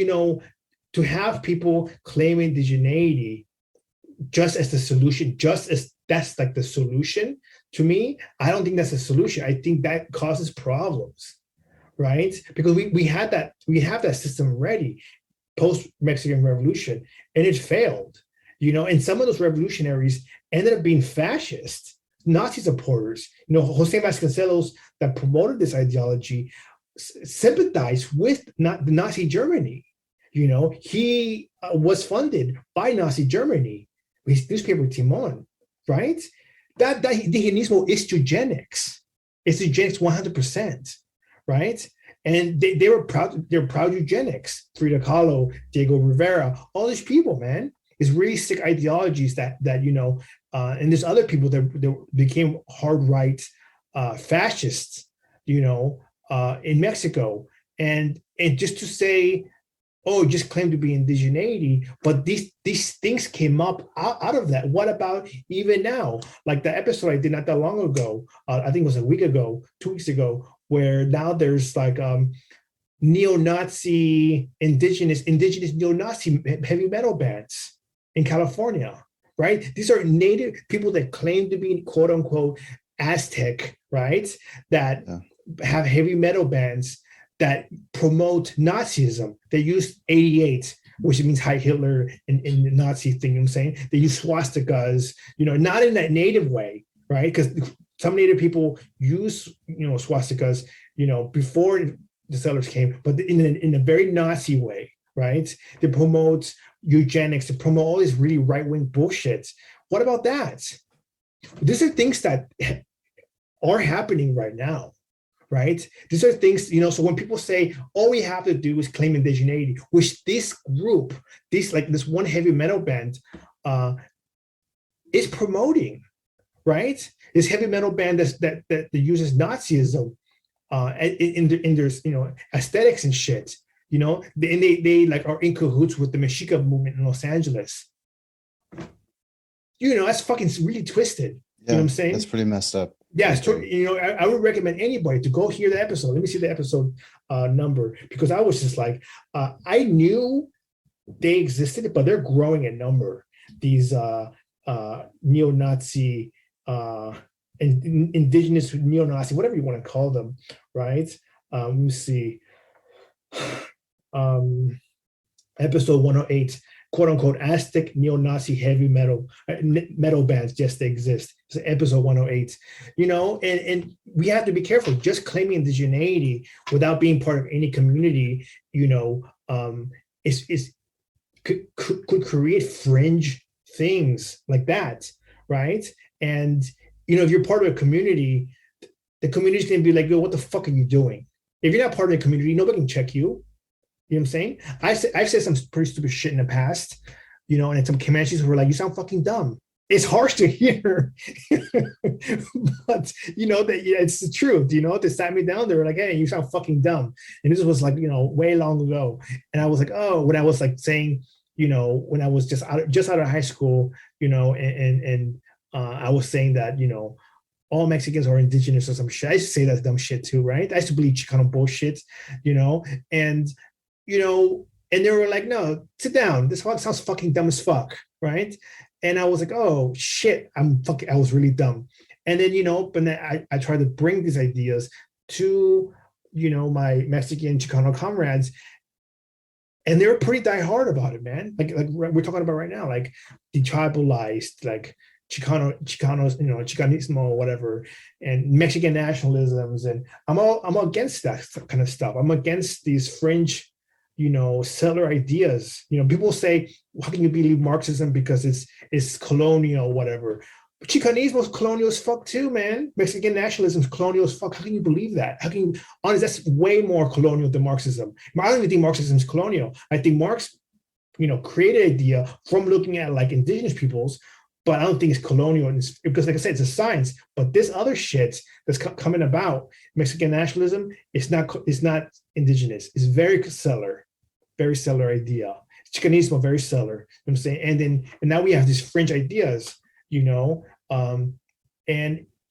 to have people claim indigeneity just as the solution, just as that's like the solution, to me, I don't think that's a solution. I think that causes problems, right? Because we have that system ready post Mexican Revolution, and it failed, and some of those revolutionaries ended up being fascist, Nazi supporters. Jose Vasconcelos, that promoted this ideology, sympathized with the Nazi Germany. He was funded by Nazi Germany, his newspaper Timon, right? That indigenismo is eugenics. It's eugenics 100%, right? And they were proud eugenics. Frida Kahlo, Diego Rivera, all these people, man, is really sick ideologies that and there's other people that became hard right fascists, in Mexico, and just to say, oh, just claim to be indigeneity, but these things came up out of that. What about even now? Like the episode I did not that long ago, I think it was a week ago, 2 weeks ago, where now there's like neo-Nazi, indigenous neo-Nazi heavy metal bands in California, right? These are native people that claim to be quote unquote Aztec, right? That Yeah. have heavy metal bands that promote Nazism. They use 88, which means Heil Hitler in the Nazi thing, you know what I'm saying? They use swastikas, not in that native way, right? Because some native people use, swastikas, before the settlers came, but in a very Nazi way, right? They promote eugenics, they promote all this really right-wing bullshit. What about that? These are things that are happening right now, right? These are things, so when people say all we have to do is claim indigeneity, which this group, this one heavy metal band is promoting, right? This heavy metal band that uses Nazism in their aesthetics and shit, and they like are in cahoots with the Mexica movement in Los Angeles. That's fucking really twisted. Yeah, you know what I'm saying? That's pretty messed up. Yeah, I would recommend anybody to go hear the episode. Let me see the episode number, because I was just like, I knew they existed, but they're growing in number. These neo-Nazi, indigenous neo-Nazi, whatever you want to call them, right? Let me see. Episode 108. "Quote unquote Aztec neo-Nazi heavy metal bands." Yes, they exist. It's episode 108. And we have to be careful. Just claiming indigeneity without being part of any community, could create fringe things like that, right? And if you're part of a community, the community's gonna be like, "Yo, what the fuck are you doing?" If you're not part of the community, nobody can check you. You know what I'm saying? I've said some pretty stupid shit in the past, and some Comanches who were like, "You sound fucking dumb." It's harsh to hear, but it's the truth. They sat me down. They were like, "Hey, you sound fucking dumb." And this was like, way long ago. And I was like, "Oh," when I was like saying, when I was just out of high school, and I was saying that, all Mexicans are indigenous or some shit. I used to say that dumb shit too, right? I used to believe Chicano bullshit, and and they were like, "No, sit down. This sounds fucking dumb as fuck," right? And I was like, "Oh shit, I was really dumb." And then, but then I tried to bring these ideas to, my Mexican Chicano comrades, and they were pretty diehard about it, man. Like we're talking about right now, like detribalized, like Chicanos, Chicanismo, whatever, and Mexican nationalisms, and I'm against that kind of stuff. I'm against these fringe, settler ideas. People say, "How can you believe Marxism because it's colonial, whatever?" But Chicanismo is colonial as fuck too, man. Mexican nationalism is colonial as fuck. How can you believe that? How can you? Honestly, that's way more colonial than Marxism. I don't even think Marxism is colonial. I think Marx, created an idea from looking at like indigenous peoples. But I don't think it's colonial, because, like I said, it's a science. But this other shit that's coming about, Mexican nationalism, it's not indigenous. It's very settler idea. Chicanismo, very settler. You know what I'm saying? And now we have these fringe ideas, and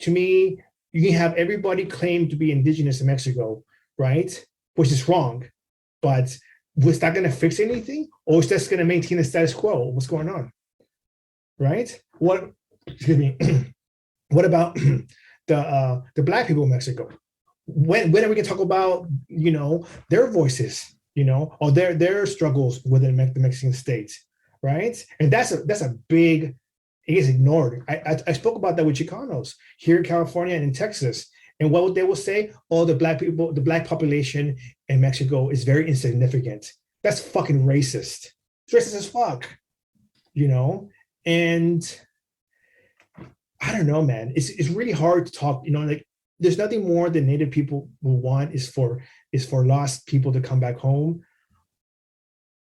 to me, you can have everybody claim to be indigenous in Mexico, right? Which is wrong. But was that going to fix anything, or is that going to maintain the status quo? What's going on? Right? Excuse me. What about the Black people in Mexico? When are we gonna talk about their voices, or their struggles within the Mexican states, right? And that's a big, it gets ignored. I spoke about that with Chicanos here in California and in Texas, and what they will say, "Oh, the Black population in Mexico is very insignificant." That's fucking racist. It's racist as fuck, And I don't know, man. It's really hard to talk. Like there's nothing more than Native people will want is for lost people to come back home.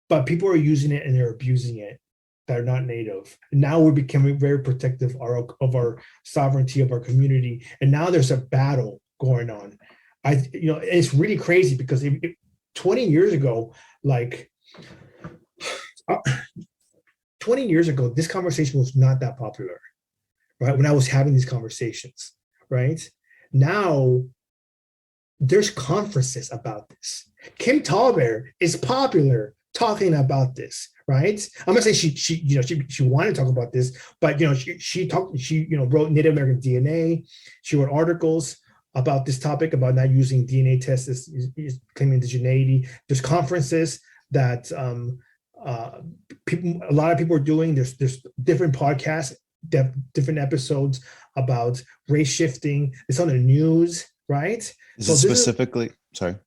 But people are using it and they're abusing it. That are not Native. And now we're becoming very protective of our sovereignty of our community. And now there's a battle going on. It's really crazy because 20 years ago, like. 20 years ago, this conversation was not that popular, right? When I was having these conversations, right? Now, there's conferences about this. Kim Tallbear is popular talking about this, right? I'm gonna say she wanted to talk about this, but she wrote Native American DNA. She wrote articles about this topic, about not using DNA tests as claiming indigeneity. There's conferences that a lot of people are doing. There's different podcasts, different episodes about race shifting. It's on the news, right? Is it specifically, sorry.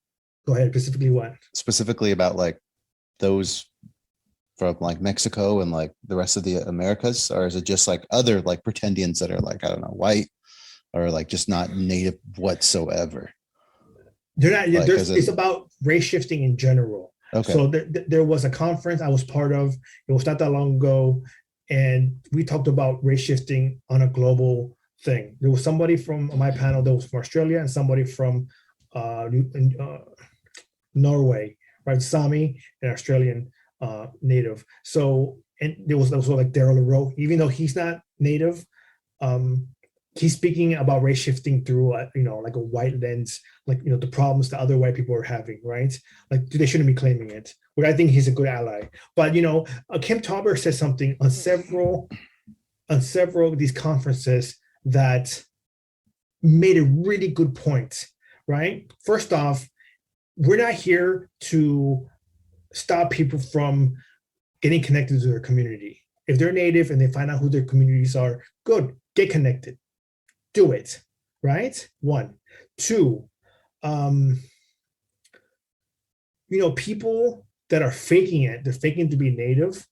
Go ahead, specifically what? Specifically about like those from like Mexico and like the rest of the Americas, or is it just like other like pretendians that are like, I don't know, white or like just not native whatsoever? They're not. Like, it's about race shifting in general. Okay. So there was a conference I was part of. It was not that long ago, and we talked about race shifting on a global thing. There was somebody from my panel that was from Australia and somebody from Norway, right? Sami, an Australian native. So, and there was also like Daryl LaRoe, even though he's not native, he's speaking about race shifting through like a white lens, like the problems that other white people are having, right? Like they shouldn't be claiming it. But I think he's a good ally. But Kim Tauber said something on several of these conferences that made a really good point, right? First off, we're not here to stop people from getting connected to their community. If they're native and they find out who their communities are, good, get connected. Do it, right? One. Two, people that are faking it, they're faking to be native,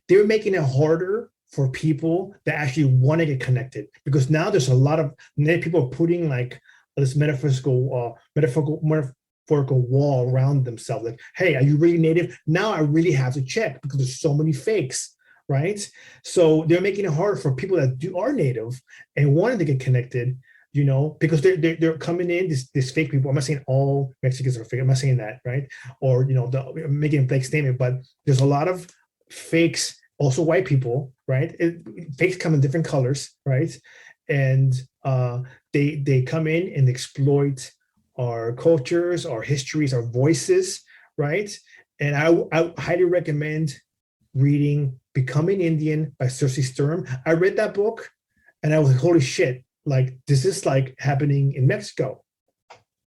they're making it harder for people that actually want to get connected, because now there's a lot of native people are putting like this metaphorical wall around themselves. Like, hey, are you really native? Now I really have to check because there's so many fakes, right? So they're making it hard for people that are native and wanting to get connected, because they're coming in, this fake people. I'm not saying all Mexicans are fake. I'm not saying that, right? Or making a fake statement, but there's a lot of fakes, also white people, right? Fakes come in different colors, right? And they come in and exploit our cultures, our histories, our voices, right? And I highly recommend reading Becoming Indian by Cersei Sturm. I read that book and I was like, holy shit, like this is like happening in Mexico,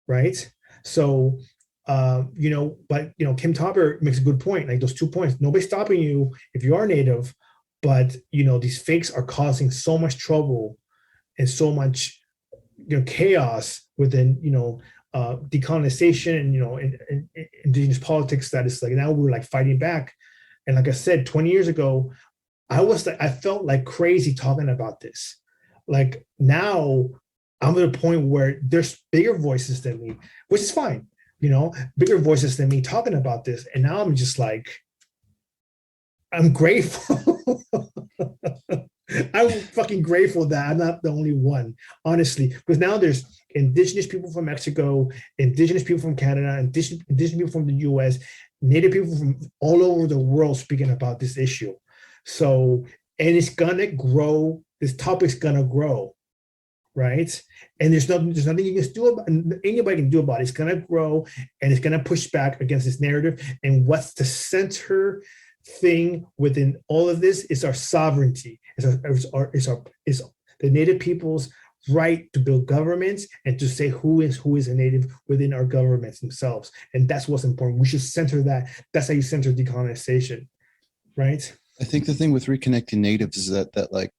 right? So, but Kim Tauber makes a good point, like those 2 points. Nobody's stopping you if you are native, but these fakes are causing so much trouble and so much chaos within decolonization and indigenous politics, that is like now we're like fighting back. And like I said, 20 years ago, I felt like crazy talking about this. Like now I'm at a point where there's bigger voices than me, which is fine, bigger voices than me talking about this. And now I'm just like, I'm grateful. I'm fucking grateful that I'm not the only one, honestly, because now there's indigenous people from Mexico, indigenous people from Canada, indigenous people from the US, native people from all over the world speaking about this issue. So, and it's gonna grow. This topic's gonna grow, right? And there's nothing you can do about, anybody can do about it. It's gonna grow, and it's gonna push back against this narrative. And what's the center thing within all of this is our sovereignty. Is the native people's right to build governments and to say who is a native within our governments themselves. And that's what's important. We should center that. That's how you center decolonization, right? I think the thing with Reconnecting Natives is that like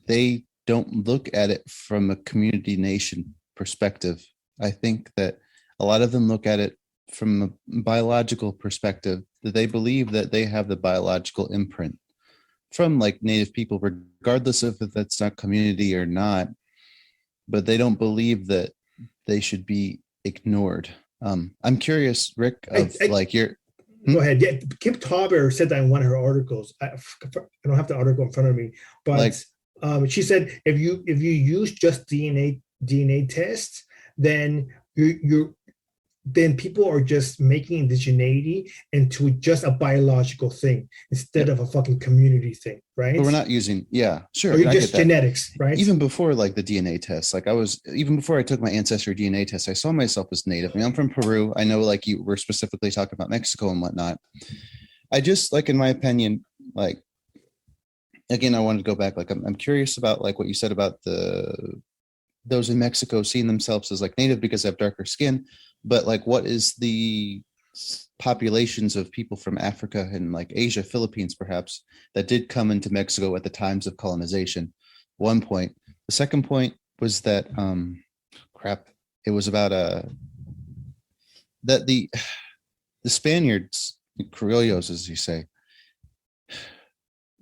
they don't look at it from a community nation perspective. I think that a lot of them look at it from a biological perspective, that they believe that they have the biological imprint from like native people, regardless of if that's not community or not, but they don't believe that they should be ignored. I'm curious, Rick, Go ahead. Yeah, Kim Tauber said that in one of her articles. I don't have the article in front of me, but she said if you use just DNA tests, then then people are just making indigeneity into just a biological thing instead of a fucking community thing, right? But we're not using, sure. Or you're just genetics, right? Even before like the DNA test, even before I took my ancestry DNA test, I saw myself as native. I mean, I'm from Peru. I know like you were specifically talking about Mexico and whatnot. I just like, in my opinion, like, again, I wanted to go back. Like, I'm curious about like what you said about those in Mexico seeing themselves as like native because they have darker skin, but like, what is the populations of people from Africa and like Asia, Philippines, perhaps, that did come into Mexico at the times of colonization? One point. The second point was that it was about that the Spaniards, Criollos, as you say,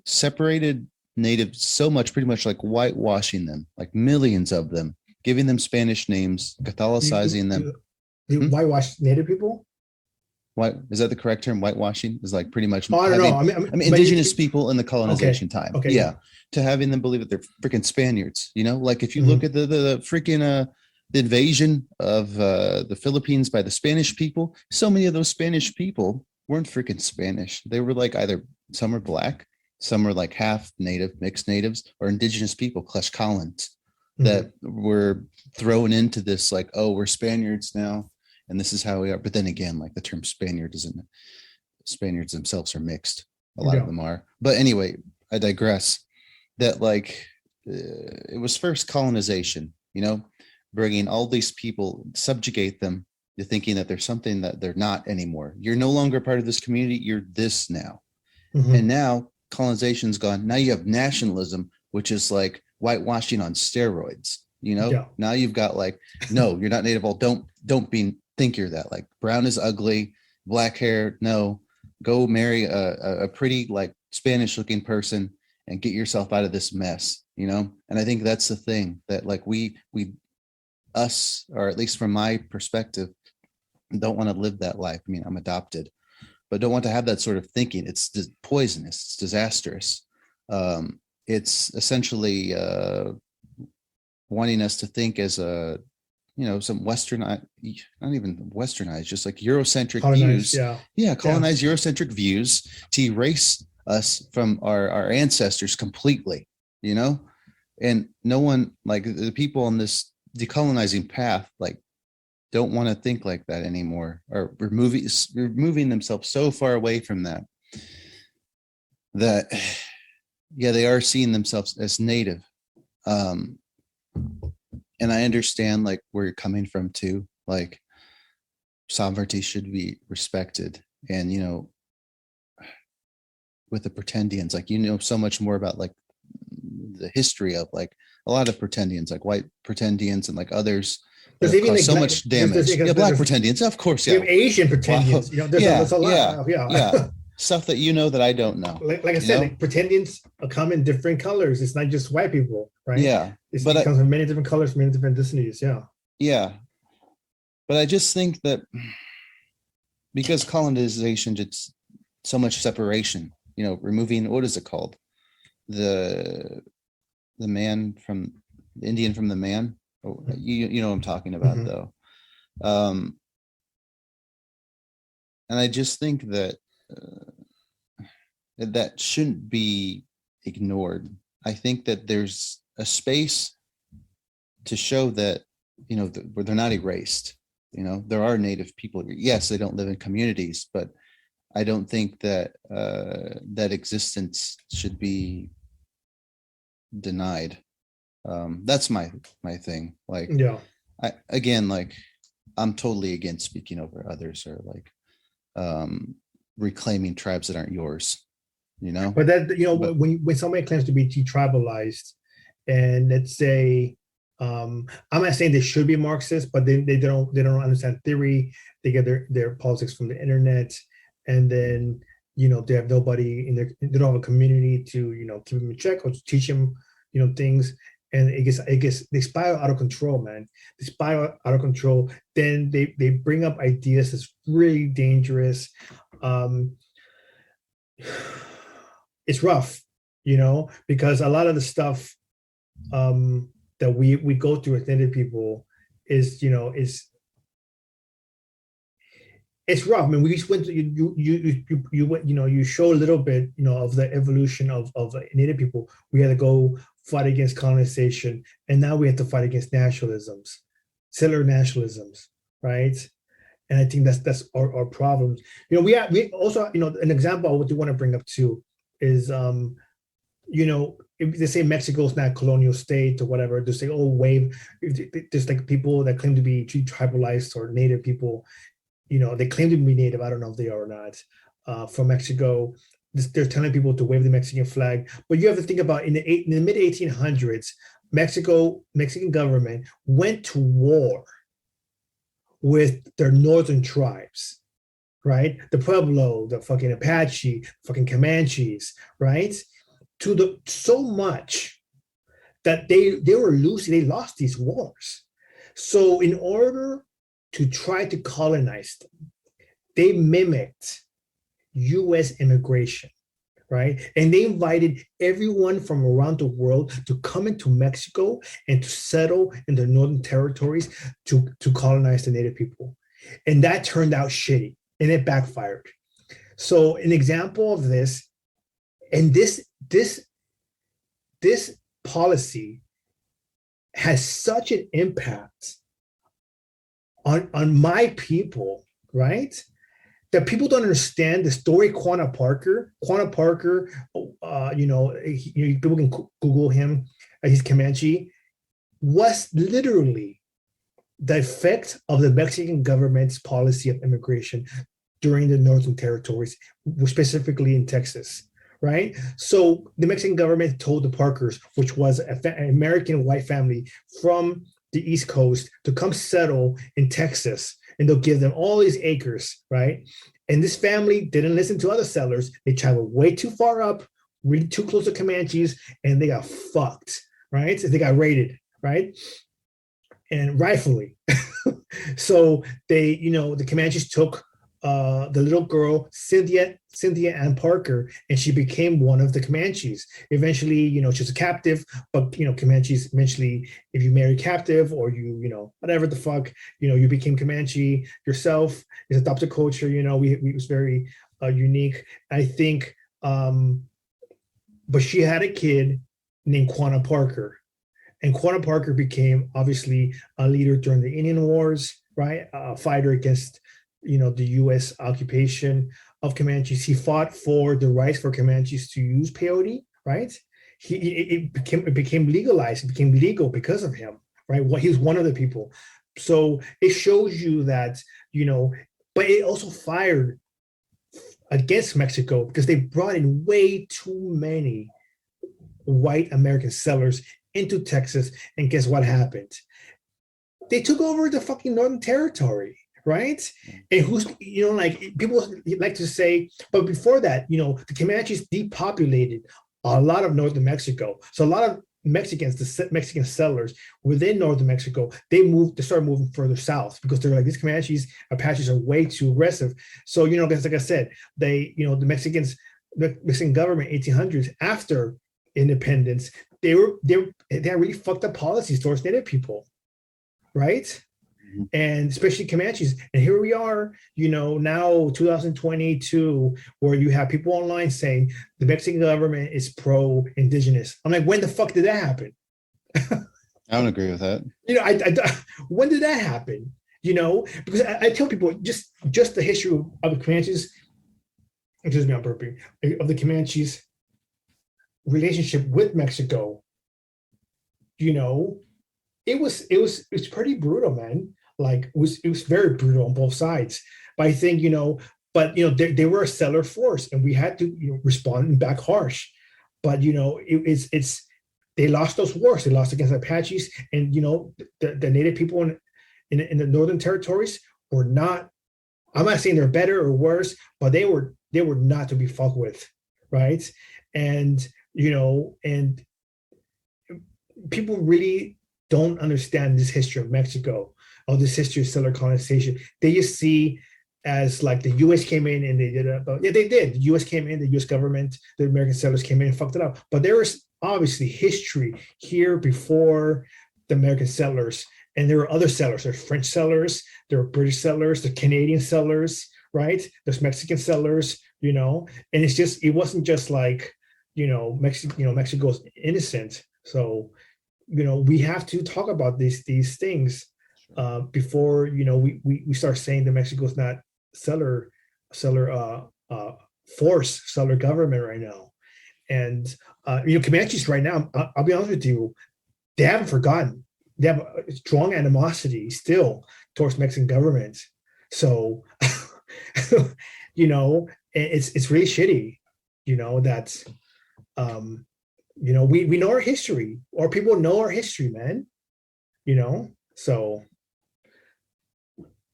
separated natives so much, pretty much like whitewashing them, like millions of them, giving them Spanish names, Catholicizing them. You whitewash native people? What is that the correct term? Whitewashing is like pretty much. Oh, I don't know. I mean, indigenous people in the colonization okay, time. okay, Yeah, to having them believe that they're freaking Spaniards. You know, like if you look at the freaking the invasion of the Philippines by the Spanish people, so many of those Spanish people weren't freaking Spanish. They were like either some were black, some were like half native, mixed natives, or indigenous people, Tlaxcalans, that were thrown into this like, oh, we're Spaniards now, and this is how we are. But then again, like the term Spaniard isn't. Spaniards themselves are mixed. A lot of them are. But anyway, I digress. That like it was first colonization, you know, bringing all these people, subjugate them to thinking that there's something that they're not anymore. You're no longer part of this community. You're this now. And now colonization's gone. Now you have nationalism, which is like whitewashing on steroids. You know, now you've got like, no, you're not native. Don't think you're that. Like brown is ugly, black hair. No, go marry a pretty like Spanish looking person and get yourself out of this mess. You know, and I think that's the thing that like us, or at least from my perspective, don't want to live that life. I mean, I'm adopted, but don't want to have that sort of thinking. It's poisonous. It's disastrous. It's essentially wanting us to think as a, you know, some not even westernized, just like Eurocentric views. Colonized Eurocentric views to erase us from our ancestors completely, you know? And no one, like the people on this decolonizing path, like don't want to think like that anymore, or removing themselves so far away from that they are seeing themselves as native. And I understand like where you're coming from too, like sovereignty should be respected. And, you know, with the pretendians, like, you know, so much more about like the history of like a lot of pretendians, like white pretendians and like others. There's even so much damage. Black pretendians, of course. Yeah, Asian pretendians. You know, there's a lot. Stuff that you know that I don't know. Like I said, like, pretendians come in different colors. It's not just white people, right? Yeah, it comes in many different colors, many different ethnicities. Yeah. But I just think that because colonization did so much separation, you know, removing, what is it called? The man from the Indian from the man. Oh, you know what I'm talking about though. And I just think that that shouldn't be ignored. I think that there's a space to show that, you know, where they're not erased. You know, there are native people. Yes, they don't live in communities, but I don't think that that existence should be denied. That's my thing. Like, I'm totally against speaking over others, or like reclaiming tribes that aren't yours, you know. But that, you know, when somebody claims to be detribalized, and let's say, I'm not saying they should be Marxist, but they don't understand theory. They get their politics from the internet, and then, you know, they have nobody they don't have a community to, you know, keep them in check or to teach them, you know, things. And they spiral out of control, man. They spiral out of control. Then they bring up ideas that's really dangerous. It's rough, you know, because a lot of the stuff that we go through as native people is, you know, it's rough. I mean, we just went to you went, you know, you show a little bit, you know, of the evolution of native people. We had to go fight against colonization, and now we have to fight against nationalisms, settler nationalisms, right? And I think that's our problem. We also, an example I would want to bring up too is, if they say Mexico's not a colonial state or whatever, they say, oh, there's like people that claim to be tribalized or native people, they claim to be native. I don't know if they are or not, from Mexico. They're telling people to wave the Mexican flag. But you have to think about in the mid 1800s, Mexican government went to war with their northern tribes, right? The Pueblo, the fucking Apache, fucking Comanches, right? So much that they were losing, they lost these wars. So in order to try to colonize them, they mimicked US immigration, right? And they invited everyone from around the world to come into Mexico and to settle in the northern territories to colonize the native people. And that turned out shitty and it backfired. So an example of this, and this policy has such an impact on my people, right? That people don't understand the story. Quanah Parker, people can Google him. He's Comanche. Was literally the effect of the Mexican government's policy of immigration during the Northern Territories, specifically in Texas, right? So the Mexican government told the Parkers, which was an American white family from the East Coast, to come settle in Texas, and they'll give them all these acres, right? And this family didn't listen to other settlers. They traveled way too far up, really too close to Comanches, and they got fucked, right? They got raided, right? And rightfully. So they, the Comanches took the little girl, Cynthia Ann Parker, and she became one of the Comanches. Eventually, she was a captive, but, Comanches eventually, if you marry captive or whatever the fuck, you became Comanche yourself. It's adopted culture, it was very unique. I think, but she had a kid named Quanah Parker. And Quanah Parker became, obviously, a leader during the Indian Wars, right? A fighter against the U.S. occupation of Comanches. He fought for the rights for Comanches to use peyote, right? It became legalized. It became legal because of him, right? He was one of the people. So it shows you that, but it also fired against Mexico because they brought in way too many white American settlers into Texas. And guess what happened? They took over the fucking Northern Territory. Right? And who's, people like to say, but before that, the Comanches depopulated a lot of northern Mexico. So a lot of Mexicans, the Mexican settlers within northern Mexico, they started moving further south because they're like, these Comanches, Apaches are way too aggressive. So, like I said, the Mexican government, 1800s, after independence, they had really fucked up policies towards Native people, right? And especially Comanches. And here we are, now 2022, where you have people online saying the Mexican government is pro-Indigenous. I'm like, when the fuck did that happen? I don't agree with that. When did that happen? Because I tell people just the history of the Comanches, excuse me, I'm burping, of the Comanches relationship with Mexico, it was pretty brutal, man. Like it was very brutal on both sides. But I think, they were a settler force and we had to respond back harsh. But it's they lost those wars. They lost against Apaches, and the Native people in the Northern Territories were not. I'm not saying they're better or worse, but they were not to be fucked with, right? And and people really don't understand this history of Mexico, or this history of settler colonization. They just see as like the U.S. came in and they did it. But yeah, they did. The U.S. came in, the U.S. government, the American settlers came in and fucked it up. But there was obviously history here before the American settlers. And there were other settlers. There's French settlers, there were British settlers, the Canadian settlers, right? There's Mexican settlers, and it wasn't just like, Mexico's innocent. So, we have to talk about these things. before we start saying that Mexico's not seller force, seller government right now. And Comanches right now, I'll be honest with you, they haven't forgotten. They have a strong animosity still towards Mexican government. So, it's really shitty, that, we know our history, or people know our history, man. So,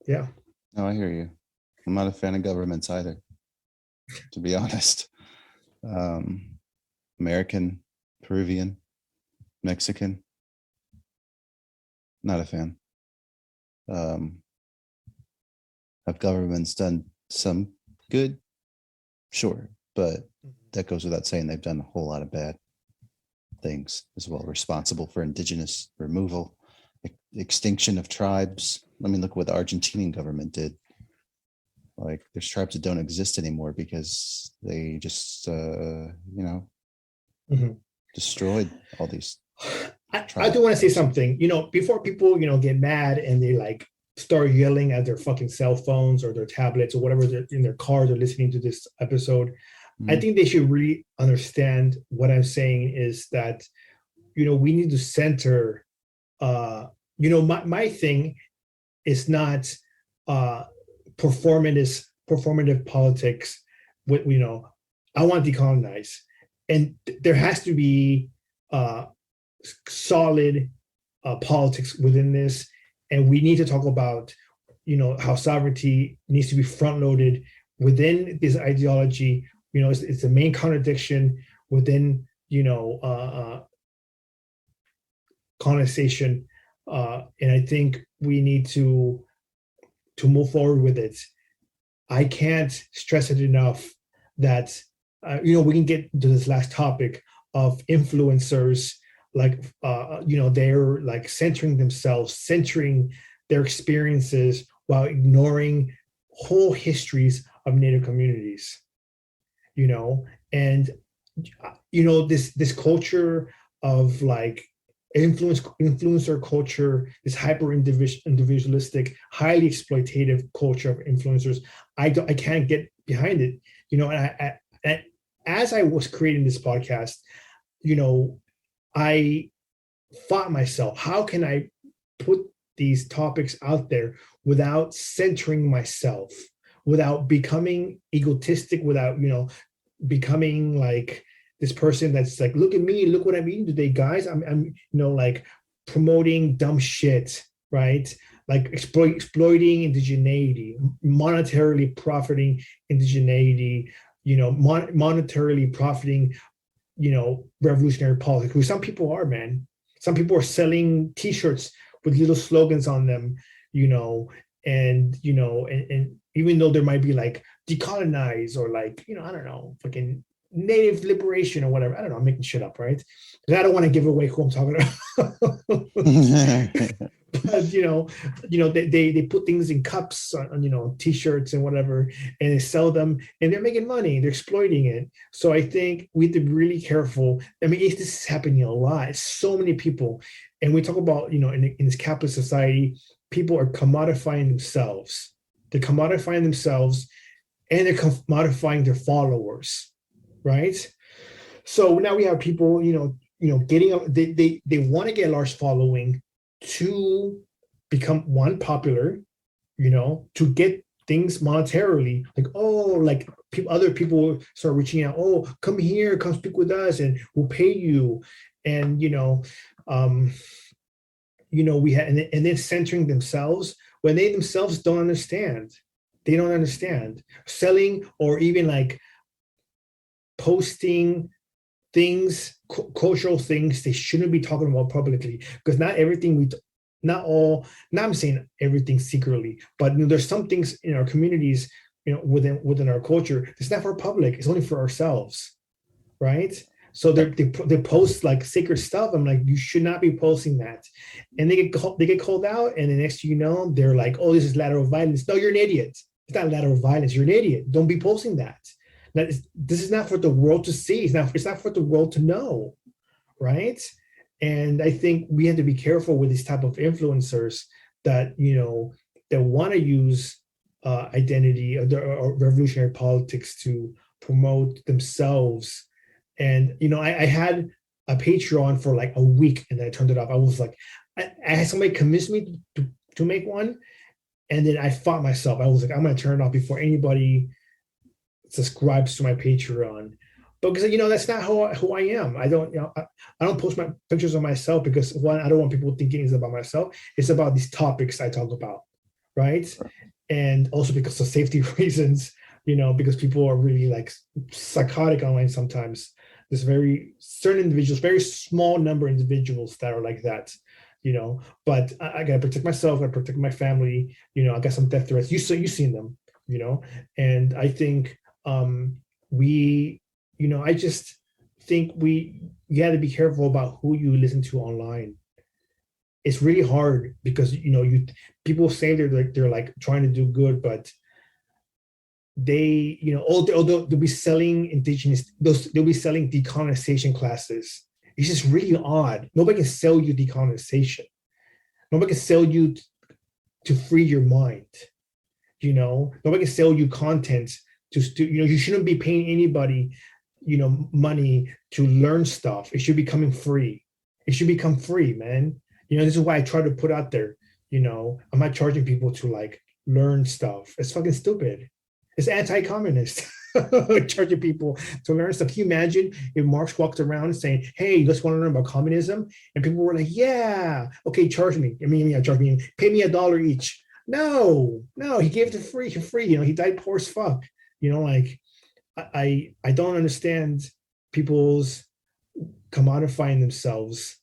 yeah. No, I hear you. I'm not a fan of governments either, to be honest. American, Peruvian, Mexican, not a fan. Have governments done some good? Sure, but that goes without saying. They've done a whole lot of bad things as well, responsible for indigenous removal, extinction of tribes. I mean, look what the Argentinian government did. Like, there's tribes that don't exist anymore because they just, destroyed all these. I do want to say something, before people, get mad and they like start yelling at their fucking cell phones or their tablets or whatever they're in their car, they're listening to this episode. I think they should really understand what I'm saying is that, we need to center, my thing is not performative politics with, I want to decolonize. And there has to be solid politics within this. And we need to talk about, how sovereignty needs to be front-loaded within this ideology. It's the main contradiction within, colonization. And I think we need to move forward with it. I can't stress it enough that, we can get to this last topic of influencers, like, they're like centering themselves, centering their experiences while ignoring whole histories of Native communities, and, this culture of like influencer culture, this hyper individualistic, highly exploitative culture of influencers. I can't get behind it, and as I was creating this podcast, I thought myself, how can I put these topics out there without centering myself, without becoming egotistic, without, becoming like this person that's like, look at me, look what I'm eating today, guys. I'm like promoting dumb shit, right? Like exploiting indigeneity, monetarily profiting indigeneity, monetarily profiting, revolutionary politics. Who some people are, man. Some people are selling T-shirts with little slogans on them, and even though there might be like decolonize or like, I don't know, fucking Native liberation or whatever. I don't know. I'm making shit up, right? Because I don't want to give away who I'm talking about. But they put things in cups on T-shirts and whatever, and they sell them, and they're making money. They're exploiting it. So I think we have to be really careful. I mean, this is happening a lot. It's so many people, and we talk about in this capitalist society, people are commodifying themselves. They're commodifying themselves, and they're commodifying their followers. Right. So now we have people, getting, they want to get a large following to become popular, to get things monetarily, like, other people start reaching out. Oh, come here, come speak with us and we'll pay you. And, we had, and then centering themselves when they themselves don't understand. They don't understand selling or even like posting things, cultural things they shouldn't be talking about publicly, because not everything I'm saying everything secretly, but there's some things in our communities, within our culture, it's not for public, it's only for ourselves, right? So they post like sacred stuff. I'm like, you should not be posting that, and they get called out, and the next thing you know, they're like, oh, this is lateral violence. No, you're an idiot. It's not lateral violence. You're an idiot. Don't be posting that. This is not for the world to see. It's not for the world to know, right? And I think we have to be careful with these type of influencers that, that want to use identity or revolutionary politics to promote themselves. And, I had a Patreon for like a week and then I turned it off. I was like, I had somebody convince me to make one. And then I fought myself. I was like, I'm going to turn it off before anybody subscribes to my Patreon. But because, that's not who I am. I don't, I don't post my pictures of myself because, one, I don't want people thinking it's about myself. It's about these topics I talk about, right? And also because of safety reasons, because people are really like psychotic online sometimes. There's certain individuals, very small number of individuals that are like that, but I got to protect myself, I protect my family, I got some death threats. You've seen them, and I think I just think you got to be careful about who you listen to online. It's really hard because, people say they're like trying to do good, but they, although they'll be selling indigenous, they'll be selling decolonization classes. It's just really odd. Nobody can sell you decolonization. Nobody can sell you to free your mind. Nobody can sell you content to you shouldn't be paying anybody, money to learn stuff. It should be coming free. It should become free, man. This is why I try to put out there, I'm not charging people to like learn stuff. It's fucking stupid. It's anti-communist. Charging people to learn stuff. Can you imagine if Marx walked around saying, hey, let's want to learn about communism? And people were like, yeah, okay, charge me. Pay me $1 each. No, he gave it for free. He died poor as fuck. I don't understand people's commodifying themselves,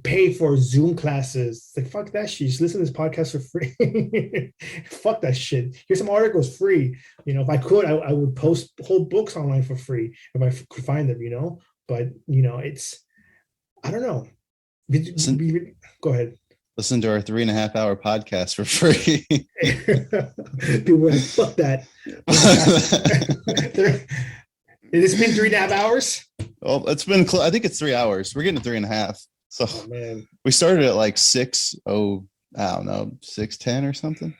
pay for Zoom classes. It's like, fuck that shit. Just listen to this podcast for free. Fuck that shit. Here's some articles free. If I could, I would post whole books online for free if I could find them, But, it's, I don't know. Go ahead. Listen to our 3.5 hour podcast for free. People were like, fuck that. It's been 3.5 hours? Well, it's been, I think it's 3 hours. We're getting to 3.5. So man. We started at like 6:10 or something,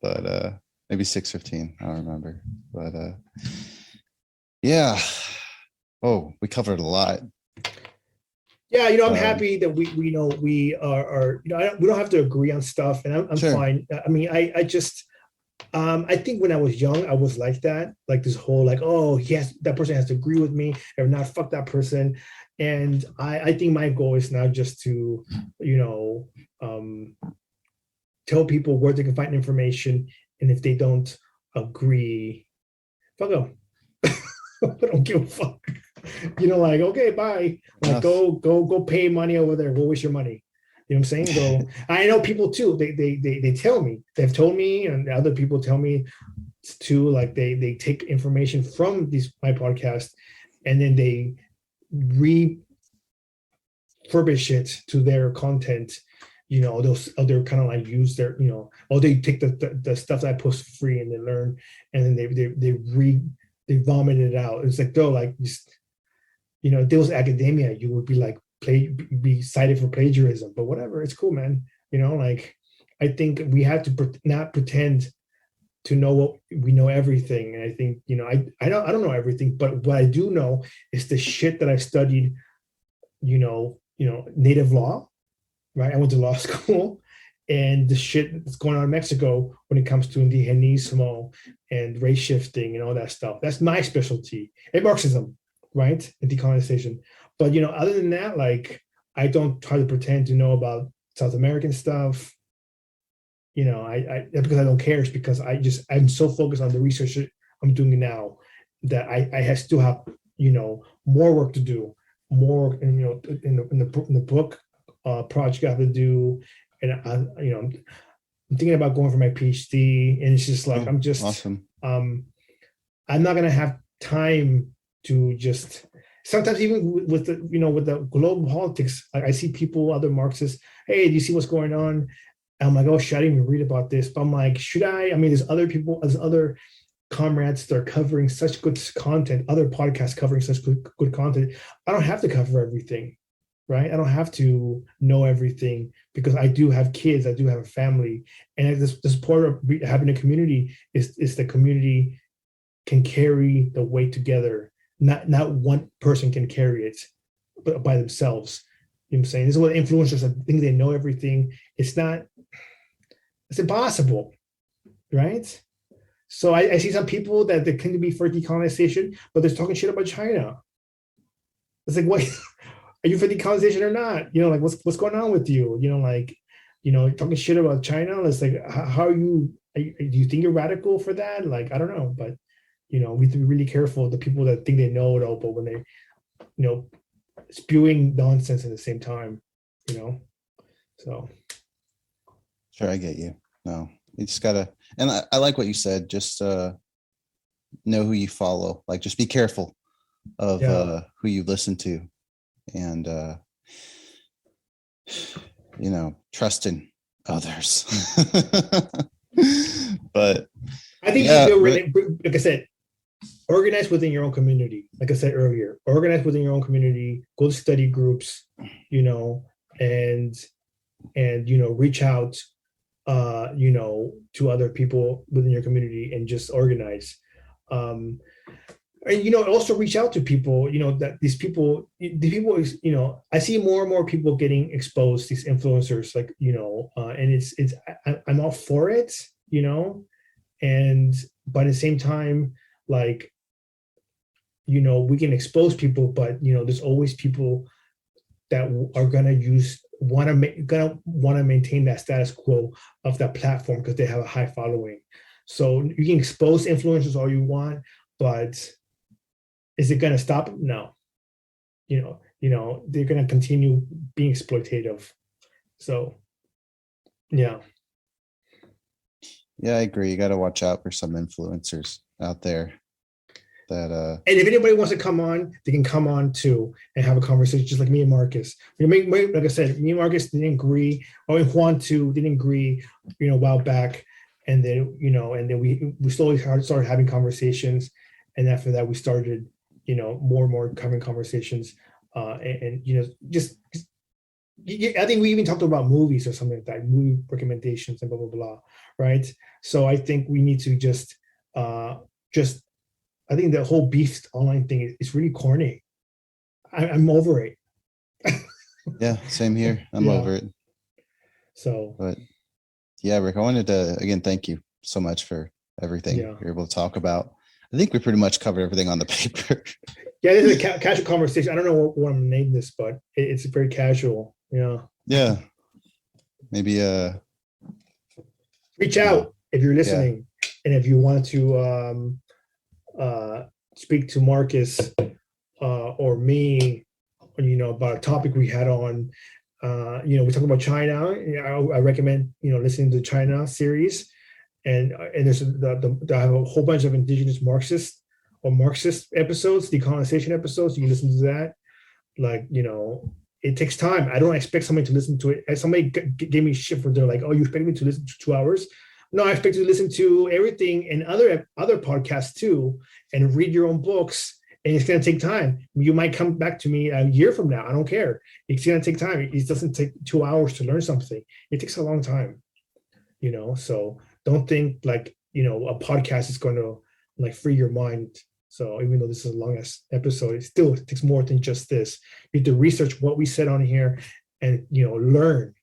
but maybe 6:15. I don't remember, but yeah. Oh, we covered a lot. Yeah, I'm happy that we are we don't have to agree on stuff, and I'm sure. Fine. I mean, I just I think when I was young, I was like that, like this whole like, oh yes, that person has to agree with me, or not, fuck that person. And I think my goal is now just to, tell people where they can find information, and if they don't agree, fuck them. I don't give a fuck. Like, okay, bye. Like, go pay money over there. Go waste your money. You know what I'm saying? Go. I know people too. They tell me. They've told me, and other people tell me too. Like they take information from my podcast, and then they refurbish it to their content. Those other kind of like use their, or they take the stuff that I post for free and they learn, and then they vomit it out. It's like, though, like just, if there was academia, you would be like be cited for plagiarism, but whatever, it's cool, man. Like I think we have to not pretend to know what we know everything. And I think, I don't know everything, but what I do know is the shit that I've studied, native law, right? I went to law school, and the shit that's going on in Mexico when it comes to indigenismo and race shifting and all that stuff. That's my specialty. And Marxism, right? And decolonization. But, other than that, like, I don't try to pretend to know about South American stuff. That's because I don't care. It's because I'm so focused on the research that I'm doing now that I still have, more work to do, more, in the book project I have to do. And I'm thinking about going for my PhD, and it's just like, I'm just awesome. I'm not going to have time to just, sometimes even with the, with the global politics, I see people, other Marxists, hey, do you see what's going on? And I'm like, oh shit, I didn't even read about this. But I'm like, should I? I mean, there's other comrades that are covering such good content, other podcasts covering such good content. I don't have to cover everything. right? I don't have to know everything because I do have kids, I do have a family. And this part of having a community is the community can carry the weight together. Not one person can carry it but by themselves. You know what I'm saying? This is what influencers think they know everything. It's impossible, right? So I see some people that they claim to be for decolonization, but they're talking shit about China. It's like, what are you for decolonization or not? You know, like what's going on with you? You know, like, you know, talking shit about China. It's like, how are you? Do you think you're radical for that? Like, I don't know, but you know, we have to be really careful. The people that think they know it all, but when they, you know, spewing nonsense at the same time, you know. So. Sure, I get you. No, you just gotta, and I like what you said. Just know who you follow. Like, just be careful of who you listen to, and you know, trust in others. But I think like I said, organize within your own community. Like I said earlier, organize within your own community. Go to study groups, you know, and you know, reach out, you know, to other people within your community and just organize. And you know, also reach out to people, you know, that these people, you know, I see more and more people getting exposed, these influencers, like, you know, and I'm all for it, you know, and but at the same time, like, you know, we can expose people, but you know, there's always people that are gonna want to maintain that status quo of that platform because they have a high following. So you can expose influencers all you want, but is it going to stop? No. You know, they're going to continue being exploitative. So, yeah. Yeah, I agree. You got to watch out for some influencers out there that and if anybody wants to come on, they can come on too and have a conversation, just like me and Marcus. Like I said, me and Marcus didn't agree, or Juan too didn't agree, you know, a while back, and then, you know, and then we slowly started having conversations, and after that we started, you know, more and more having conversations, and you know, just I think we even talked about movies or something like that, movie recommendations and blah blah blah, right? So I think we need to just I think the whole beef online thing is really corny. I'm over it. Yeah, same here. I'm over it. So, but yeah, Rick, I wanted to again thank you so much for everything you're able to talk about. I think we pretty much covered everything on the paper. Yeah, this is a casual conversation. I don't know what I'm gonna name this, but it's very casual. Yeah. Yeah. Maybe reach out if you're listening, and if you want to speak to Marcus or me, you know, about a topic we had on. You know, we talk about China. You know, I recommend, you know, listening to the China series, and there's I have a whole bunch of indigenous Marxist episodes, decolonization episodes. You can listen to that. Like, you know, it takes time. I don't expect somebody to listen to it. As somebody gave me shit for, they're like, oh, you expect me to listen to 2 hours? No, I expect you to listen to everything and other podcasts too, and read your own books. And it's going to take time. You might come back to me a year from now. I don't care. It's going to take time. It doesn't take 2 hours to learn something. It takes a long time, you know? So don't think like, you know, a podcast is going to like free your mind. So even though this is the longest episode, it still takes more than just this. You have to research what we said on here and, you know, learn,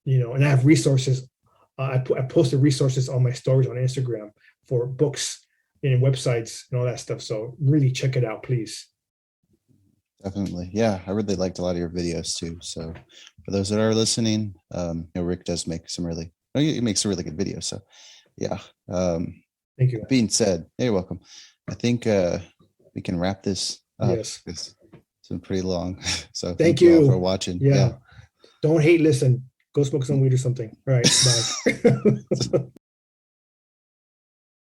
you know, and I have resources. I posted resources on my stories on Instagram for books and websites and all that stuff. So really check it out, please. Definitely. Yeah, I really liked a lot of your videos too. So for those that are listening, you know, Rick does make he makes a really good video. So yeah. Thank you. Being said, you're welcome. I think we can wrap this up. Yes. It's been pretty long. So thank you all for watching. Yeah. Don't hate, listen. Go smoke some weed or something. All right. Bye.